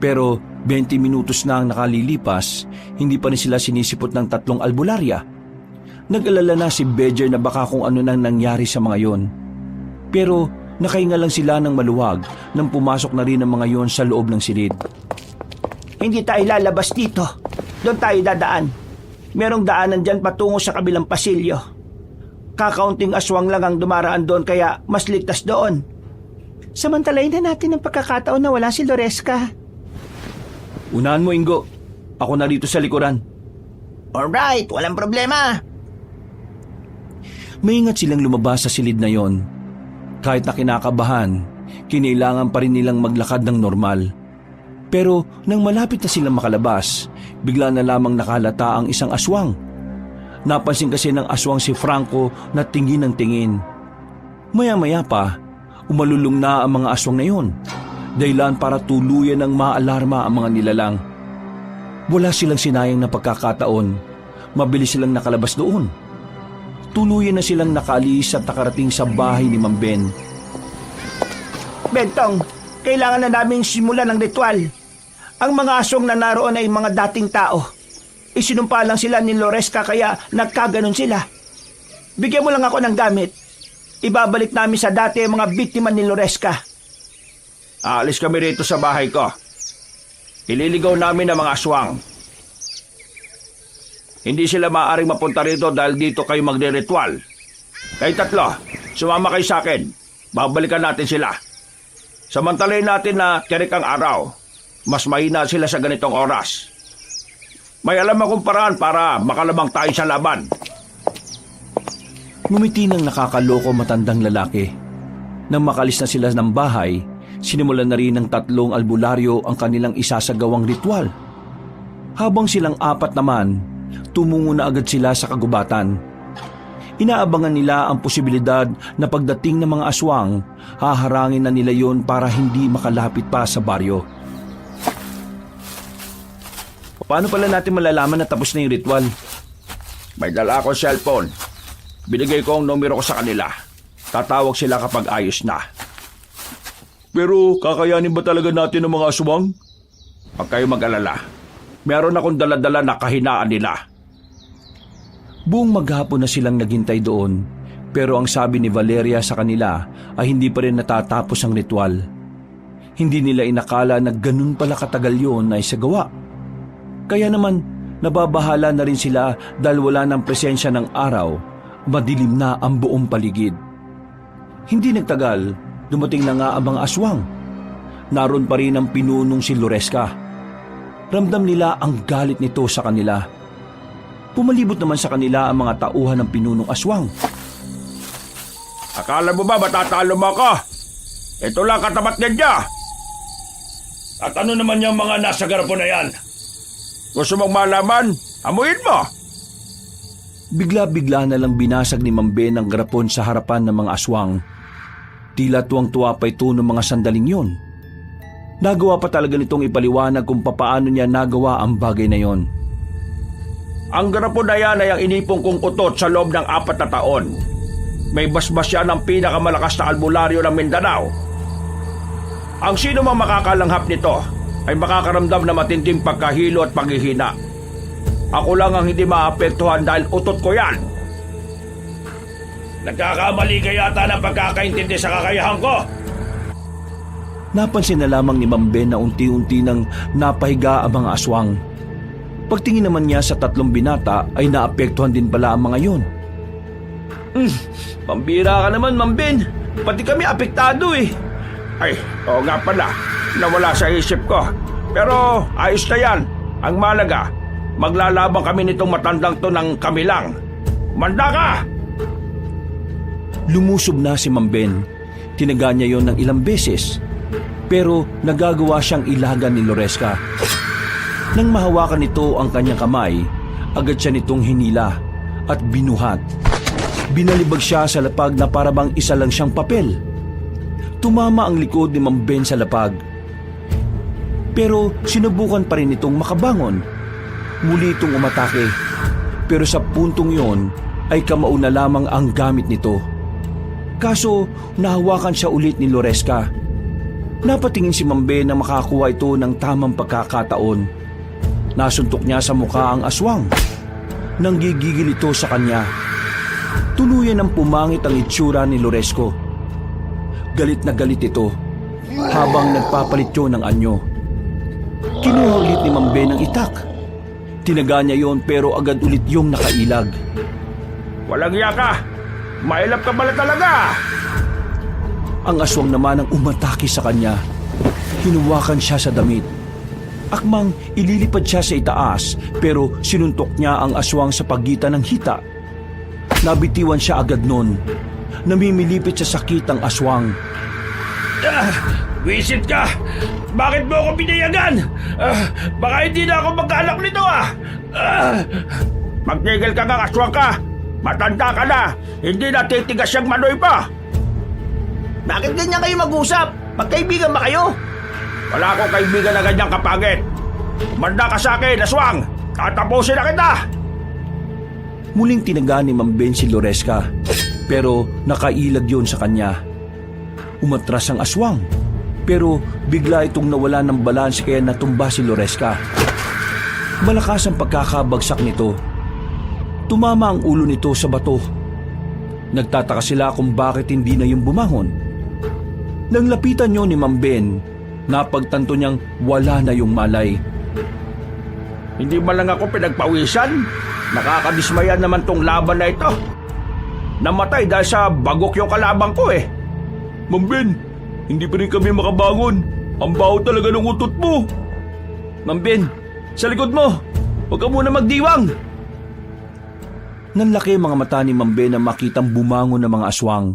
Pero 20 minutos na ang nakalilipas, hindi pa rin sila sinisipot ng 3 albularya. Nag-alala na si Badger na baka kung ano nang nangyari sa mga yon. Pero nakahinga lang sila ng maluwag nang pumasok na rin ang mga yon sa loob ng silid. Hindi tayo lalabas dito. Doon tayo dadaan. Merong daanan dyan patungo sa kabilang pasilyo. Kakaunting aswang lang ang dumaraan doon kaya mas ligtas doon. Samantalayin na natin ang pagkakataon na wala si Loresca. Unahan mo, Ingo. Ako na dito sa likuran. Alright, walang problema. Maingat silang lumabas sa silid na yon. Kahit na kinakabahan, kinailangan pa rin nilang maglakad ng normal. Pero nang malapit na silang makalabas, bigla na lamang nakahalata ang isang aswang. Napansin kasi ng aswang si Franco na tingin ng tingin. Maya-maya pa, Umalulong na ang mga aswang na yon, dahilan para tuluyan ng maalarma ang mga nilalang. Wala silang sinayang na pagkakataon, mabilis silang nakalabas doon. Tuluyan na silang nakaalis at nakarating sa bahay ni Mang Ben. Bentong, kailangan na naming simulan ng ritual. Ang mga aswang na naroon ay mga dating tao. Isinumpa lang sila ni Loresca kaya nagkaganon sila. Bigyan mo lang ako ng gamit. Ibabalik namin sa dati ang mga biktima ni Loresca. Aalis kami rito sa bahay ko. Ililigaw namin ang mga aswang. Hindi sila maaaring mapunta rito dahil dito kayo magre-ritual. Kayo tatlo, sumama kayo sa akin. Babalikan natin sila. Samantalayin natin na tirik ang araw. Mas mahina sila sa ganitong oras. May alam akong paraan para makalamang tayo sa laban. Ngumiti ng nakakaloko matandang lalaki. Nang makalis na sila ng bahay, sinimulan na rin ng 3 albularyo ang kanilang isasagawang ritual. Habang silang 4 naman, tumungo na agad sila sa kagubatan. Inaabangan nila ang posibilidad na pagdating ng mga aswang, haharangin na nila yon para hindi makalapit pa sa baryo. Paano pala natin malalaman na tapos na yung ritual? May dala akong cellphone. Binigay ko ang numero ko sa kanila. Tatawag sila kapag ayos na. Pero kakayanin ba talaga natin ang mga aswang? Huwag kayo mag-alala. Meron akong dala-dala na kahinaan nila. Buong maghapon na silang naghintay doon, pero ang sabi ni Valeria sa kanila ay hindi pa rin natatapos ang ritual. Hindi nila inakala na ganun pala katagal yun ay sagawa. Kaya naman, nababahala na rin sila dahil wala ng presensya ng araw, madilim na ang buong paligid. Hindi nagtagal, dumating na nga ang mga aswang. Naroon pa rin ang pinunong si Loresca. Ramdam nila ang galit nito sa kanila. Pumalibot naman sa kanila ang mga tauhan ng pinunong aswang. Akala mo ba matatalo mo ako? Ito lang katapat ninyo. At ano naman yung mga nasa garapon na yan? Gusto mong malaman? Amuin mo! Bigla-bigla na lang binasag ni Mang Ben ang garapon sa harapan ng mga aswang. Tila tuwang-tuwa pa ito ng mga sandaling yon. Nagawa pa talaga nitong ipaliwanag kung papaano niya nagawa ang bagay na yon. Ang garapon na yan ay ang inipong kong utot sa loob ng 4 na taon. May basbas yan ang pinakamalakas na albularyo ng Mindanao. Ang sino mang makakalanghap nito ay makakaramdam na matinding pagkahilo at paghihina. Ako lang ang hindi maapektuhan dahil utot ko yan. Nagkakamali ka yata ng pagkakaintindi sa kakayahan ko. Napansin na lamang ni Mang Ben na unti-unti nang napahiga ang mga aswang. Pagtingin naman niya sa 3 binata ay naapektuhan din pala ang mga yon. Pambira ka naman, Mang Ben. Pati kami apektado eh. Ay, oo nga pala. Nawala sa isip ko. Pero ayos na yan. Ang malaga, maglalabang kami nitong matandang to ng kami lang. Manda ka! Lumusob na si Mang Ben. Tinaga niya yon ng ilang beses. Pero nagagawa siyang ilagan ni Loresca. Nang mahawakan nito ang kanyang kamay, agad siya nitong hinila at binuhat. Binalibag siya sa lapag na parabang isa lang siyang papel. Tumama ang likod ni Mang Ben sa lapag. Pero sinubukan pa rin itong makabangon. Muli itong umatake. Pero sa puntong yon ay kamao na lamang ang gamit nito. Kaso nahawakan siya ulit ni Loresca. Napatingin si Mang Ben na makakuha ito ng tamang pagkakataon. Nasuntok niya sa mukha ang aswang. Nanggigigil ito sa kanya. Tuluyan ang pumangit ang itsura ni Loresco. Galit na galit ito habang nagpapalit yun ng anyo. Kinuha ulit ni Mang Ben ang itak. Tinaga niya yon pero agad ulit yung nakailag. Walang iya ka! Mailap ka pala talaga! Ang aswang naman ang umatake sa kanya. Hinuwakan siya sa damit. Akmang ililipad siya sa itaas pero sinuntok niya ang aswang sa pagitan ng hita. Nabitiwan siya agad nun. Namimilipit sa sakit ang aswang. Wisit ka! Bakit mo ako pinayagan? Baka hindi na ako magkaanak nito Magtigil ka nga, aswang ka! Matanda ka na! Hindi na titigas yung manoy pa! Bakit ganyan kayo mag-usap? Magkaibigan ba kayo? Wala akong kaibigan na ganyang kapagit. Manda ka sa akin, aswang! Tatapusin na kita! Muling tinaga ni Ma'am Ben si Loresca, pero nakailag yon sa kanya. Umatras ang aswang, pero bigla itong nawala ng balanse kaya natumba si Loresca. Malakas ang pagkakabagsak nito. Tumama ang ulo nito sa bato. Nagtataka sila kung bakit hindi na yung bumangon. Nang lapitan niyo ni Ma'am Ben, napagtanto niyang wala na yung malay. Hindi man lang ako pinagpawisan. Nakakadismaya naman tong laban na ito. Namatay dahil sa bagok yung kalabang ko eh. Ma'am Ben, hindi pa rin kami makabangon. Ang baho talaga ng utot mo. Ma'am Ben, sa likod mo! Huwag ka muna magdiwang! Nanlaki mga mata ni Ma'am Ben na makitang bumangon ng mga aswang.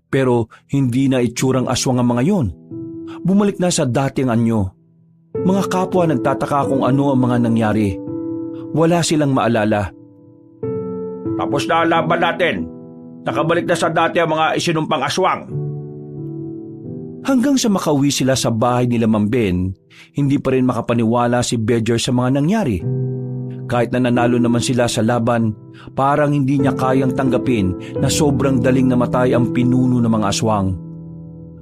Pero hindi na itsurang aswang ang mga yon. Bumalik na sa dating anyo. Mga kapwa nagtataka kung ano ang mga nangyari. Wala silang maalala. Tapos na ang laban natin. Nakabalik na sa dati ang mga isinumpang aswang. Hanggang sa makauwi sila sa bahay nila Ma'am Ben, hindi pa rin makapaniwala si Bedger sa mga nangyari. Kahit na nanalo naman sila sa laban, parang hindi niya kayang tanggapin na sobrang daling namatay ang pinuno ng mga aswang.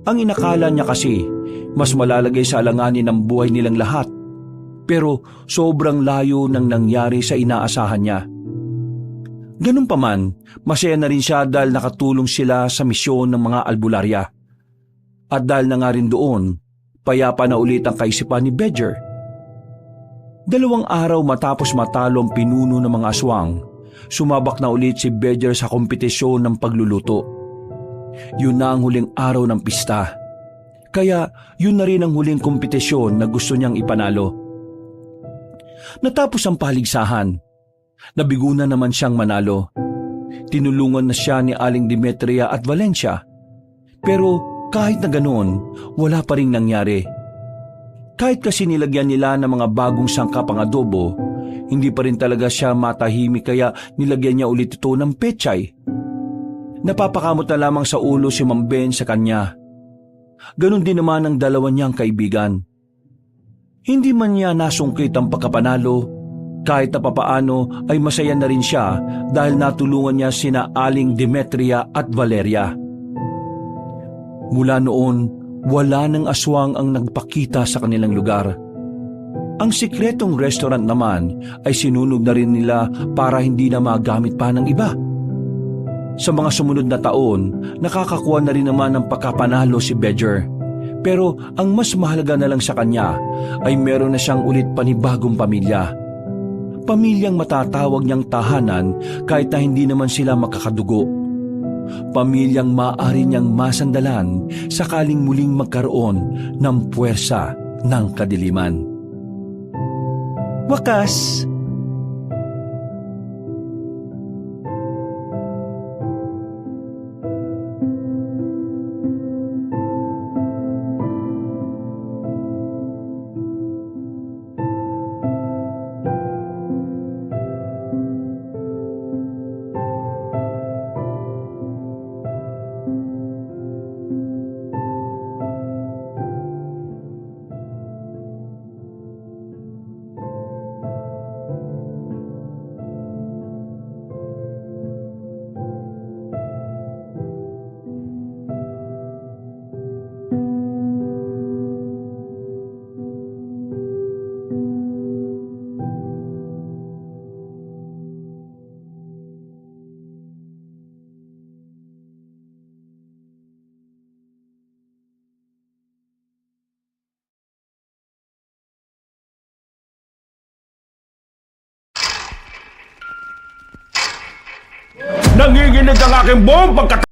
Ang inakala niya kasi, mas malalagay sa alanganin ang buhay nilang lahat. Pero sobrang layo ng nangyari sa inaasahan niya. Ganun pa man, masaya na rin siya dahil nakatulong sila sa misyon ng mga albularya. At dahil na nga rin doon, payapa na ulit ang kaisipan ni Bedger. 2 araw matapos matalo ang pinuno ng mga aswang, sumabak na ulit si Bedger sa kompetisyon ng pagluluto. Yun na ang huling araw ng pista. Kaya yun na rin ang huling kompetisyon na gusto niyang ipanalo. Natapos ang paligsahan. Nabigo na naman siyang manalo. Tinulungan na siya ni Aling Demetria at Valencia. Pero kahit na ganoon, wala pa ring nangyari. Kahit kasi nilagyan nila ng mga bagong sangkap ang adobo, hindi pa rin talaga siya matahimik kaya nilagyan niya ulit ito ng pechay. Napapakamot na lamang sa ulo si Ma'am Ben sa kanya. Ganon din naman ang dalawa niyang kaibigan. Hindi man niya nasungkit ang pagkapanalo, kahit na papaano ay masaya na rin siya dahil natulungan niya sina Aling Demetria at Valeria. Mula noon, wala ng aswang ang nagpakita sa kanilang lugar. Ang sikretong restaurant naman ay sinunog na rin nila para hindi na magamit pa ng iba. Sa mga sumunod na taon, nakakakuha na rin naman ng pagkapanalo si Bedger. Pero ang mas mahalaga na lang sa kanya ay meron na siyang ulit panibagong pamilya. Pamilyang matatawag niyang tahanan kahit na hindi naman sila makakadugo. Pamilyang maaari niyang masandalan sakaling muling magkaroon ng puwersa ng kadiliman. Wakas! Nanginginig ang aking buong